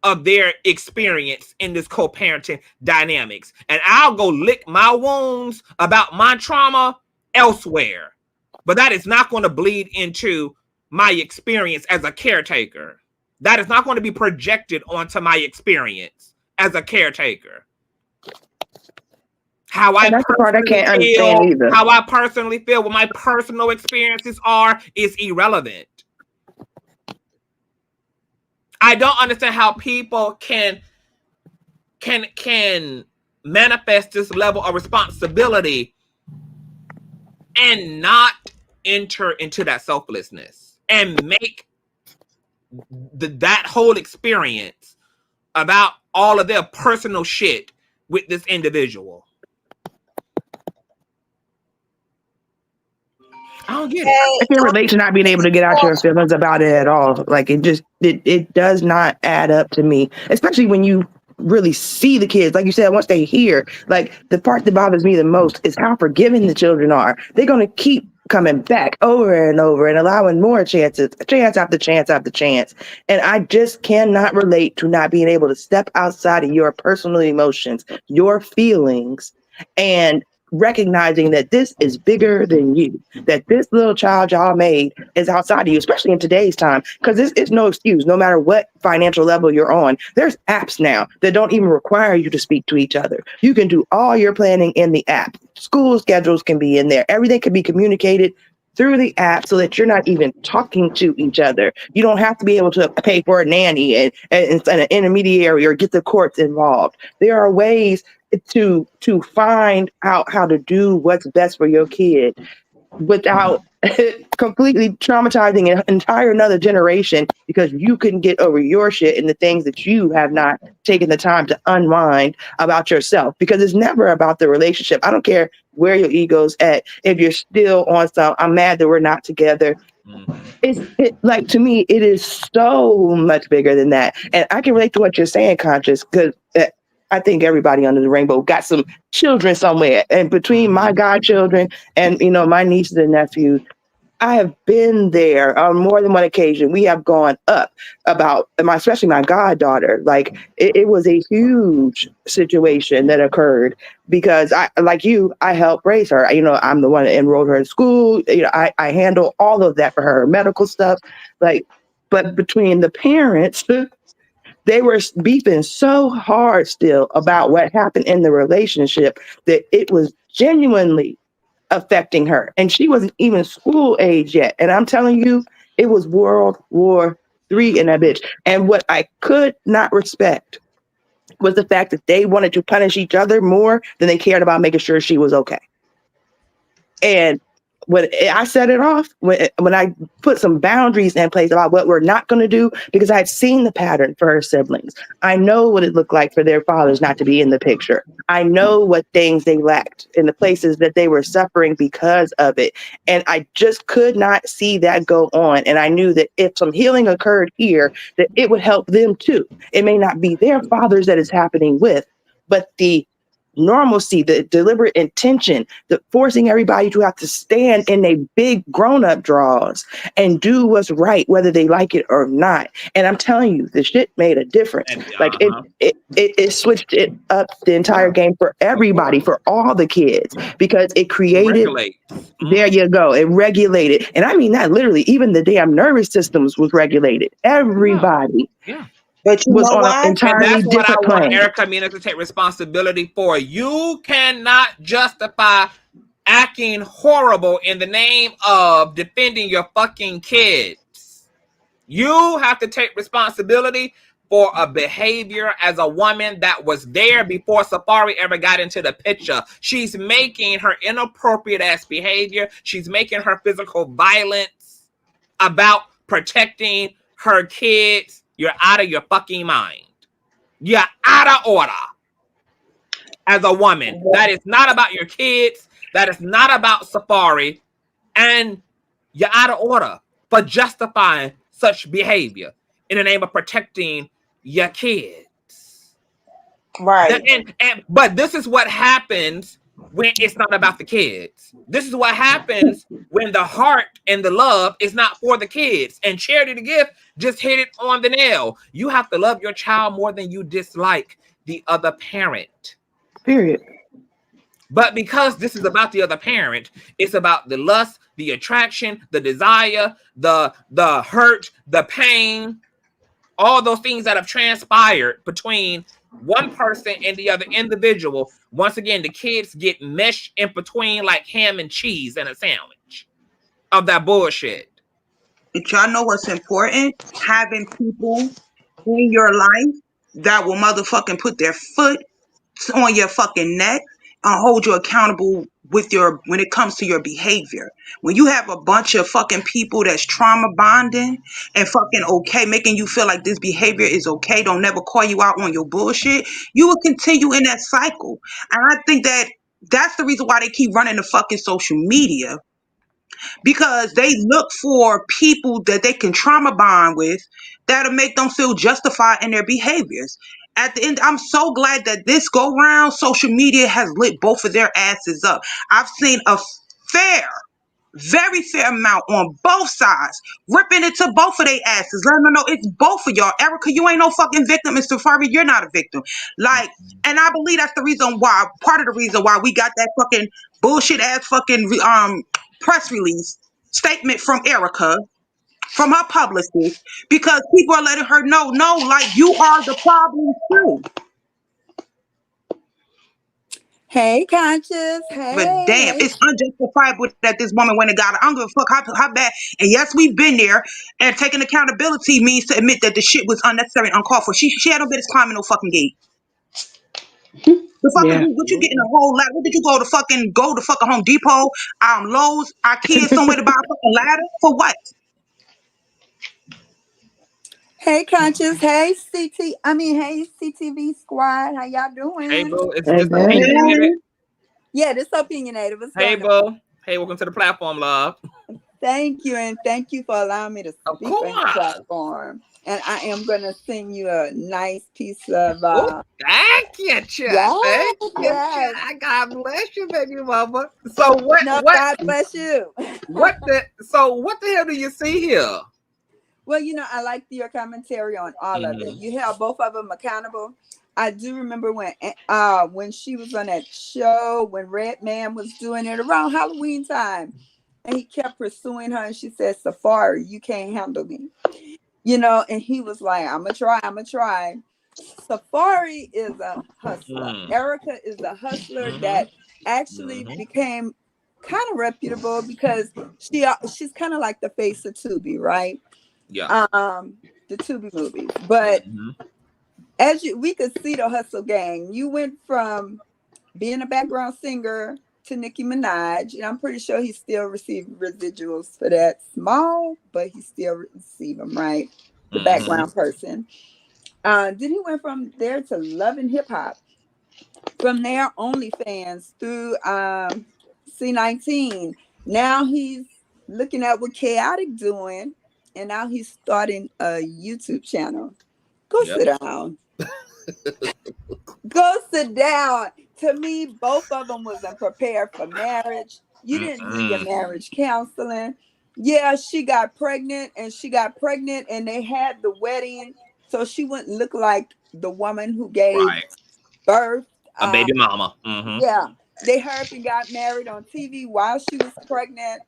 of their experience in this co-parenting dynamics. And I'll go lick my wounds about my trauma elsewhere. But that is not going to bleed into my experience as a caretaker. That is not going to be projected onto my experience as a caretaker. How I that's the part I can't understand either. How I personally feel, what my personal experiences are, is irrelevant. I don't understand how people can manifest this level of responsibility and not enter into that selflessness and make that whole experience about all of their personal shit with this individual. I don't get it. I can't relate to not being able to get out your feelings about it at all. Like it does not add up to me, especially when you really see the kids. Like you said, once they hear, like the part that bothers me the most is how forgiving the children are. They're going to keep coming back over and over and allowing more chances, chance after chance after chance. And I just cannot relate to not being able to step outside of your personal emotions, your feelings, and recognizing that this is bigger than you, that this little child y'all made is outside of you, especially in today's time, because this is no excuse. No matter what financial level you're on, there's apps now that don't even require you to speak to each other. You can do all your planning in the app. School schedules can be in there. Everything can be communicated through the app so that you're not even talking to each other. You don't have to be able to pay for a nanny and an intermediary or get the courts involved. There are ways to find out how to do what's best for your kid without completely traumatizing an entire another generation because you couldn't get over your shit and the things that you have not taken the time to unwind about yourself, because it's never about the relationship. I don't care where your ego's at. If you're still on some, I'm mad that we're not together. Like, to me, it is so much bigger than that. And I can relate to what you're saying, Conscious, because I think everybody under the rainbow got some children somewhere. And between my godchildren and, my nieces and nephews, I have been there on more than one occasion. We have gone up about especially my goddaughter. Like it was a huge situation that occurred because I helped raise her. I'm the one that enrolled her in school. I handle all of that for her, medical stuff. But between the parents, they were beefing so hard still about what happened in the relationship that it was genuinely affecting her. And she wasn't even school age yet. And I'm telling you, it was World War III in that bitch. And what I could not respect was the fact that they wanted to punish each other more than they cared about making sure she was okay. And when I set it off, when I put some boundaries in place about what we're not going to do, because I had seen the pattern for her siblings. I know what it looked like for their fathers not to be in the picture. I know what things they lacked in the places that they were suffering because of it. And I just could not see that go on. And I knew that if some healing occurred here, that it would help them too. It may not be their fathers that it's happening with, but the normalcy, the deliberate intention, the forcing everybody to have to stand in a big grown-up draws and do what's right, whether they like it or not. And I'm telling you, the shit made a difference. Like it switched it up the entire game for everybody, for all the kids, because it created. There you go. It regulated, and I mean that literally. Even the damn nervous systems was regulated. Everybody. Yeah. But you was know on what? an entirely And that's what I different want plane. Erica Mena to take responsibility for. You cannot justify acting horrible in the name of defending your fucking kids. You have to take responsibility for a behavior as a woman that was there before Safaree ever got into the picture. She's making her inappropriate ass behavior. She's making her physical violence about protecting her kids. You're out of your fucking mind. You're out of order as a woman. That is not about your kids. That is not about Safaree. And you're out of order for justifying such behavior in the name of protecting your kids. Right. But this is what happens when it's not about the kids. This is what happens when the heart and the love is not for the kids. And Charity the Gift just hit it on the nail. You have to love your child more than you dislike the other parent. Period. But because this is about the other parent, it's about the lust, the attraction, the desire, the hurt, the pain, all those things that have transpired between one person and the other individual. Once again, the kids get meshed in between like ham and cheese in a sandwich of that bullshit. But y'all know what's important? Having people in your life that will motherfucking put their foot on your fucking neck and hold you accountable with your when it comes to your behavior. When you have a bunch of fucking people that's trauma bonding and fucking okay, making you feel like this behavior is okay, don't never call you out on your bullshit, you will continue in that cycle. And I think that that's the reason why they keep running the fucking social media, because they look for people that they can trauma bond with that'll make them feel justified in their behaviors. At the end, I'm so glad that this go round, social media has lit both of their asses up. I've seen a very fair amount on both sides, ripping it to both of their asses, letting them know it's both of y'all. Erica, you ain't no fucking victim, and Safaree, you're not a victim. Like, and I believe that's the reason why, part of the reason why we got that fucking bullshit ass fucking press release statement from Erica, from her publicist, because people are letting her know, no, like, you are the problem too. Hey, Conscious. But damn, Hey. it's unjustifiable that this woman went and got it. I don't give a fuck how bad. And yes, we've been there. And taking accountability means to admit that the shit was unnecessary and uncalled for. She had no business climbing no fucking gate. The fucking what you getting a whole lot? What did you go to fucking Home Depot, Lowe's, IKEA, somewhere to buy a fucking ladder for what? Hey, Conscious. Hey, hey, CTV squad. How y'all doing? Hey, boo. It's just opinionated. Yeah, this opinionated. What's Hey, going on? boo. Hey, welcome to the platform, love. Thank you, and thank you for allowing me to speak on the platform. And I am gonna sing you a nice piece of. Thank you, child. Thank you, yes. child. God bless you, baby mama. So what? No, what? God bless you. What the hell do you see here? Well, I like your commentary on all of it. You held both of them accountable. I do remember when she was on that show, when Redman was doing it around Halloween time, and he kept pursuing her, and she said, Safaree, you can't handle me. And he was like, I'm gonna try. Safaree is a hustler. Erica is a hustler that actually became kind of reputable because she's kind of like the face of Tubi, right? Yeah. The Tubi movies. But we could see the hustle gang. You went from being a background singer to Nicki Minaj, and I'm pretty sure he still receiving residuals for that. Small, but he still receive them, right? The background person. Then he went from there to Love and Hip Hop. From there, OnlyFans through C19. Now he's looking at what Chaotic doing, and now he's starting a YouTube channel. Go sit down. Go sit down. To me, both of them wasn't prepared for marriage. You didn't do your marriage counseling. Yeah, she got pregnant, and they had the wedding, so she wouldn't look like the woman who gave birth. A baby mama. Yeah, they hurried and got married on TV while she was pregnant.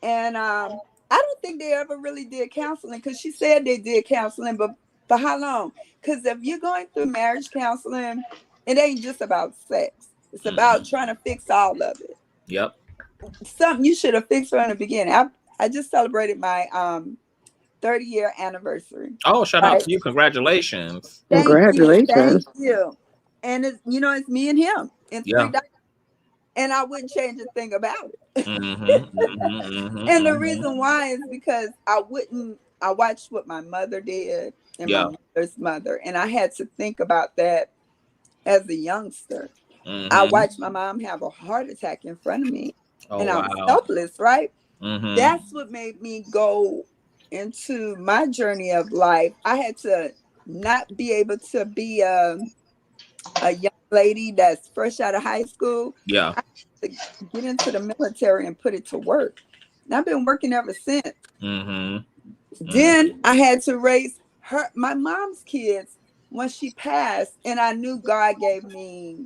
And I don't think they ever really did counseling, because she said they did counseling, but for how long? Because if you're going through marriage counseling, it ain't just about sex. It's about trying to fix all of it. Yep. Something you should have fixed from the beginning. I just celebrated my 30-year anniversary. Oh, shout out to you. Congratulations. Congratulations. Thank you. And it's me and him and $3. And I wouldn't change a thing about it. And the reason why is because I watched what my mother did and my mother's mother. And I had to think about that as a youngster. I watched my mom have a heart attack in front of me. And I was helpless, right? That's what made me go into my journey of life. I had to not be able to be a young lady that's fresh out of high school. Yeah. I had to get into the military and put it to work. And I've been working ever since. Mm-hmm. Then I had to raise my mom's kids when she passed, and I knew God gave me.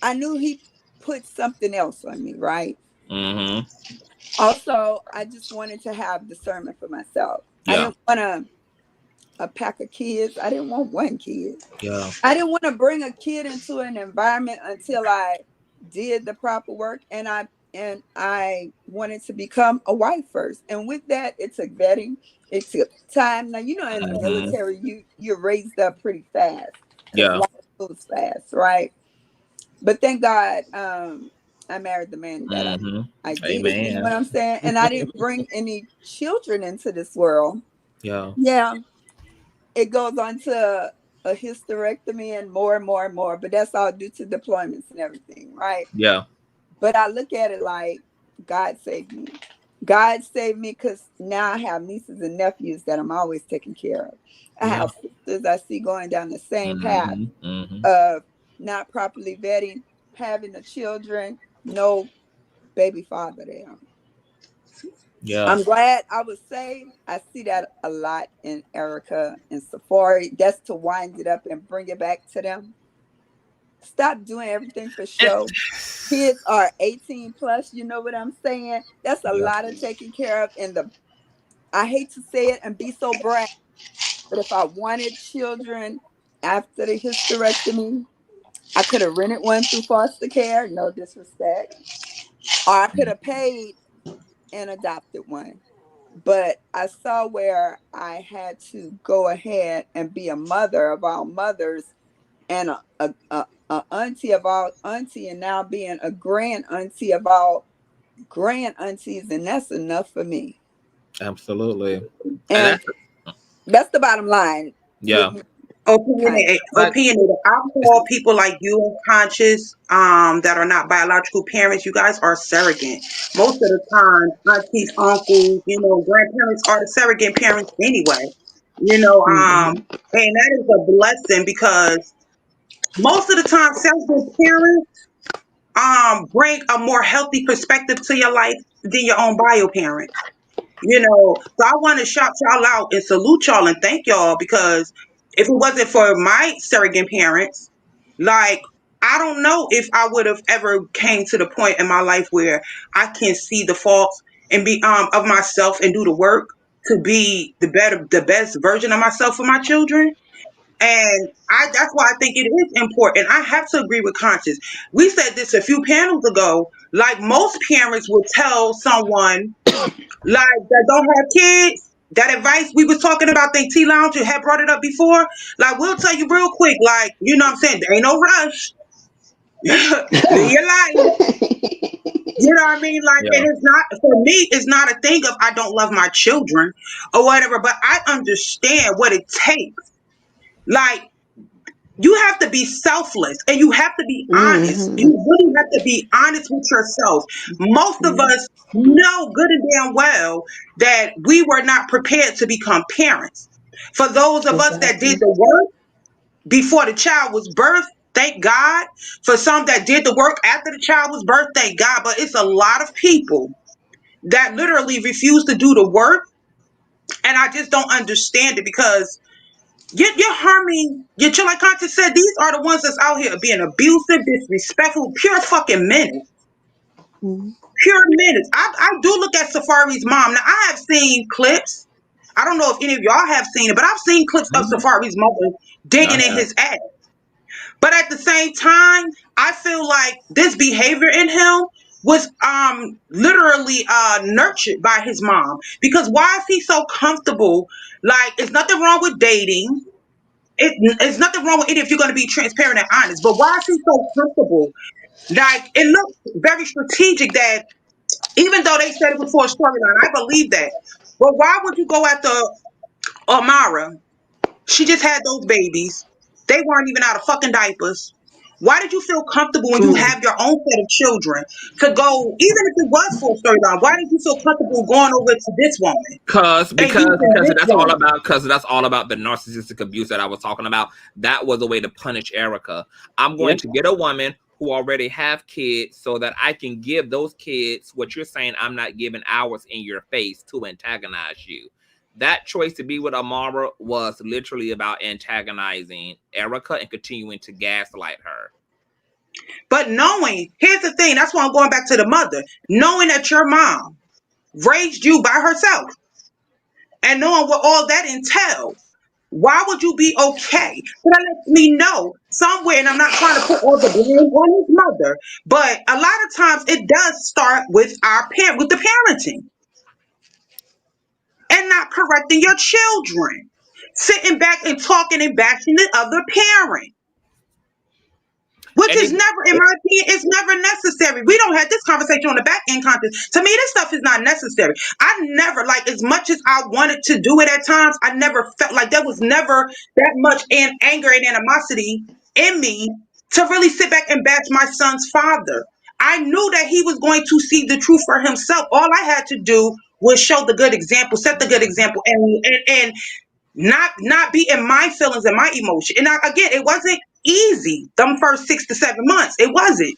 I knew He put something else on me, right? Mm-hmm. Also, I just wanted to have discernment for myself. I Yeah. didn't want a pack of kids. I didn't want one kid. Yeah. I didn't want to bring a kid into an environment until I did the proper work, and I wanted to become a wife first. And with that, it took vetting. It took time. Now, in the military, you're raised up pretty fast because Yeah. life moves fast, right? But thank God, I married the man that I did. You know Amen. what I'm saying? And I didn't bring any children into this world. Yeah. Yeah. It goes on to a hysterectomy and more and more and more, but that's all due to deployments and everything, right? Yeah. But I look at it like God saved me. God saved me because now I have nieces and nephews that I'm always taking care of. I have sisters I see going down the same path of not properly vetting, having the children, no baby father there. Yeah. I'm glad I was saved. I see that a lot in Erica and Safaree. That's to wind it up and bring it back to them. Stop doing everything for show. Kids are 18 plus. You know what I'm saying? That's a lot of taking care of. And I hate to say it and be so brash, but if I wanted children after the hysterectomy, I could have rented one through foster care. No disrespect. Or I could have paid and adopted one. But I saw where I had to go ahead and be a mother of all mothers and a auntie of all auntie, and now being a grand auntie of all grand aunties, and that's enough for me. Absolutely. And that's the bottom line. Yeah. Opinionated. I call people like you and Conscious, that are not biological parents. You guys are surrogate. Most of the time, aunties, uncles, grandparents are the surrogate parents anyway. And that is a blessing because most of the time, surrogate parents bring a more healthy perspective to your life than your own bio parent. So I want to shout y'all out and salute y'all and thank y'all because if it wasn't for my surrogate parents, like I don't know if I would have ever came to the point in my life where I can see the faults and be of myself and do the work to be the best version of myself for my children. And that's why I think it is important. I have to agree with Conscious. We said this a few panels ago. Like most parents would tell someone like that don't have kids, that advice we was talking about, think T Lounge had brought it up before. Like we'll tell you real quick, like, what I'm saying, there ain't no rush. Live your life. You know what I mean? Like, and it's not, for me, it's not a thing of I don't love my children or whatever, but I understand what it takes. Like, you have to be selfless and you have to be honest. You really have to be honest with yourself. Most of us know good and damn well that we were not prepared to become parents. For those of us that did the work before the child was birthed, thank God. For some that did the work after the child was birthed, thank God. But it's a lot of people that literally refuse to do the work. And I just don't understand it because you're harming your children. Like Conscious said, these are the ones that's out here being abusive, disrespectful, pure fucking menace. Pure menace. I do look at Safaree's mom. Now, I have seen clips. I don't know if any of y'all have seen it, but I've seen clips of Safaree's mother digging in his ass. But at the same time, I feel like this behavior in him was literally nurtured by his mom. Because why is he so comfortable? Like, there's nothing wrong with dating. It's nothing wrong with it if you're going to be transparent and honest. But why is he so comfortable? Like, it looks very strategic that even though they said it was for a storyline, I believe that. But why would you go after Amara? She just had those babies. They weren't even out of fucking diapers. Why did you feel comfortable when you have your own set of children to go, even if it was for a storyline? Why did you feel comfortable going over to this woman Because and using this that's all woman? about the narcissistic abuse that I was talking about. That was a way to punish Erica. I'm going to get a woman who already have kids so that I can give those kids what you're saying I'm not giving ours in your face to antagonize you. That choice to be with Amara was literally about antagonizing Erica and continuing to gaslight her. But knowing, here's the thing, that's why I'm going back to the mother. Knowing that your mom raised you by herself and knowing what all that entails, why would you be okay? So that lets me know somewhere, and I'm not trying to put all the blame on his mother, but a lot of times it does start with with the parenting and not correcting your children, sitting back and talking and bashing the other parent. Which is never, in my opinion, it's never necessary. We don't have this conversation on the back end content. To me, this stuff is not necessary. I never, like, as much as I wanted to do it at times, I never felt like there was never that much anger and animosity in me to really sit back and bash my son's father. I knew that he was going to see the truth for himself. All I had to do was show the good example, set the good example, and not be in my feelings and my emotion. And again, it wasn't easy them first 6 to 7 months. It wasn't.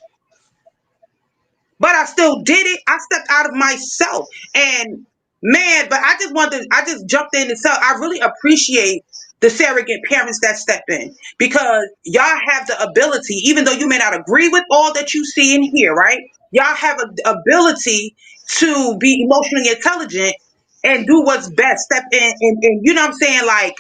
But I still did it. I stepped out of myself. And man, but I just jumped in and said, I really appreciate the surrogate parents that step in, because y'all have the ability, even though you may not agree with all that you see and hear, right? Y'all have an ability to be emotionally intelligent and do what's best. Step in and you know what I'm saying? Like,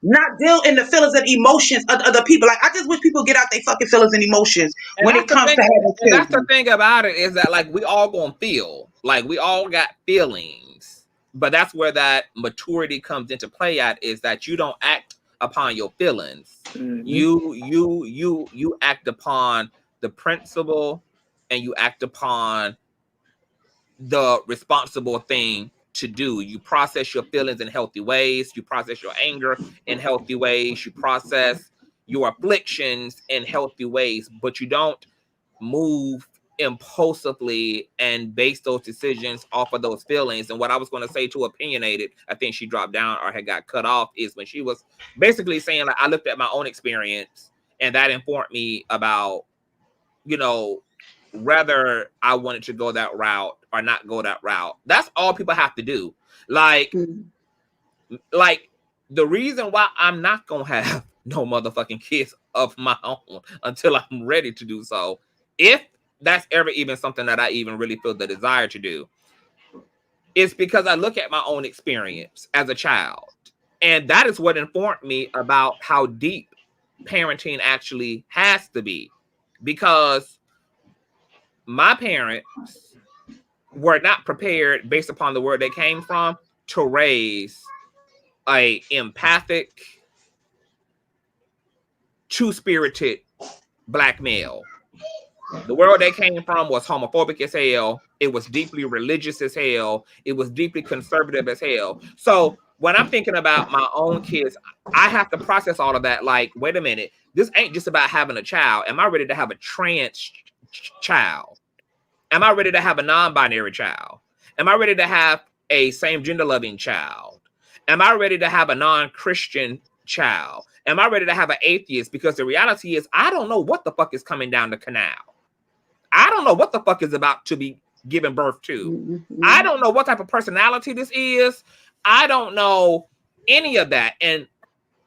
not deal in the feelings and emotions of other people. Like, I just wish people get out their fucking feelings and emotions when it comes to having children. That's the thing about it, is that, like, we all gonna feel. Like, we all got feelings. But that's where that maturity comes into play at, is that you don't act upon your feelings. You act upon the principle, and you act upon the responsible thing to do. You process your feelings in healthy ways. You process your anger in healthy ways. You process your afflictions in healthy ways, but you don't move impulsively and base those decisions off of those feelings. And what I was going to say to Opinionated, I think she dropped down or had got cut off, is when she was basically saying, like, I looked at my own experience and that informed me about, you know, whether I wanted to go that route or not go that route. That's all people have to do. Like the reason why I'm not gonna have no motherfucking kids of my own until I'm ready to do so, if that's ever even something that I even really feel the desire to do, is because I look at my own experience as a child. And that is what informed me about how deep parenting actually has to be. Because my parents were not prepared, based upon the word they came from, to raise a empathic, two-spirited black male. The world they came from was homophobic as hell. It was deeply religious as hell. It was deeply conservative as hell. So when I'm thinking about my own kids, I have to process all of that. Like, wait a minute, this ain't just about having a child. Am I ready to have a trans child? Am I ready to have a non-binary child? Am I ready to have a same-gender loving child? Am I ready to have a non-Christian child? Am I ready to have an atheist? Because the reality is, I don't know what the fuck is coming down the canal. I don't know what the fuck is about to be given birth to. I don't know what type of personality this is. I don't know any of that. And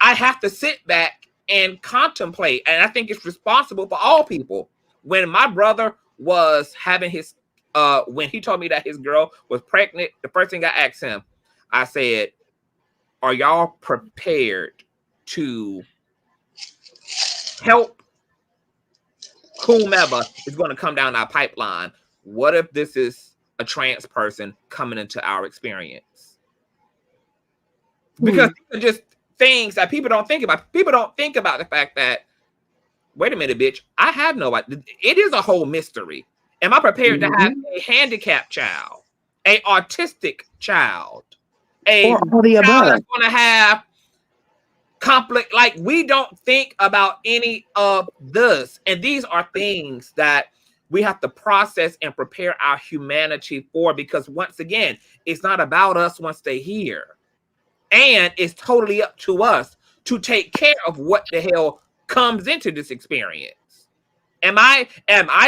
I have to sit back and contemplate. And I think it's responsible for all people. When my brother was having his, when he told me that his girl was pregnant, the first thing I asked him, I said, are y'all prepared to help whomever is going to come down our pipeline? What if this is a trans person coming into our experience? Because these are just things that people don't think about. People don't think about the fact that, wait a minute, bitch, I have no idea. It is a whole mystery. Am I prepared to have a handicapped child, a autistic child, a or all the child above? that's going to have conflict. Like, we don't think about any of this. And these are things that we have to process and prepare our humanity for, because once again, it's not about us once they're here. And it's totally up to us to take care of what the hell comes into this experience. Am I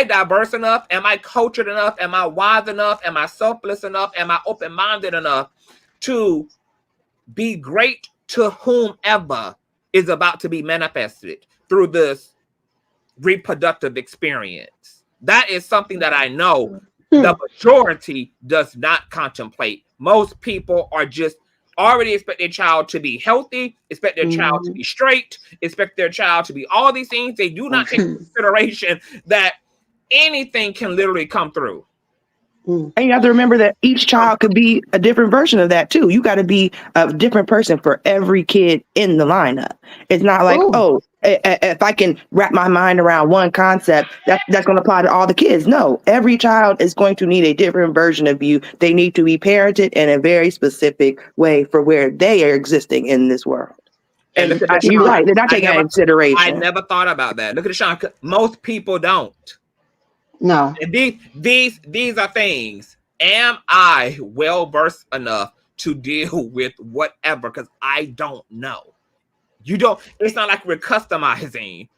diverse enough? Am I cultured enough? Am I wise enough? Am I selfless enough? Am I open-minded enough to be great to whomever is about to be manifested through this reproductive experience? That is something that I know the majority does not contemplate. Most people are just already expect their child to be healthy, expect their child to be straight, expect their child to be all these things. They do not take into consideration that anything can literally come through. And you have to remember that each child could be a different version of that too. You got to be a different person for every kid in the lineup. It's not like, oh, if I can wrap my mind around one concept, that's going to apply to all the kids. No, every child is going to need a different version of you. They need to be parented in a very specific way for where they are existing in this world. And look at you're right. They're not taking that into consideration. I never thought about that. Look at Sean. Most people don't. No. And these are things. Am I well versed enough to deal with whatever? Because I don't know. You don't. It's not like we're customizing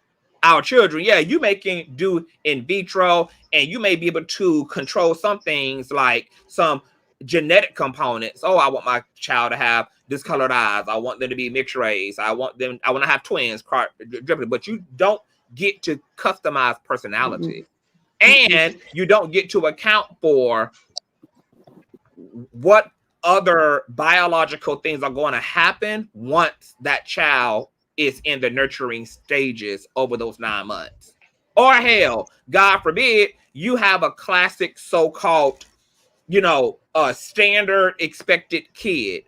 our children. Yeah, you may do in vitro, and you may be able to control some things like some genetic components. Oh, I want my child to have discolored eyes. I want them to be mixed race. I want to have twins. But you don't get to customize personality. And you don't get to account for what other biological things are going to happen once that child is in the nurturing stages over those 9 months. Or hell, God forbid, you have a classic so-called, standard expected kid.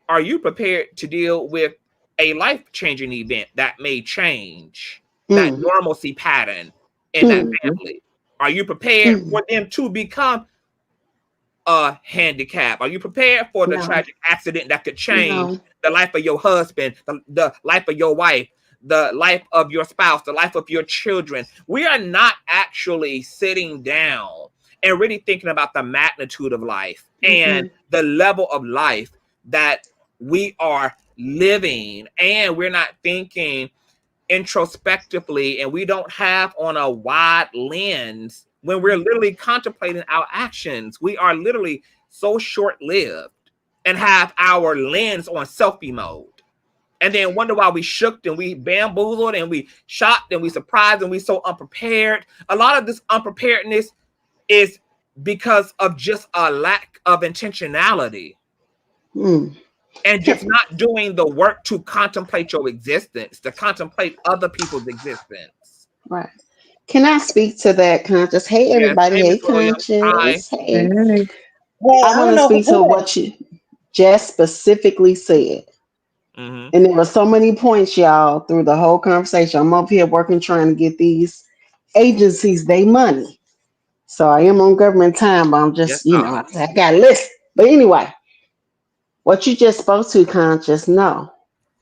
Are you prepared to deal with a life-changing event that may change that normalcy pattern in that family? Are you prepared for them to become a handicap? Are you prepared for the tragic accident that could change the life of your husband, the life of your wife, the life of your spouse, the life of your children? We are not actually sitting down and really thinking about the magnitude of life and the level of life that we are living. And we're not thinking introspectively, and we don't have on a wide lens when we're literally contemplating our actions. We are literally so short-lived and have our lens on selfie mode, and then wonder why we shook and we bamboozled and we shocked and we surprised and we so unprepared. A lot of this unpreparedness is because of just a lack of intentionality. And just not doing the work to contemplate your existence, to contemplate other people's existence. Right. Can I speak to that, Conscious? Hey, everybody. Yes. Hey, Conscious. Hey. Well, I want to speak to what you just specifically said. And there were so many points, y'all, through the whole conversation. I'm up here working, trying to get these agencies their money. So I am on government time, but I'm just, I got a list. But anyway. What you just spoke to, Conscious, no.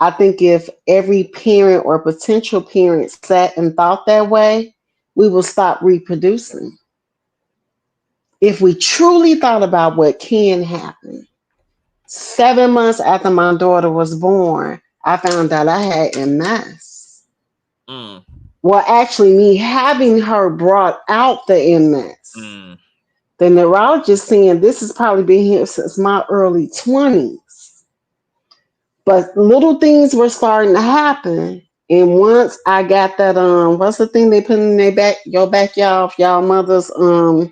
I think if every parent or potential parent sat and thought that way, we will stop reproducing. If we truly thought about what can happen, 7 months after my daughter was born, I found out I had MS. Well, actually, me having her brought out the MS. The neurologist saying this has probably been here since my early 20s. But little things were starting to happen. And once I got that, what's the thing they put in your backyard, y'all mothers? Oh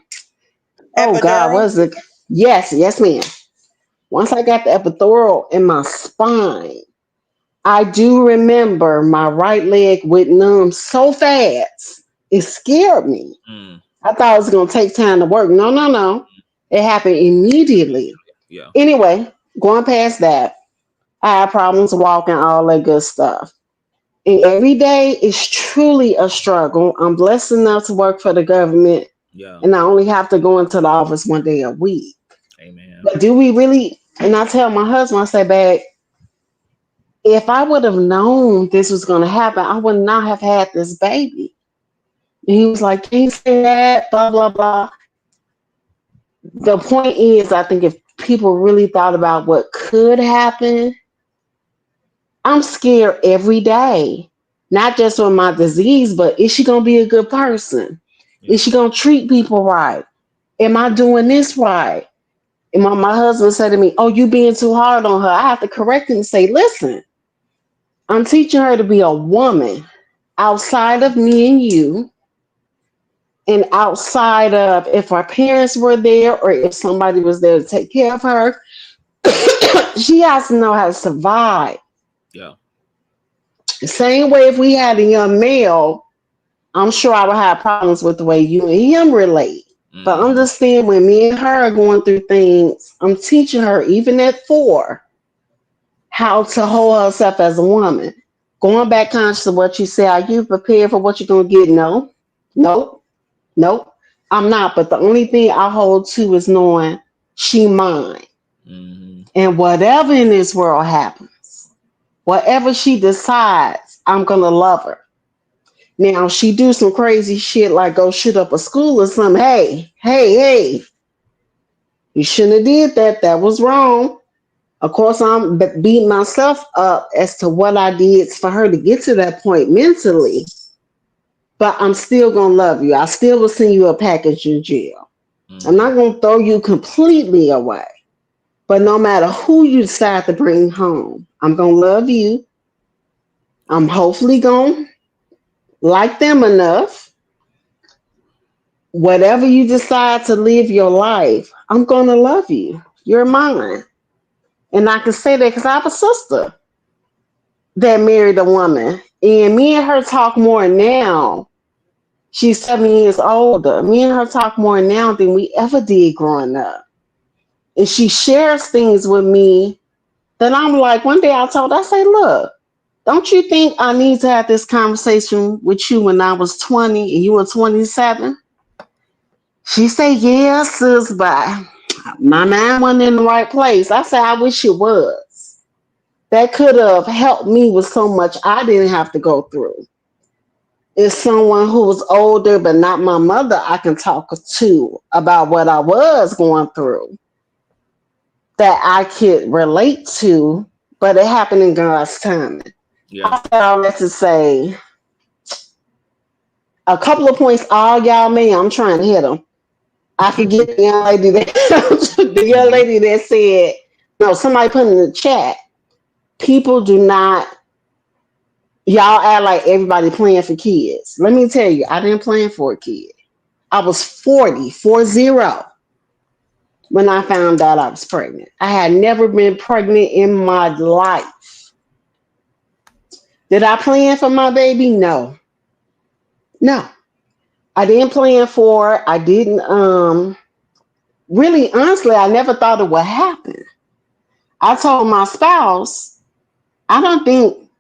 God, what is it? Yes, ma'am. Once I got the epidural in my spine, I do remember my right leg went numb so fast, it scared me. I thought it was going to take time to work. No. It happened immediately. Anyway, going past that, I had problems walking, all that good stuff. And every day is truly a struggle. I'm blessed enough to work for the government. And I only have to go into the office 1 day a week. But do we really, and I tell my husband, I say, babe, if I would have known this was going to happen, I would not have had this baby. And he was like, can you say that? Blah, blah, blah. The point is, I think if people really thought about what could happen, I'm scared every day. Not just with my disease, but is she going to be a good person? Is she going to treat people right? Am I doing this right? And my husband said to me, oh, you being too hard on her. I have to correct him and say, listen, I'm teaching her to be a woman outside of me and you, and outside of if our parents were there or if somebody was there to take care of her. She has to know how to survive. Yeah. The same way if we had a young male, I'm sure I would have problems with the way you and him relate. But understand when me and her are going through things, I'm teaching her, even at 4, how to hold herself as a woman. Going back conscious of what you say, are you prepared for what you're going to get? No, nope, nope. I'm not. But the only thing I hold to is knowing she mine. And whatever in this world happens, whatever she decides, I'm going to love her. Now, if she do some crazy shit like go shoot up a school or something, hey, you shouldn't have did that. That was wrong. Of course, I'm beating myself up as to what I did for her to get to that point mentally. But I'm still going to love you. I still will send you a package in jail. I'm not going to throw you completely away. But no matter who you decide to bring home, I'm going to love you. I'm hopefully going to like them enough. Whatever you decide to live your life, I'm going to love you. You're mine. And I can say that because I have a sister that married a woman. And me and her talk more now. She's 7 years older. Me and her talk more now than we ever did growing up. And she shares things with me that I'm like, one day I told her, I say, look, don't you think I need to have this conversation with you when I was 20 and you were 27? She said, yeah, sis, but my mind wasn't in the right place. I said, I wish it was. That could have helped me with so much I didn't have to go through. It's someone who was older, but not my mother, I can talk to about what I was going through that I could relate to, but it happened in God's timing. Yeah. I said all that to say a couple of points all y'all made, I'm trying to hit them. I forget the young lady that said, no, somebody put in the chat, people do not, y'all act like everybody playing for kids. Let me tell you, I didn't plan for a kid. I was 40 when I found out I was pregnant. I had never been pregnant in my life. Did I plan for my baby? No. I didn't plan for it. I didn't, really, honestly, I never thought it would happen. I told my spouse, I don't think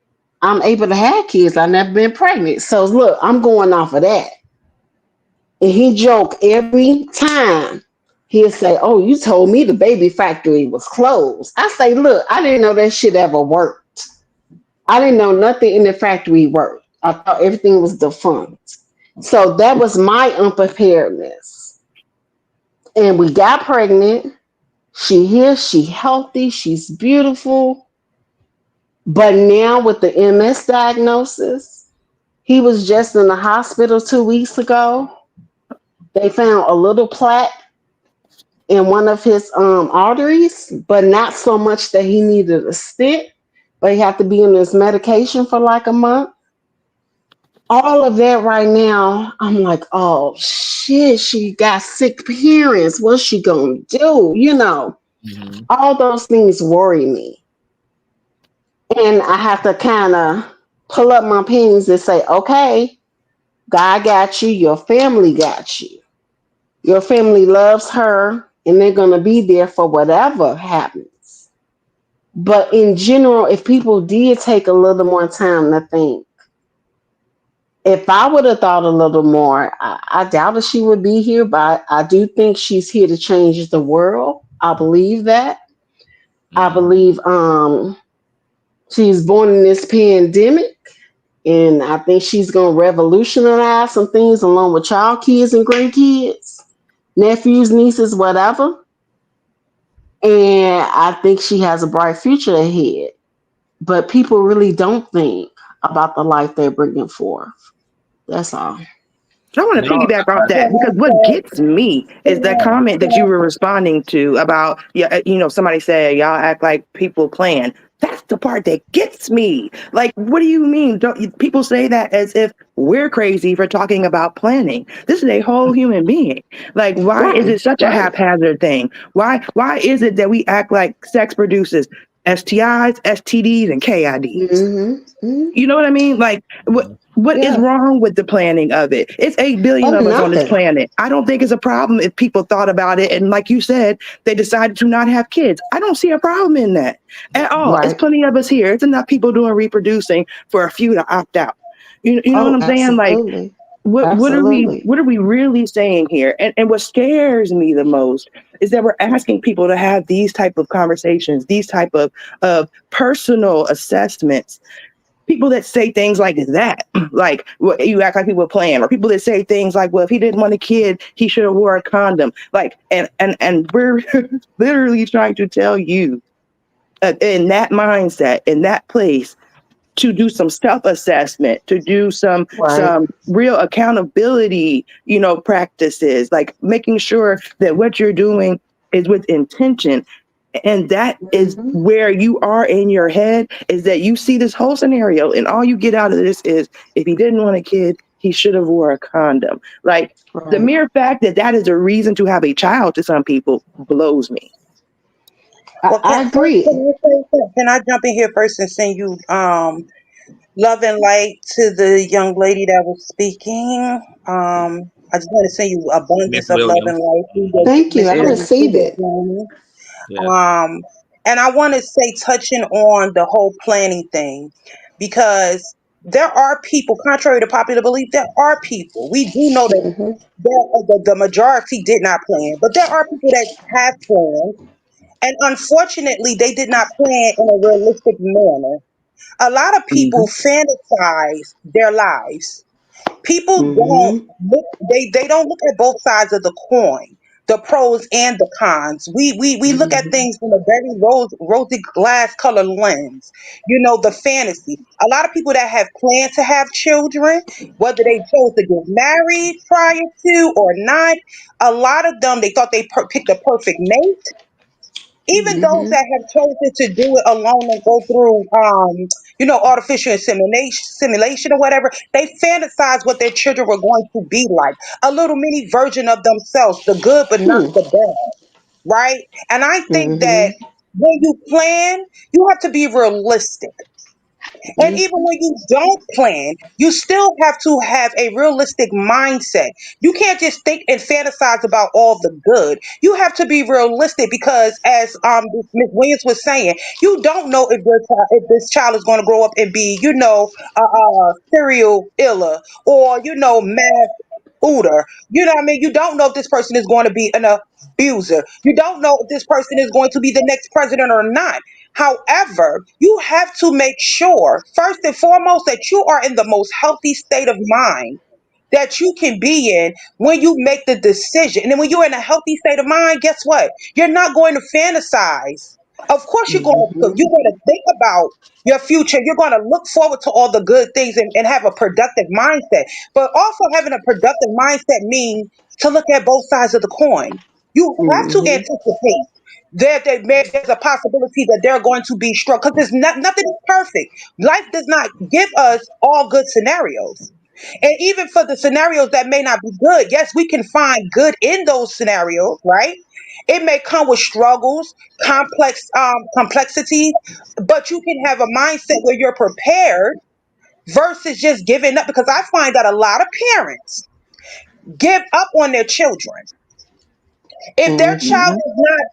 I'm able to have kids. I've never been pregnant. So look, I'm going off of that. And he joked every time. He'd say, oh, you told me the baby factory was closed. I say, look, I didn't know that shit ever worked. I didn't know nothing in the factory worked. I thought everything was defunct. So that was my unpreparedness. And we got pregnant. She here, she healthy, she's beautiful. But now with the MS diagnosis, he was just in the hospital 2 weeks ago. They found a little plaque in one of his arteries, but not so much that he needed a stent, but he had to be on his medication for like a month. All of that right now, I'm like, oh shit, she got sick parents. What's she gonna do? You know, all those things worry me. And I have to kind of pull up my pins and say, okay, God got you, your family got you. Your family loves her and they're going to be there for whatever happens. But in general, if people did take a little more time to think, if I would have thought a little more, I doubt if she would be here, but I do think she's here to change the world. I believe that. I believe She's born in this pandemic, and I think she's gonna revolutionize some things along with child kids and grandkids, nephews, nieces, whatever. And I think she has a bright future ahead. But people really don't think about the life they're bringing forth. That's all. I want to piggyback off that because what gets me is the comment that you were responding to about, somebody said, y'all act like people plan. That's the part that gets me. Like, what do you mean? People say that as if we're crazy for talking about planning. This is a whole human being. Like, why is it such a haphazard thing? Why is it that we act like sex produces STIs, STDs, and KIDs? You know what I mean? Like, what is wrong with the planning of it? It's 8 billion of us on this planet. I don't think it's a problem if people thought about it and, like you said, they decided to not have kids. I don't see a problem in that at all. It's plenty of us here. It's enough people doing reproducing for a few to opt out. You know what I'm saying? Like, what are we really saying here? And what scares me the most is that we're asking people to have these type of conversations, these type of personal assessments. People that say things like that, like, well, you act like people plan, or people that say things like, well, if he didn't want a kid, he should have wore a condom. Like, and we're literally trying to tell you in that mindset, in that place, to do some self-assessment, to do some real accountability, practices, like making sure that what you're doing is with intention. And that is where you are in your head, is that you see this whole scenario and all you get out of this is, if he didn't want a kid, he should have wore a condom. Like, the mere fact that is a reason to have a child to some people blows me. I agree. Can I jump in here first and send you love and light to the young lady that was speaking? I just want to send you abundance of love and light. Thank you. I receive it. And I want to say, touching on the whole planning thing, because there are people, contrary to popular belief, there are people. We do know that the majority did not plan, but there are people that have planned, and unfortunately, they did not plan in a realistic manner. A lot of people fantasize their lives. People don't look, they don't look at both sides of the coin, the pros and the cons. We look at things from a very rosy glass color lens. The fantasy. A lot of people that have planned to have children, whether they chose to get married prior to or not, a lot of them, they thought they picked a perfect mate. Even those that have chosen to do it alone and go through, artificial simulation or whatever, they fantasize what their children were going to be like. A little mini version of themselves, the good but not the bad, right? And I think that when you plan, you have to be realistic. And even when you don't plan, you still have to have a realistic mindset. You can't just think and fantasize about all the good. You have to be realistic, because, as Ms. Williams was saying, you don't know if this child is going to grow up and be, a serial iller, or mass Uter. You know what I mean? You don't know if this person is going to be an abuser. You don't know if this person is going to be the next president or not. However, you have to make sure, first and foremost, that you are in the most healthy state of mind that you can be in when you make the decision. And then when you're in a healthy state of mind, guess what? You're not going to fantasize. Of course, you're going to think about your future. You're going to look forward to all the good things, and have a productive mindset. But also, having a productive mindset means to look at both sides of the coin. You have to anticipate there's a possibility that they're going to be struck, because nothing is perfect. Life does not give us all good scenarios. And even for the scenarios that may not be good, yes, we can find good in those scenarios, right? It may come with struggles, complexity, but you can have a mindset where you're prepared versus just giving up. Because I find that a lot of parents give up on their children. If their child does not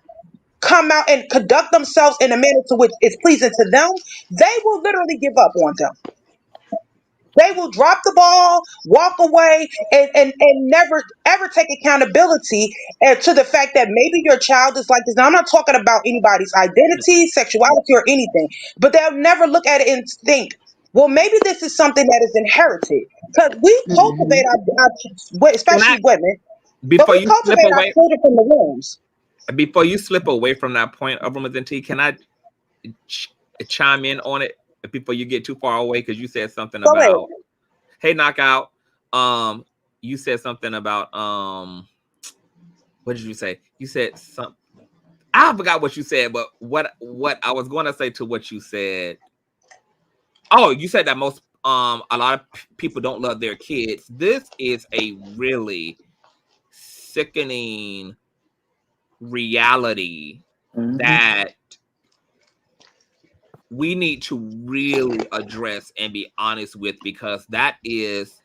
come out and conduct themselves in a manner to which is pleasing to them, they will literally give up on them. They will drop the ball, walk away, and never ever take accountability to the fact that maybe your child is like this. Now, I'm not talking about anybody's identity, sexuality, or anything, but they'll never look at it and think, well, maybe this is something that is inherited. Because we cultivate Can I, especially women, but before we you slip cultivate our away, children from the wombs. before you slip away from that point of T, can I chime in on it before you get too far away? Because you said something Go ahead. about, hey, knockout. You said something about what did you say? You said something. I forgot what you said, but what I was going to say to what you said. Oh, you said that most a lot of people don't love their kids. This is a really sickening reality that we need to really address and be honest with, because that is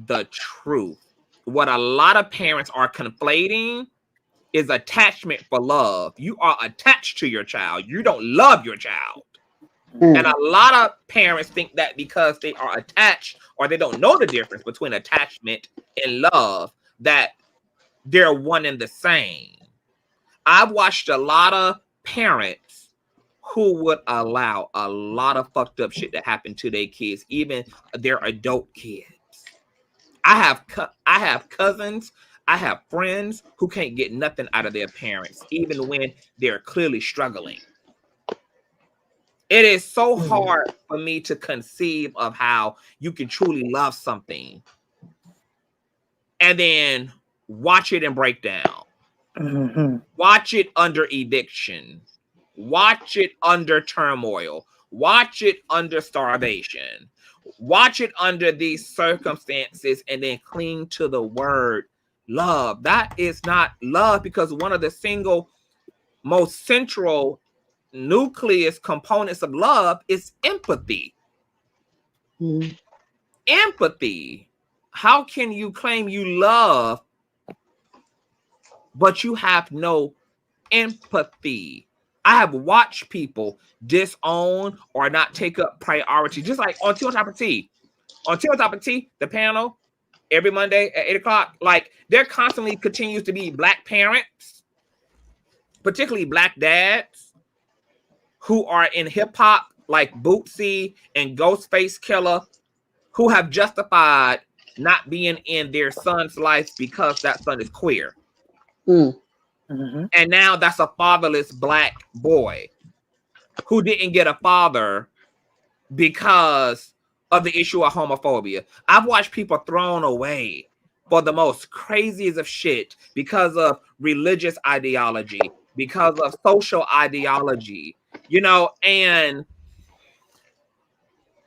the truth. What a lot of parents are conflating is attachment for love. You are attached to your child. You don't love your child. And a lot of parents think that because they are attached, or they don't know the difference between attachment and love, that they're one and the same. I've watched a lot of parents who would allow a lot of fucked up shit to happen to their kids, even their adult kids. I have cousins, I have friends who can't get nothing out of their parents, even when they're clearly struggling. It is so hard for me to conceive of how you can truly love something and then watch it and break down. Watch it under eviction. Watch it under turmoil. Watch it under starvation. Watch it under these circumstances and then cling to the word love. That is not love, because one of the single most central nucleus components of love is empathy. Empathy. How can you claim you love but you have no empathy? I have watched people disown or not take up priority, just like on TROLLS. On TROLLS, the panel every Monday at 8 o'clock, like there constantly continues to be Black parents, particularly Black dads, who are in hip hop, like Bootsy and Ghostface Killer, who have justified not being in their son's life because that son is queer. And now that's a fatherless Black boy who didn't get a father because of the issue of homophobia. I've watched people thrown away for the most craziest of shit because of religious ideology, because of social ideology, and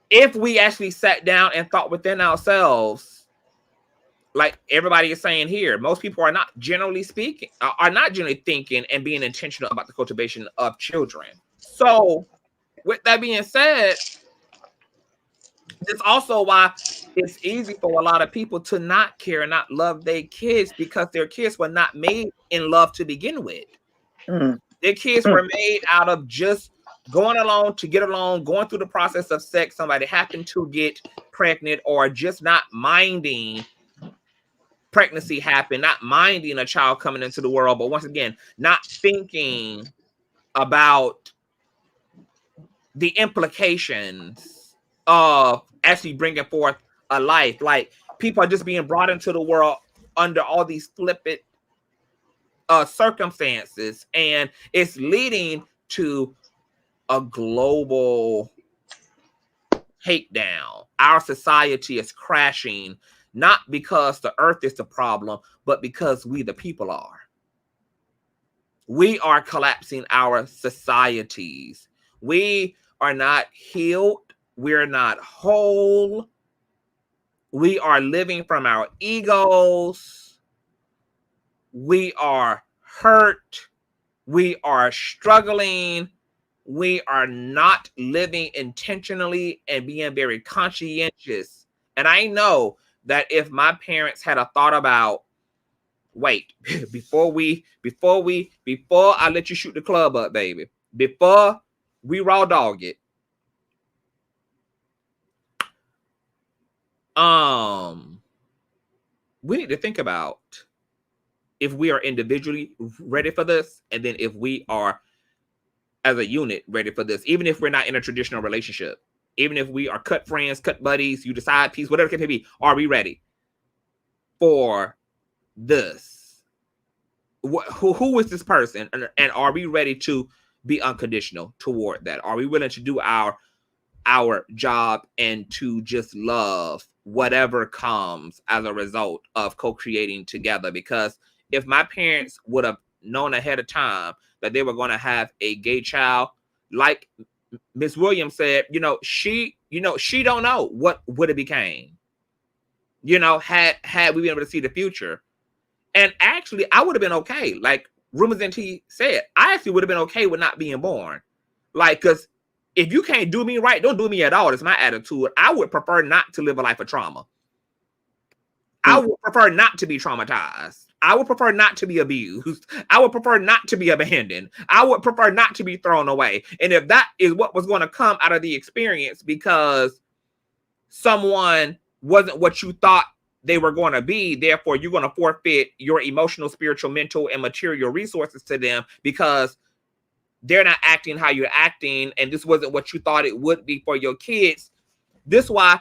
if we actually sat down and thought within ourselves, like everybody is saying here, most people are not generally speaking, are not generally thinking and being intentional about the cultivation of children. So with that being said, it's also why it's easy for a lot of people to not care and not love their kids, because their kids were not made in love to begin with. Their kids were made out of just going along to get along, going through the process of sex. Somebody happened to get pregnant, or just not minding pregnancy happen, not minding a child coming into the world, but once again, not thinking about the implications of actually bringing forth a life. Like, people are just being brought into the world under all these flippant circumstances, and it's leading to a global takedown. Our society is crashing, not because the earth is the problem, but because we the people are. We are collapsing our societies. We are not healed. We're not whole. We are living from our egos. We are hurt. We are struggling. We are not living intentionally and being very conscientious. And I know that if my parents had a thought about, wait, before I let you shoot the club up, baby, before we raw dog it, we need to think about if we are individually ready for this, and then if we are as a unit ready for this, even if we're not in a traditional relationship, even if we are cut friends, cut buddies, you decide peace, whatever it may be, are we ready for this? Who is this person? And are we ready to be unconditional toward that? Are we willing to do our job and to just love whatever comes as a result of co-creating together? Because if my parents would have known ahead of time that they were going to have a gay child, like Miss Williams said, she don't know what would it became, had we been able to see the future. And actually, I would have been okay. Like Rumors and T said, I actually would have been okay with not being born. Like, because if you can't do me right, don't do me at all. It's my attitude. I would prefer not to live a life of trauma. I would prefer not to be traumatized. I would prefer not to be abused. I would prefer not to be abandoned. I would prefer not to be thrown away. And if that is what was going to come out of the experience because someone wasn't what you thought they were going to be, therefore you're going to forfeit your emotional, spiritual, mental, and material resources to them because they're not acting how you're acting, and this wasn't what you thought it would be for your kids. This is why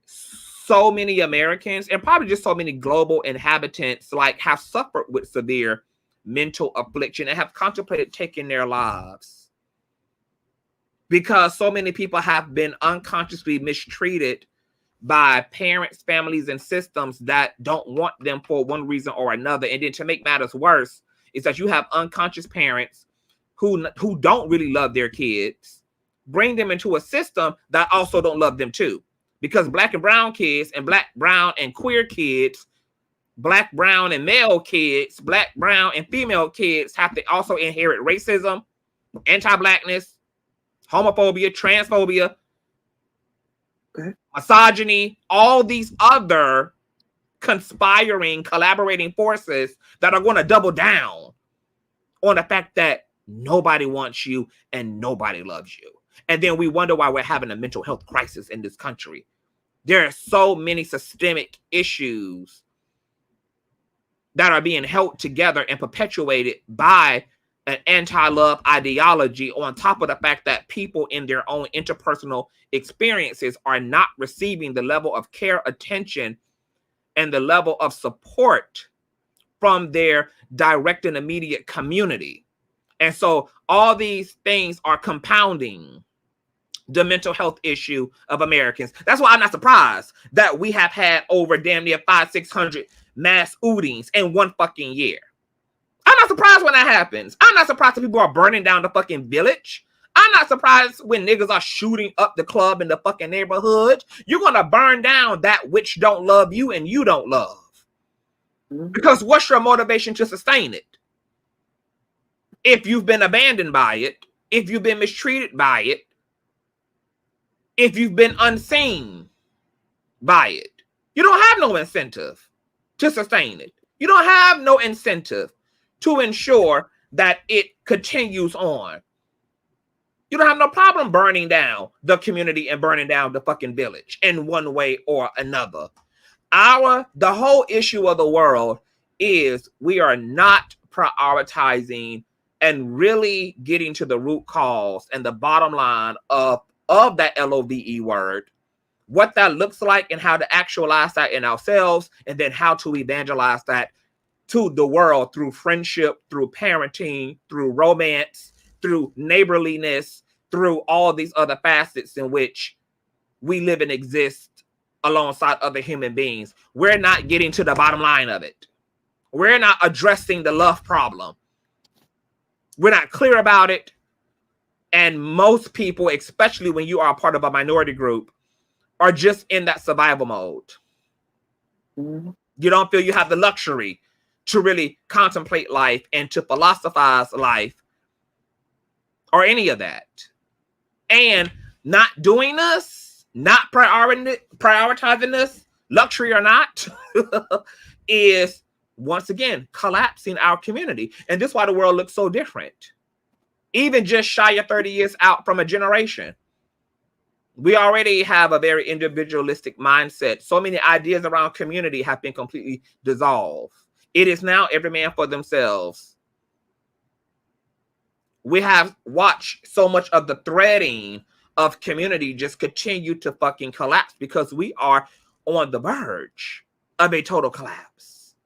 so many Americans, and probably just so many global inhabitants, like, have suffered with severe mental affliction and have contemplated taking their lives. Because so many people have been unconsciously mistreated by parents, families, and systems that don't want them for one reason or another. And then to make matters worse is that you have unconscious parents who don't really love their kids, bring them into a system that also don't love them too. Because Black and brown kids and Black, brown, and queer kids, Black, brown, and male kids, Black, brown, and female kids have to also inherit racism, anti-Blackness, homophobia, transphobia, misogyny, all these other conspiring, collaborating forces that are going to double down on the fact that nobody wants you and nobody loves you. And then we wonder why we're having a mental health crisis in this country. There are so many systemic issues that are being held together and perpetuated by an anti-love ideology, on top of the fact that people in their own interpersonal experiences are not receiving the level of care, attention, and the level of support from their direct and immediate community. And so all these things are compounding the mental health issue of Americans. That's why I'm not surprised that we have had over damn near 500-600 mass shootings in one fucking year. I'm not surprised when that happens. I'm not surprised that people are burning down the fucking village. I'm not surprised when niggas are shooting up the club in the fucking neighborhood. You're going to burn down that which don't love you and you don't love. Because what's your motivation to sustain it? If you've been abandoned by it, if you've been mistreated by it, if you've been unseen by it, you don't have no incentive to sustain it. You don't have no incentive to ensure that it continues on. You don't have no problem burning down the community and burning down the fucking village in one way or another. The whole issue of the world is we are not prioritizing and really getting to the root cause and the bottom line of that LOVE word, what that looks like and how to actualize that in ourselves, and then how to evangelize that to the world through friendship, through parenting, through romance, through neighborliness, through all these other facets in which we live and exist alongside other human beings. We're not getting to the bottom line of it. We're not addressing the love problem. We're not clear about it. And most people, especially when you are a part of a minority group, are just in that survival mode. You don't feel you have the luxury to really contemplate life and to philosophize life or any of that. And not doing this, not prioritizing this, luxury or not, is once again collapsing our community. And this is why the world looks so different. Even just shy of 30 years out from a generation. We already have a very individualistic mindset. So many ideas around community have been completely dissolved. It is now every man for themselves. We have watched so much of the threading of community just continue to fucking collapse because we are on the verge of a total collapse.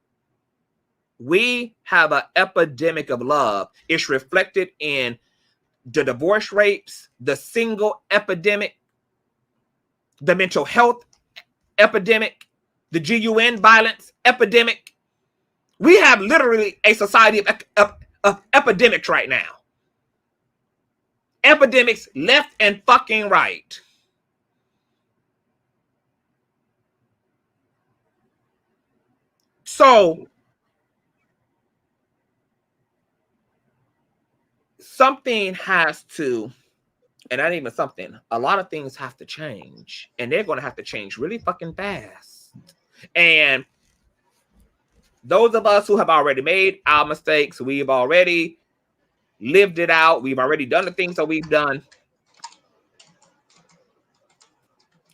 We have an epidemic of love. It's reflected in the divorce rates, the single epidemic, the mental health epidemic, the GUN violence epidemic. We have literally a society of epidemics right now. Epidemics left and fucking right. So something has to, and not even something, a lot of things have to change, and they're going to have to change really fucking fast. And those of us who have already made our mistakes, we've already lived it out, we've already done the things that we've done.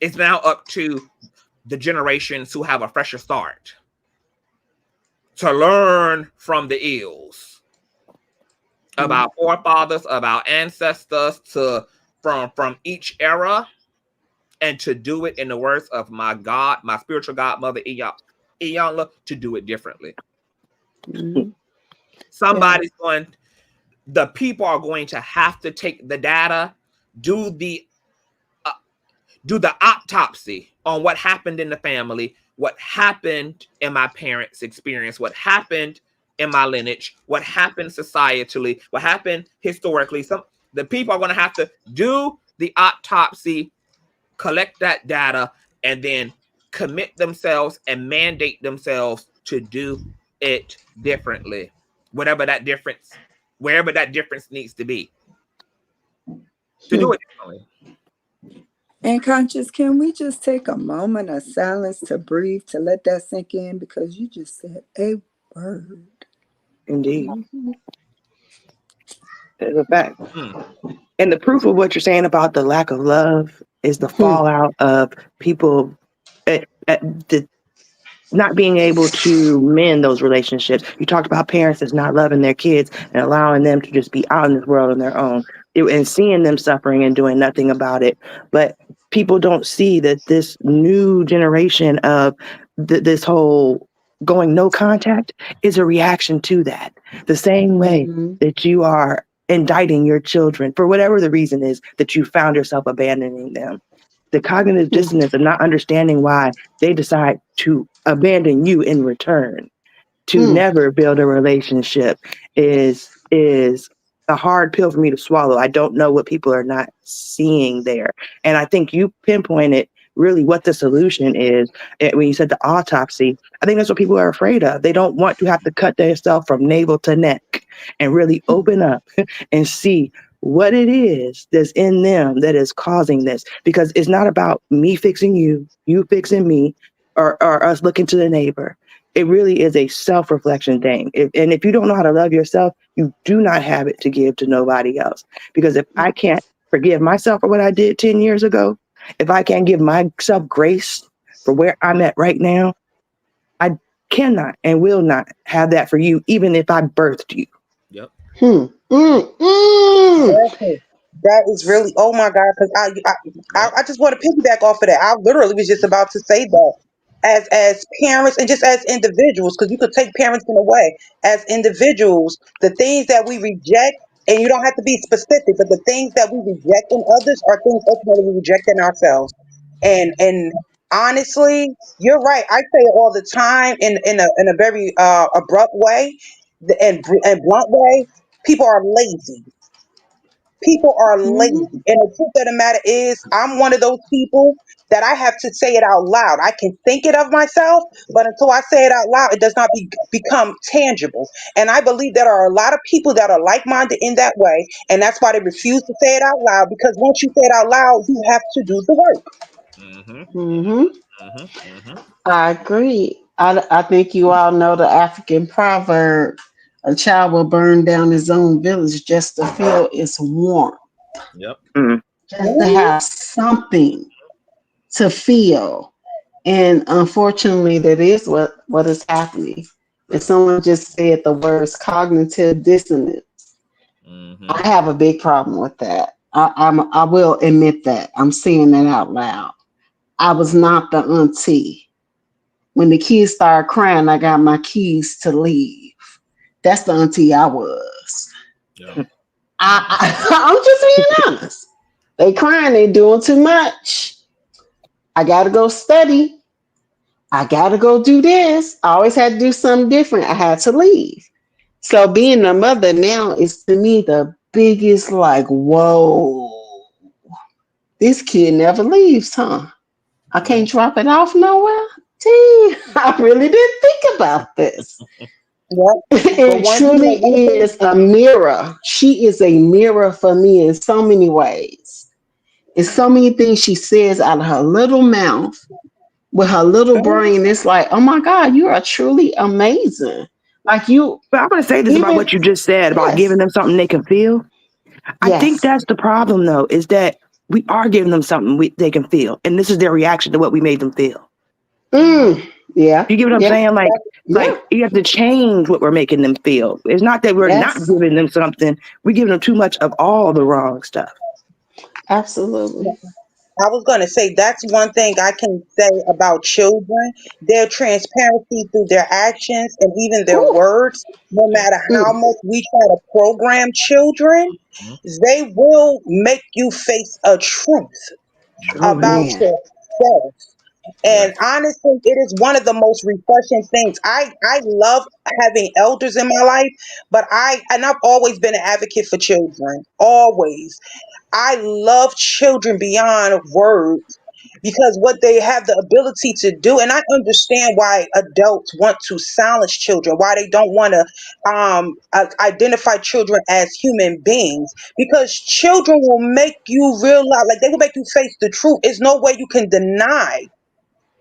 It's now up to the generations who have a fresher start to learn from the ills of our forefathers, of our ancestors, from each era, and to do it in the words of my God, my spiritual godmother, Iyanla, to do it differently. Somebody's going, the people are going to have to take the data, do the autopsy on what happened in the family, what happened in my parents' experience, what happened in my lineage, what happened societally, what happened historically. The people are going to have to do the autopsy, collect that data, and then commit themselves and mandate themselves to do it differently, wherever that difference needs to be, to do it differently. And Conscious, can we just take a moment of silence to breathe, to let that sink in? Because you just said a word. Indeed. It's a fact. And the proof of what you're saying about the lack of love is the fallout of people not being able to mend those relationships. You talked about parents that's not loving their kids and allowing them to just be out in this world on their own and seeing them suffering and doing nothing about it. But people don't see that this new generation of this whole going no contact is a reaction to that. The same way that you are indicting your children for whatever the reason is that you found yourself abandoning them. The cognitive dissonance of not understanding why they decide to abandon you in return, to never build a relationship is a hard pill for me to swallow. I don't know what people are not seeing there. And I think you pinpointed really what the solution is. When you said the autopsy, I think that's what people are afraid of. They don't want to have to cut themselves from navel to neck and really open up and see what it is that's in them that is causing this. Because it's not about me fixing you, you fixing me, or us looking to the neighbor. It really is a self-reflection thing. And if you don't know how to love yourself, you do not have it to give to nobody else. Because if I can't forgive myself for what I did 10 years ago, if I can't give myself grace for where I'm at right now, I cannot and will not have that for you, even if I birthed you. Yep. That is really, oh my God, because I just want to piggyback off of that. I literally was just about to say that as parents and just as individuals, because you could take parents in a way, as individuals, the things that we reject, and you don't have to be specific, but the things that we reject in others are things ultimately we reject in ourselves. And honestly, you're right. I say it all the time in a very abrupt way and blunt way. People are lazy. People are lazy. And the truth of the matter is, I'm one of those people that I have to say it out loud. I can think it of myself, but until I say it out loud, it does not become tangible. And I believe there are a lot of people that are like-minded in that way. And that's why they refuse to say it out loud, because once you say it out loud, you have to do the work. I agree. I think you all know the African proverb, a child will burn down his own village just to feel its warmth. Yep. Just to have something to feel. And unfortunately, that is what is happening. And someone just said the words cognitive dissonance. I have a big problem with that. I will admit that. I'm saying that out loud. I was not the auntie. When the kids started crying, I got my keys to leave. That's the auntie I was. Yeah. I'm just being honest. They crying, they doing too much. I gotta go study. I gotta go do this. I always had to do something different. I had to leave. So being a mother now is to me the biggest like, whoa, this kid never leaves, huh? I can't drop it off nowhere. Gee, I really didn't think about this. It truly is a mirror. She is a mirror for me in so many ways. And so many things she says out of her little mouth with her little brain. It's like, oh my God, you are truly amazing. Like you. But I'm going to say this about what you just said about giving them something they can feel. I think that's the problem, though, is that we are giving them something they can feel. And this is their reaction to what we made them feel. Yeah. You get what I'm saying? Like you have to change what we're making them feel. It's not that we're not giving them something. We're giving them too much of all the wrong stuff. Absolutely. I was going to say that's one thing I can say about children. Their transparency through their actions and even their words, no matter how much we try to program children, they will make you face a truth about yourself. And honestly, it is one of the most refreshing things. I love having elders in my life, but I've always been an advocate for children. Always. I love children beyond words because what they have the ability to do, and I understand why adults want to silence children, why they don't want to identify children as human beings, because children will make you realize, like they will make you face the truth. There's no way you can deny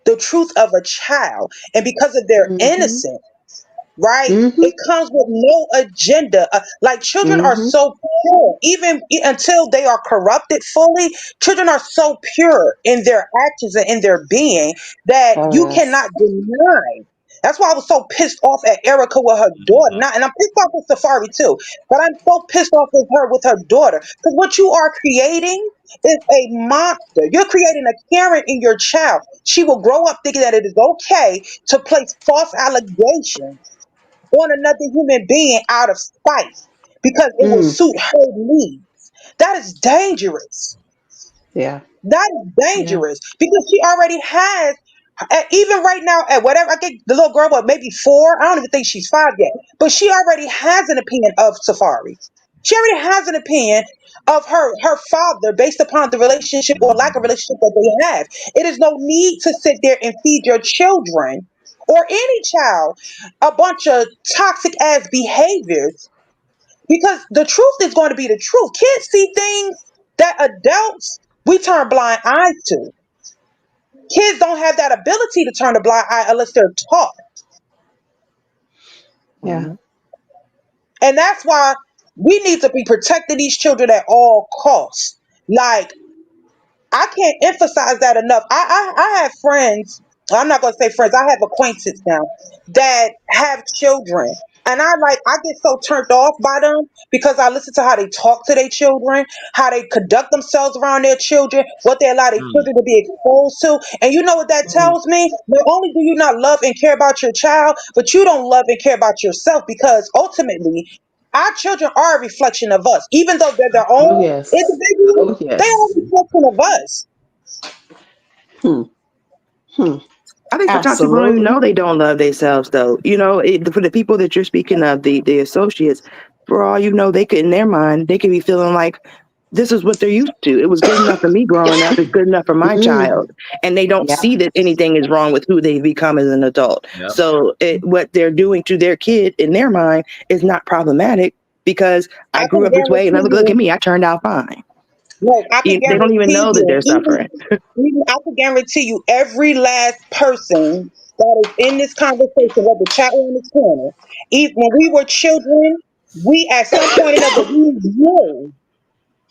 the truth of a child, and because of their innocence, right? It comes with no agenda. Like children are so pure, even until they are corrupted fully. Children are so pure in their actions and in their being that you cannot deny. That's why I was so pissed off at Erica with her daughter. And I'm pissed off with Safaree too. But I'm so pissed off with her daughter. Because what you are creating is a monster. You're creating a Karen in your child. She will grow up thinking that it is okay to place false allegations on another human being out of spite because it will suit her needs. That is dangerous. Yeah. That is dangerous because she already has, even right now, at whatever, I think the little girl, maybe 4, I don't even think she's 5 yet, but she already has an opinion of Safaree. She already has an opinion of her father based upon the relationship or lack of relationship that they have. It is no need to sit there and feed your children or any child a bunch of toxic ass behaviors because the truth is going to be the truth. Kids see things that adults we turn blind eyes to. Kids don't have that ability to turn a blind eye unless they're taught. Yeah. And that's why we need to be protecting these children at all costs. Like, I can't emphasize that enough. I have friends, I'm not going to say friends, I have acquaintances now that have children. And I get so turned off by them because I listen to how they talk to their children, how they conduct themselves around their children, what they allow their children to be exposed to. And you know what that tells me? Not only do you not love and care about your child, but you don't love and care about yourself because ultimately our children are a reflection of us. Even though they're their own individuals, they are a reflection of us. I think sometimes people don't even know they don't love themselves, though. You know, for the people that you're speaking of, the associates, for all you know, they could, in their mind, they could be feeling like this is what they're used to. It was good enough for me growing up. It's good enough for my child. And they don't see that anything is wrong with who they've become as an adult. Yep. So what they're doing to their kid in their mind is not problematic because I grew up this way and look at me, I turned out fine. Look, I can They don't even know that they're suffering. I can guarantee you every last person that is in this conversation, whether chat or in this corner, even when we were children, we at some point or another, we knew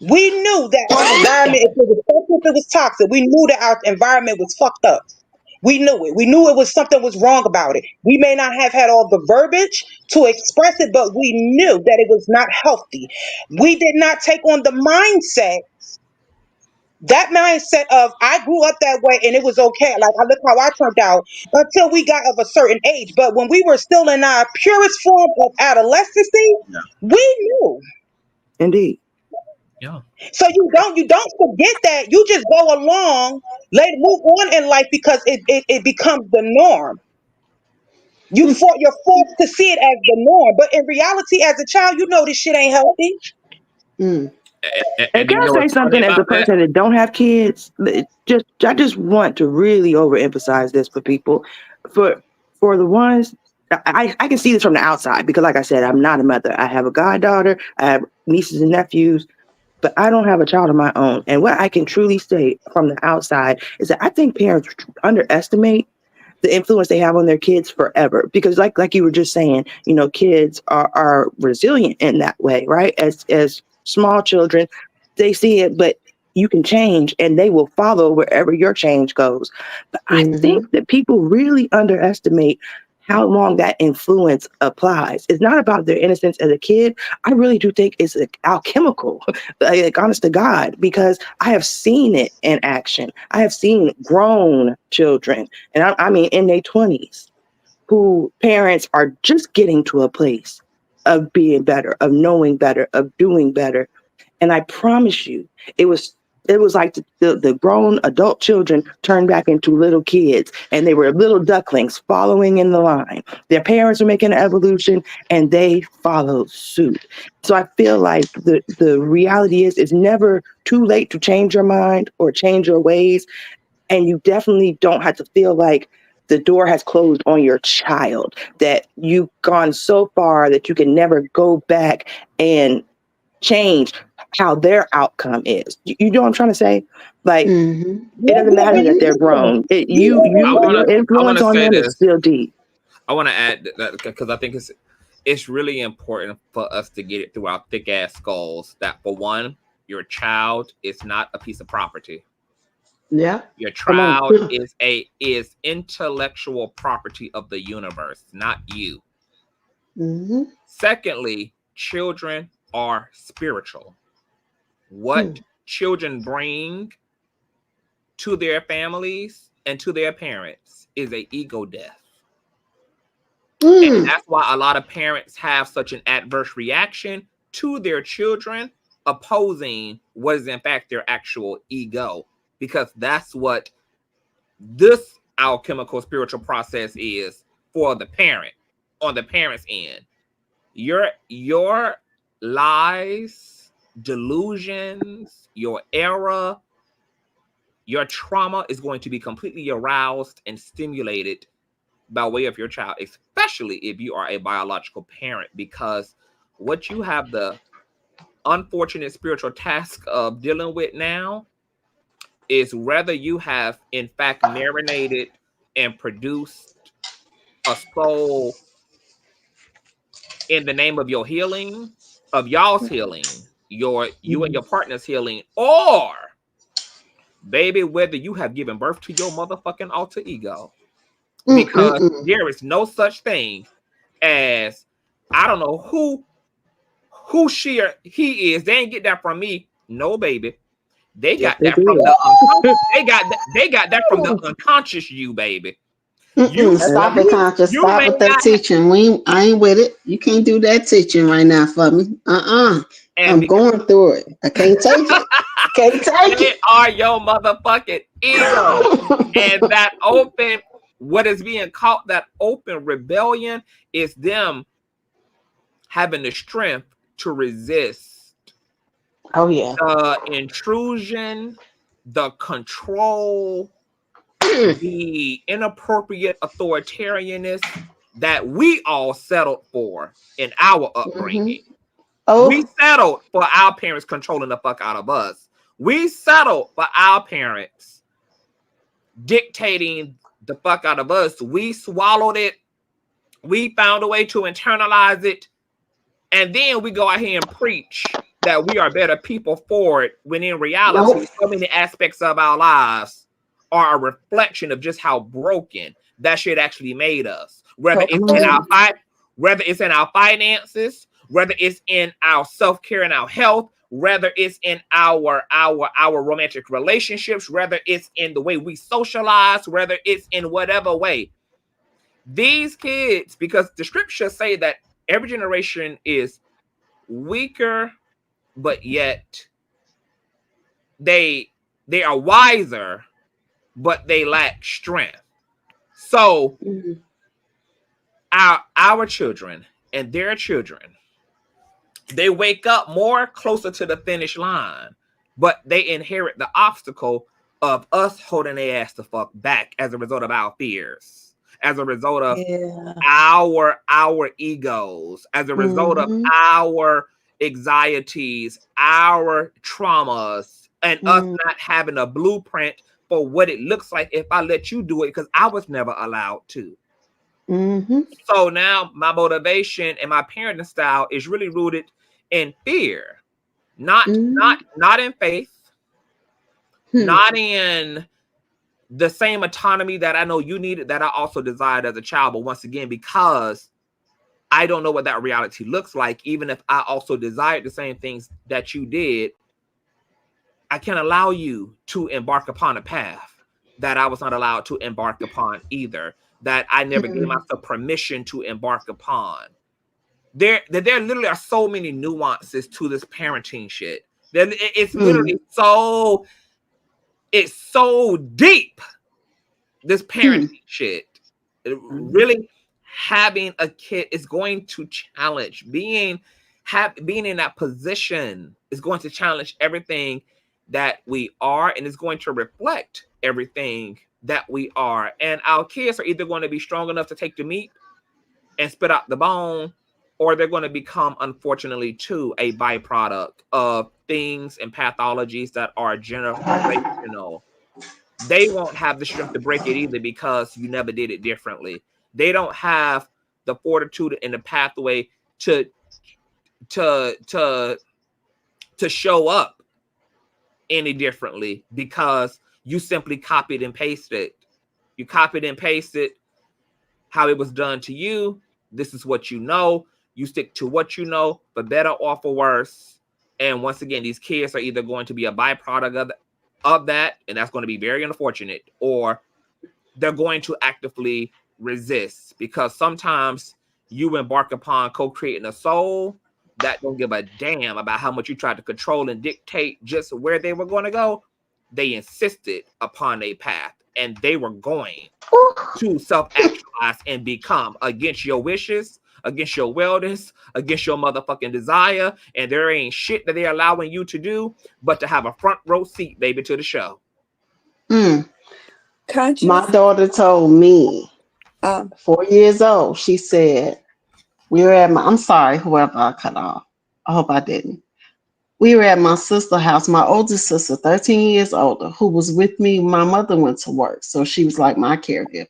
We knew that our environment, if it was toxic, we knew that our environment was fucked up. We knew it. We knew it was something was wrong about it. We may not have had all the verbiage to express it, but we knew that it was not healthy. We did not take on the mindset, that mindset of I grew up that way and it was okay. Like I look how I turned out until we got of a certain age. But when we were still in our purest form of adolescency, we knew. Indeed. Yeah. So you don't forget that. You just go along, move on in life because it becomes the norm. You're forced to see it as the norm, but in reality, as a child, you know this shit ain't healthy. And And can you I know say what's funny something as a about that? person that don't have kids? I just want to really overemphasize this for people. For the ones I can see this from the outside because, like I said, I'm not a mother. I have a goddaughter, I have nieces and nephews, but I don't have a child of my own. And what I can truly say from the outside is that I think parents underestimate the influence they have on their kids forever. Because like you were just saying, you know, kids are resilient in that way, right? As small children, they see it, but you can change and they will follow wherever your change goes. But I think that people really underestimate how long that influence applies. It's not about their innocence as a kid. I really do think it's alchemical, like honest to God, because I have seen it in action. I have seen grown children, and I mean in their 20s, who parents are just getting to a place of being better, of knowing better, of doing better. And I promise you, it was like the grown adult children turned back into little kids, and they were little ducklings following in the line. Their parents were making an evolution and they followed suit. So I feel like the reality is it's never too late to change your mind or change your ways. And you definitely don't have to feel like the door has closed on your child, that you've gone so far that you can never go back and change how their outcome is. You know what I'm trying to say? Like, it doesn't matter that they're grown. Your I want influence to on say them is this. still deep. I want to add that because I think it's really important for us to get it through our thick ass skulls that, for one, your child is not a piece of property. Yeah. Your child is intellectual property of the universe, not you. Secondly, children are spiritual. What children bring to their families and to their parents is an ego death. And that's why a lot of parents have such an adverse reaction to their children opposing what is in fact their actual ego, because that's what this alchemical spiritual process is for the parent on the parent's end. Your lies, delusions, your error, your trauma is going to be completely aroused and stimulated by way of your child, especially if you are a biological parent, because what you have the unfortunate spiritual task of dealing with now is whether you have in fact marinated and produced a soul in the name of your healing, of y'all's healing, you and your partner's healing, or baby, whether you have given birth to your motherfucking alter ego. Because there is no such thing as, I don't know who she or he is. They ain't get that from me. No, baby. They got that from the unconscious. They got that from the unconscious you, baby. Stop it, Conscious. Stop with that teaching. I ain't with it. You can't do that teaching right now for me. I'm going through it. I can't take it. Can't take They it. are your motherfucking ego. And that open, what is being called that open rebellion, is them having the strength to resist the intrusion, the control, the inappropriate authoritarianness that we all settled for in our upbringing. We settled for our parents controlling the fuck out of us. We settled for our parents dictating the fuck out of us. We swallowed it. We found a way to internalize it. And then we go out here and preach that we are better people for it, when in reality, so many aspects of our lives are a reflection of just how broken that shit actually made us. Whether it's in our finances, whether it's in our self-care and our health, whether it's in our romantic relationships, whether it's in the way we socialize, whether it's in whatever way. These kids, because the scriptures say that every generation is weaker, but yet they are wiser, but they lack strength. So our children and their children, they wake up more closer to the finish line, but they inherit the obstacle of us holding their ass the fuck back as a result of our fears, as a result of our egos, as a result of our anxieties, our traumas, and us not having a blueprint for what it looks like if I let you do it, because I was never allowed to. So now my motivation and my parenting style is really rooted in fear, not in faith, not in the same autonomy that I know you needed, that I also desired as a child. But once again, because I don't know what that reality looks like, even if I also desired the same things that you did, I can't allow you to embark upon a path that I was not allowed to embark upon either, that I never gave myself permission to embark upon. There literally are so many nuances to this parenting shit. It's literally it's so deep, this parenting shit. Really having a kid is going to challenge. Being in that position is going to challenge everything that we are, and it's going to reflect everything that we are. And our kids are either going to be strong enough to take the meat and spit out the bone, or they're going to become, unfortunately, too, a byproduct of things and pathologies that are generational. They won't have the strength to break it either, because you never did it differently. They don't have the fortitude and the pathway to show up any differently, because you simply copied and pasted. You copied and pasted how it was done to you. This is what you know. You stick to what you know, for better or for worse. And once again, these kids are either going to be a byproduct of that, and that's going to be very unfortunate, or they're going to actively resist, because sometimes you embark upon co-creating a soul that don't give a damn about how much you tried to control and dictate just where they were going to go. They insisted upon a path, and they were going to self-actualize and become, against your wishes, against your wellness, against your motherfucking desire. And there ain't shit that they're allowing you to do but to have a front row seat, baby, to the show. My daughter told me, 4 years old, she said, we were at I'm sorry, whoever I cut off. I hope I didn't. We were at my sister's house, my oldest sister, 13 years older, who was with me. My mother went to work, so she was like my caregiver.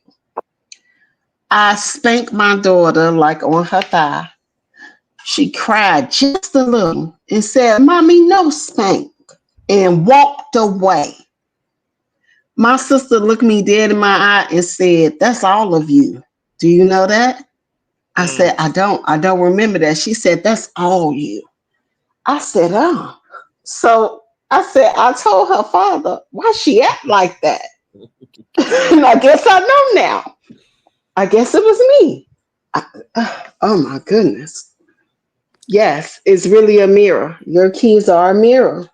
I spanked my daughter like on her thigh. She cried just a little and said, "Mommy, no spank," and walked away. My sister looked me dead in my eye and said, "That's all of you. Do you know that?" I said, I don't remember that. She said, "That's all you." I said, "Oh." So I said, I told her father, why she act like that? And I guess I know now. I guess it was me. Oh my goodness. Yes, it's really a mirror. Your kids are a mirror.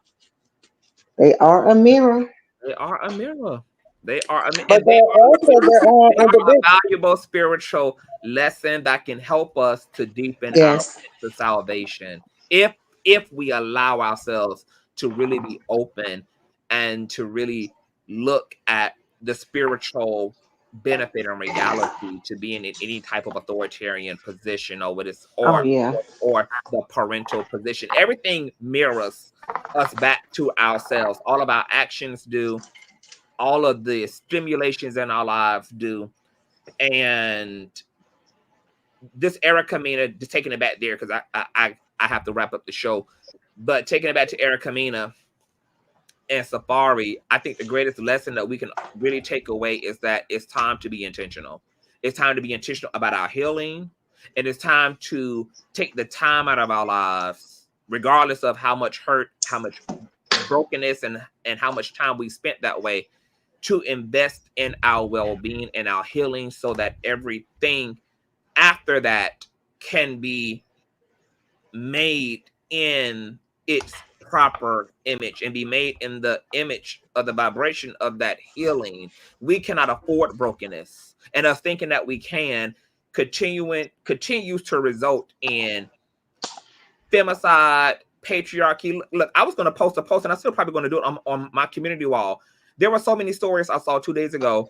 They are a mirror. They are a mirror. They are a mirror. But they're also they are a valuable spiritual lesson that can help us to deepen our into salvation. If we allow ourselves to really be open and to really look at the spiritual benefit and reality to being in any type of authoritarian position, or what is or the parental position. Everything mirrors us back to ourselves. All of our actions do, all of the stimulations in our lives do. And this Erica Mena, just taking it back there, because I have to wrap up the show. But taking it back to Erica Mena and Safaree, I think the greatest lesson that we can really take away is that it's time to be intentional. It's time to be intentional about our healing. And it's time to take the time out of our lives, regardless of how much hurt, how much brokenness, and how much time we spent that way, to invest in our well-being and our healing so that everything after that can be made in its proper image and be made in the image of the vibration of that healing. We cannot afford brokenness, and us thinking that we can continues to result in femicide, patriarchy. Look, I was going to post a post, and I'm still probably going to do it on my community wall. There were so many stories I saw 2 days ago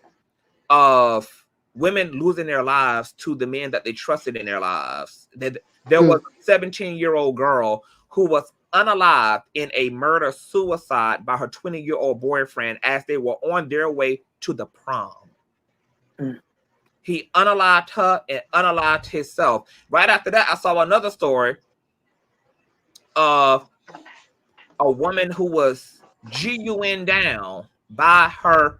of women losing their lives to the men that they trusted in their lives. There was a 17-year-old girl who was unalived in a murder-suicide by her 20-year-old boyfriend as they were on their way to the prom. He unalived her and unalived himself. Right after that, I saw another story of a woman who was GU'd down by her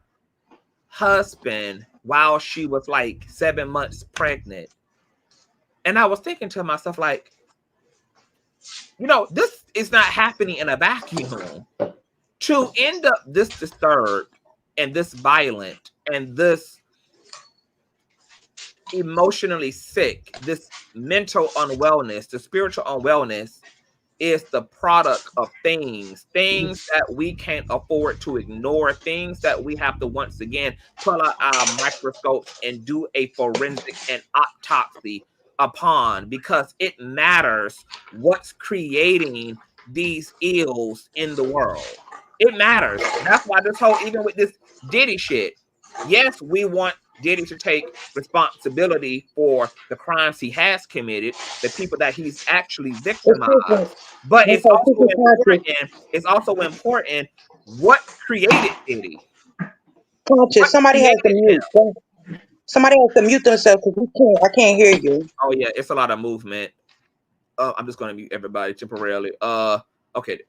husband while she was like 7 months pregnant. And I was thinking to myself, like, you know, this is not happening in a vacuum. To end up this disturbed and this violent and this emotionally sick, this mental unwellness, the spiritual unwellness, is the product of things that we can't afford to ignore, things that we have to once again pull out our microscopes and do a forensic and autopsy upon, because it matters what's creating these ills in the world. It matters. That's why this whole, even with this Diddy shit, yes, we want Diddy to take responsibility for the crimes he has committed, the people that he's actually victimized. But it's also important what created Diddy. Conscious, somebody has to mute. Somebody has to mute themselves because I can't hear you. Oh yeah, it's a lot of movement. I'm just gonna mute everybody temporarily. Okay.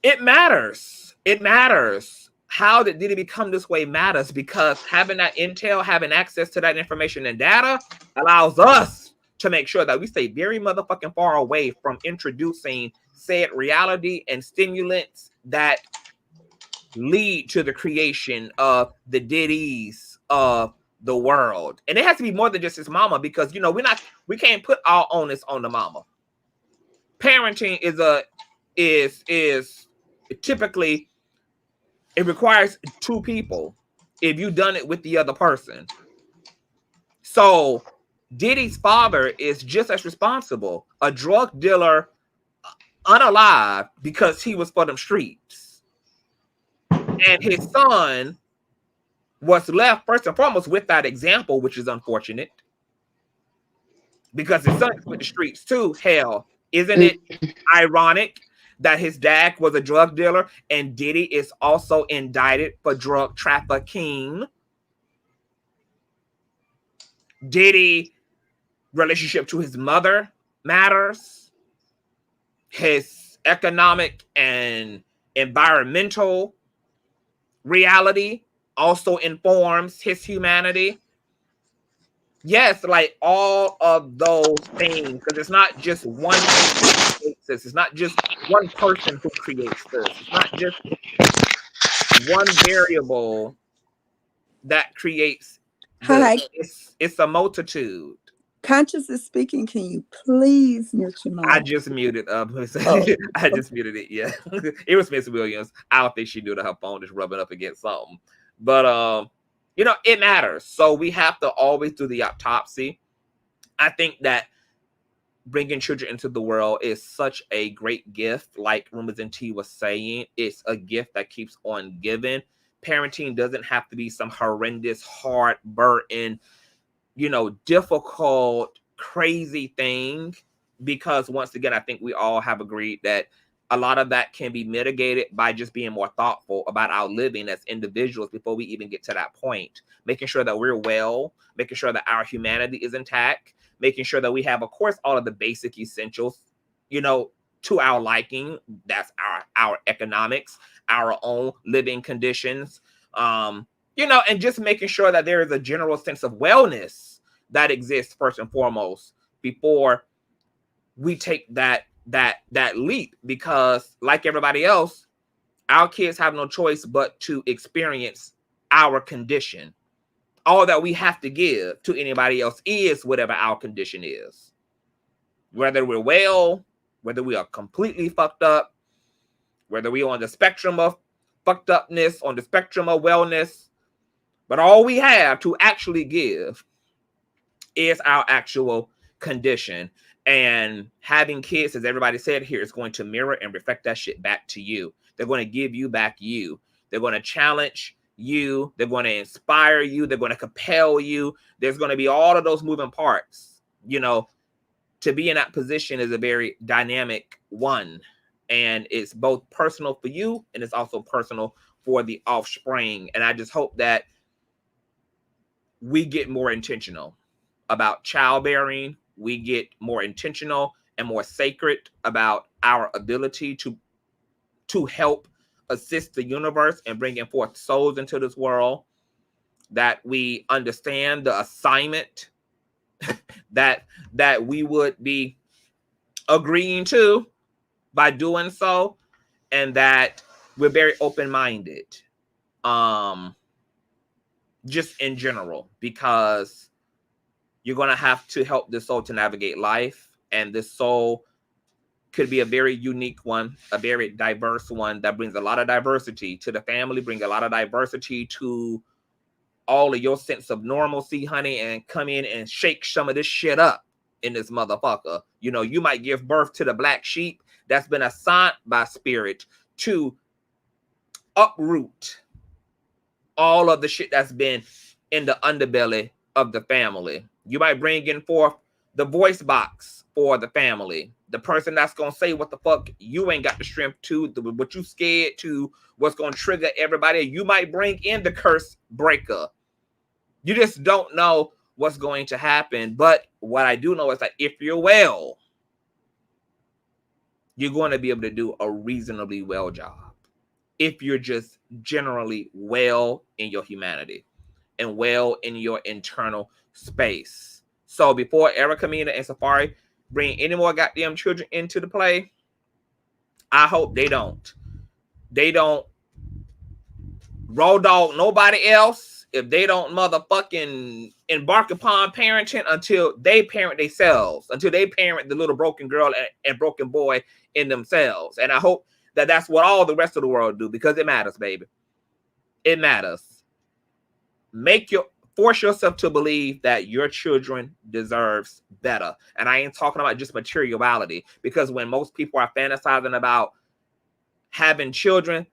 It matters. It matters. How did Diddy become this way matters, because having that intel, having access to that information and data allows us to make sure that we stay very motherfucking far away from introducing said reality and stimulants that lead to the creation of the Diddy's of the world. And it has to be more than just his mama, because, you know, we can't put our onus on the mama. Parenting is typically, it requires two people if you've done it with the other person. So Diddy's father is just as responsible, a drug dealer, unalive, because he was for them streets. And his son was left first and foremost with that example, which is unfortunate, because his son went the streets too. Hell, isn't it ironic that his dad was a drug dealer and Diddy is also indicted for drug trafficking? Diddy relationship to his mother matters. His economic and environmental reality also informs his humanity. Yes, like all of those things, because it's not just one thing that creates this. It's not just one person who creates this. It's not just one variable that creates this. It's a multitude. Conscious is speaking. Can you please mute your mic? I just muted I just muted it. Yeah. It was Miss Williams. I don't think she knew that her phone is rubbing up against something. But you know, it matters. So we have to always do the autopsy. I think that bringing children into the world is such a great gift. Like Rumors and T was saying, it's a gift that keeps on giving. Parenting doesn't have to be some horrendous, hard burden, you know, difficult, crazy thing. Because once again, I think we all have agreed that a lot of that can be mitigated by just being more thoughtful about our living as individuals before we even get to that point. Making sure that we're well, making sure that our humanity is intact, making sure that we have, of course, all of the basic essentials, you know, to our liking. That's our economics, our own living conditions, you know, and just making sure that there is a general sense of wellness that exists first and foremost before we take that leap, because like everybody else, our kids have no choice but to experience our condition. All that we have to give to anybody else is whatever our condition is. Whether we're well, whether we are completely fucked up, whether we're on the spectrum of fucked upness, on the spectrum of wellness, but all we have to actually give is our actual condition. And having kids, as everybody said here, is going to mirror and reflect that shit back to you. They're going to give you back you. They're going to challenge you. They're going to inspire you. They're going to compel you. There's going to be all of those moving parts. You know, to be in that position is a very dynamic one. And it's both personal for you and it's also personal for the offspring. And I just hope that we get more intentional about childbearing. We get more intentional and more sacred about our ability to help assist the universe and bringing forth souls into this world, that we understand the assignment that we would be agreeing to by doing so, and that we're very open-minded, just in general, because you're going to have to help this soul to navigate life, and this soul could be a very unique one, a very diverse one that brings a lot of diversity to the family, bring a lot of diversity to all of your sense of normalcy, honey, and come in and shake some of this shit up in this motherfucker. You know, you might give birth to the black sheep that's been assigned by spirit to uproot all of the shit that's been in the underbelly of the family. You might bring in forth the voice box for the family, the person that's gonna say what the fuck you ain't got the strength to, what you scared to, what's gonna trigger everybody. You might bring in the curse breaker. You just don't know what's going to happen. But what I do know is that if you're well, you're going to be able to do a reasonably well job. If you're just generally well in your humanity and well in your internal space. So before Erica, Mena, and Safaree bring any more goddamn children into the play, I hope they don't raw dog nobody else if they don't motherfucking embark upon parenting until they parent themselves, until they parent the little broken girl and broken boy in themselves. And I hope that that's what all the rest of the world do, because it matters, baby. It matters. Force yourself to believe that your children deserves better. And I ain't talking about just materiality, because when most people are fantasizing about having children,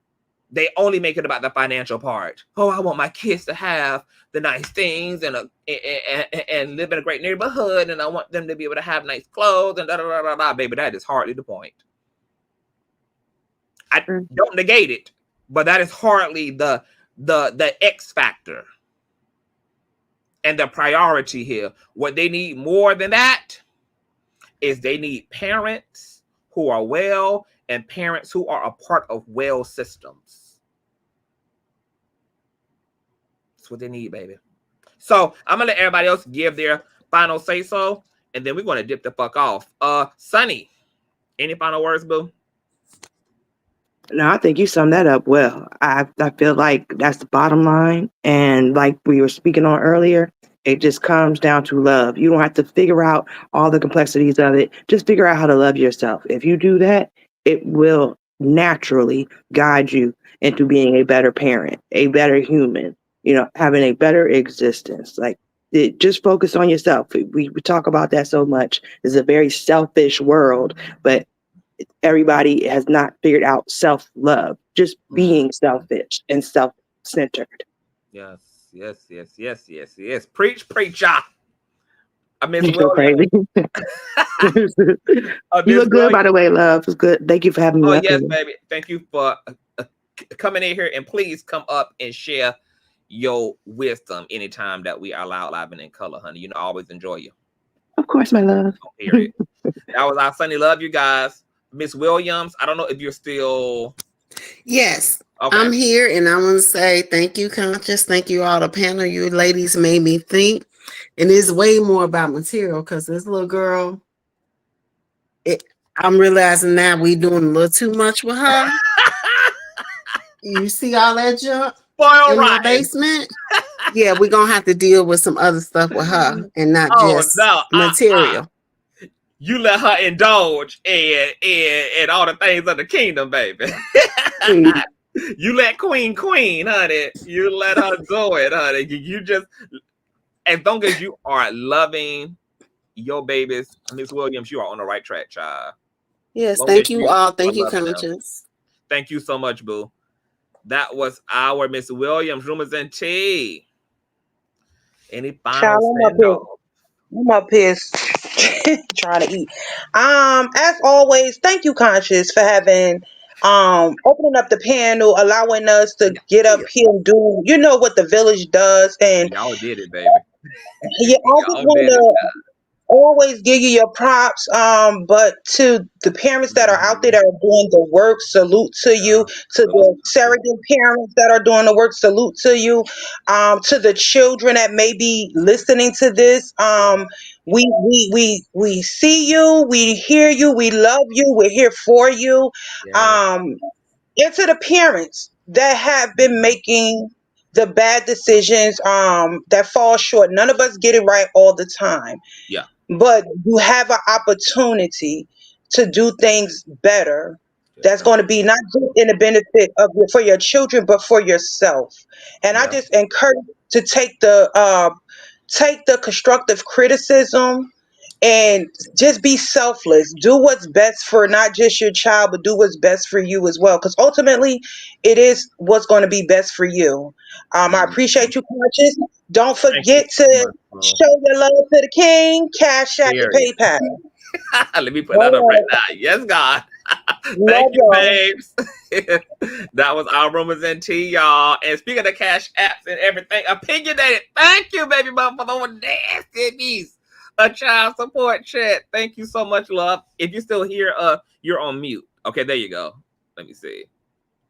they only make it about the financial part. Oh, I want my kids to have the nice things and live in a great neighborhood, and I want them to be able to have nice clothes and da da da da da. Baby, that is hardly the point. I don't negate it, but that is hardly the X factor and the priority here. What they need more than that is they need parents who are well and parents who are a part of well systems. That's what they need, baby. So I'm gonna let everybody else give their final say so, and then we're gonna dip the fuck off. Sunny, any final words, boo? No, I think you summed that up well. I feel like that's the bottom line. And like we were speaking on earlier, it just comes down to love. You don't have to figure out all the complexities of it. Just figure out how to love yourself. If you do that, it will naturally guide you into being a better parent, a better human, you know, having a better existence. Like, just focus on yourself. We talk about that so much. It's a very selfish world, but everybody has not figured out self-love, just being selfish and self-centered. Yes. Preach, preacher. I miss You're so crazy. You look good, by the way, love. It's good. Thank you for having me. Oh, yes, baby. Thank you for coming in here, and please come up and share your wisdom anytime that we are loud, live, and in color, honey. You know, I always enjoy you. Of course, my love. Period. That was our Sunny. Love you guys. Miss Williams, I don't know if you're still. Yes, okay. I'm here, and I want to say thank you, Conscious. Thank you all the panel. You ladies made me think, and it's way more about material because this little girl. I'm realizing now we doing a little too much with her. You see all that junk in my basement? Yeah, we're gonna have to deal with some other stuff with her and not just material. You let her indulge in all the things of the kingdom, baby. You let Queen, honey. You let her do it, honey. You just, as long as you are loving your babies, Miss Williams, you are on the right track, child. Yes, thank you all. Thank you, Conscious. Thank you so much, boo. That was our Miss Williams, Rumors and Tea. Any final send-off? I'm up here trying to eat. As always, thank you, Conscious, for having opening up the panel, allowing us to get up here and do, you know, what the village does. And y'all did it, baby. yeah, I just want to always give you your props. But to the parents that are out there that are doing the work, salute to you. To the surrogate parents that are doing the work, salute to you. To the children that may be listening to this, we see you, we hear you, we love you, we're here for you. And to the parents that have been making the bad decisions that fall short. None of us get it right all the time. Yeah. But you have an opportunity to do things better. That's going to be not just in the benefit of for your children, but for yourself. And I just encourage you to take the constructive criticism and just be selfless. Do what's best for not just your child, but do what's best for you as well. Because ultimately, it is what's going to be best for you. I appreciate you, Conscious. Don't forget to show your love to the king. Cash App and PayPal. Let me put that up right now. Yes, God. Thank you, babes. That was our Rumors and Tea, y'all. And speaking of cash apps and everything, opinionated. Thank you, baby mama, for those nasty a child support chat. Thank you so much, love. If you're still here, you're on mute. Okay, there you go. Let me see.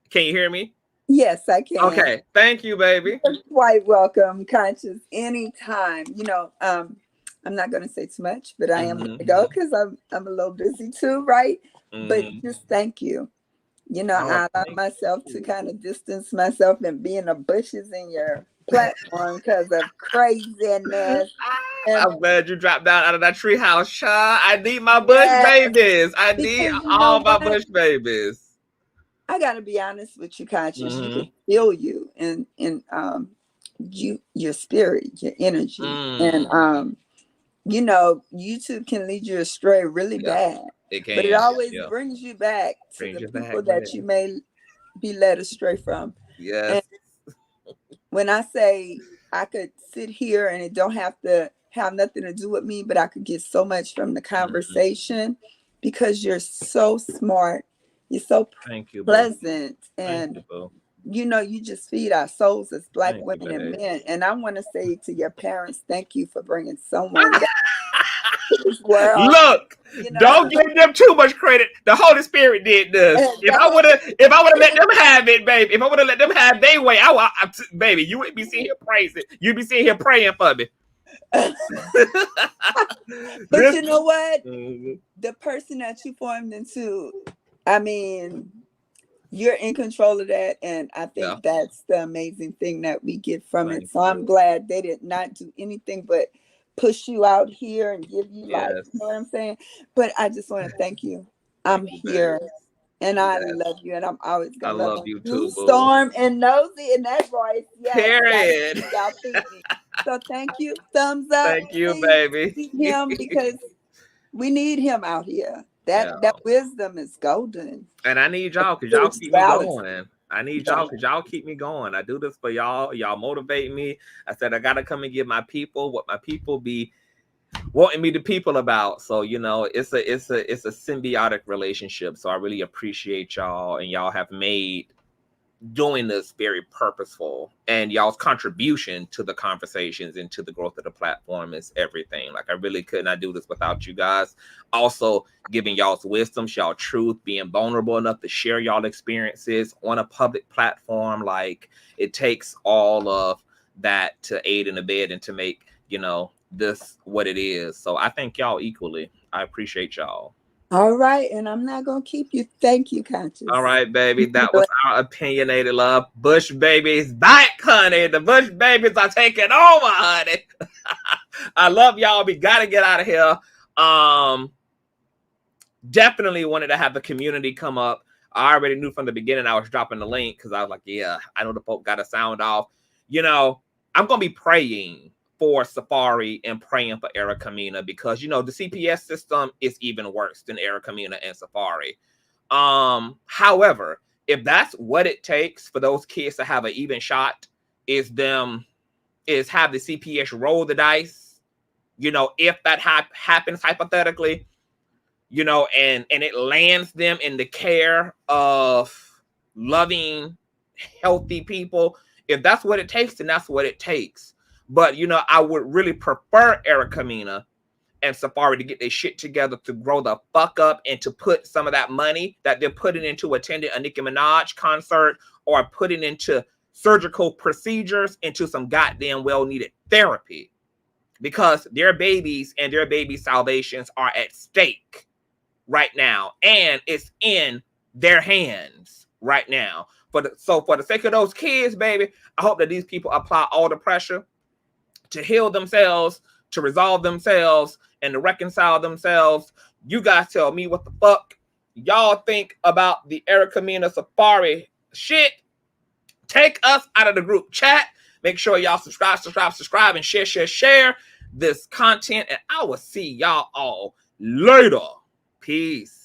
Can you hear me? Yes, I can. Okay, thank you, baby. You're quite welcome, Conscious. Anytime. You know, I'm not going to say too much, but I am going to go because I'm a little busy too, right? But just thank you. You know, I allow myself to kind of distance myself and be in the bushes in your platform because of craziness. I'm glad you dropped down out of that treehouse, child. I need my bush babies. I need all my bush babies. I gotta be honest with you, Conscious. You can feel you and your spirit, your energy, and you know, YouTube can lead you astray really bad. It can, but it always brings you back to the people that you may be led astray from. Yes. And when I say I could sit here and it don't have to have nothing to do with me, but I could get so much from the conversation because you're so smart. You're so pleasant. And you know, you just feed our souls as Black women and men. And I want to say to your parents, thank you for bringing someone to this world. Look, you know? Don't give them too much credit. The Holy Spirit did this. If I would have let them have it, baby, if I would have let them have their way, baby, you wouldn't be sitting here praising. You'd be sitting here praying for me. But you know what? The person that you formed into, I mean, you're in control of that. And I think that's the amazing thing that we get from it. So I'm glad they did not do anything but push you out here and give you life. You know what I'm saying? But I just want to thank you. I'm here. And I love you, and I'm always gonna love you too, Storm and Nosy and that voice. Yes, period. Y'all feed me. So thank you. Thumbs up. Thank you, baby. Him because we need him out here. That wisdom is golden. And I need y'all because y'all keep me going. I need y'all because y'all keep me going. I do this for y'all. Y'all motivate me. I said I gotta come and give my people what my people be wanting me to people about. So you know, it's a symbiotic relationship. So I really appreciate y'all, and y'all have made doing this very purposeful, and y'all's contribution to the conversations and to the growth of the platform is everything. Like, I really could not do this without you guys. Also giving y'all's wisdom, y'all truth, being vulnerable enough to share y'all experiences on a public platform. Like, it takes all of that to aid and abet and to make, you know, this what it is. So I thank y'all equally. I appreciate y'all. All right, and I'm not gonna keep you. Thank you, Conscious. All right, baby. That was our opinionated love. Bush babies back, honey. The Bush babies are taking over, honey. I love y'all. We gotta get out of here. Definitely wanted to have the community come up. I already knew from the beginning I was dropping the link because I was like, yeah, I know the folk got to sound off. You know, I'm gonna be praying for Safaree and praying for Erica Mena, because, you know, the CPS system is even worse than Erica Mena and Safaree. However, if that's what it takes for those kids to have an even shot, is have the CPS roll the dice, you know, if that happens hypothetically, you know, and it lands them in the care of loving, healthy people. If that's what it takes, then that's what it takes. But, you know, I would really prefer Erica Mena and Safaree to get their shit together, to grow the fuck up, and to put some of that money that they're putting into attending a Nicki Minaj concert or putting into surgical procedures into some goddamn well-needed therapy, because their babies and their baby salvations are at stake right now, and it's in their hands right now. So for the sake of those kids, baby, I hope that these people apply all the pressure to heal themselves, to resolve themselves, and to reconcile themselves. You guys tell me what the fuck y'all think about the Erica Mena Safaree shit. Take us out of the group chat. Make sure y'all subscribe, and share this content. And I will see y'all all later. Peace.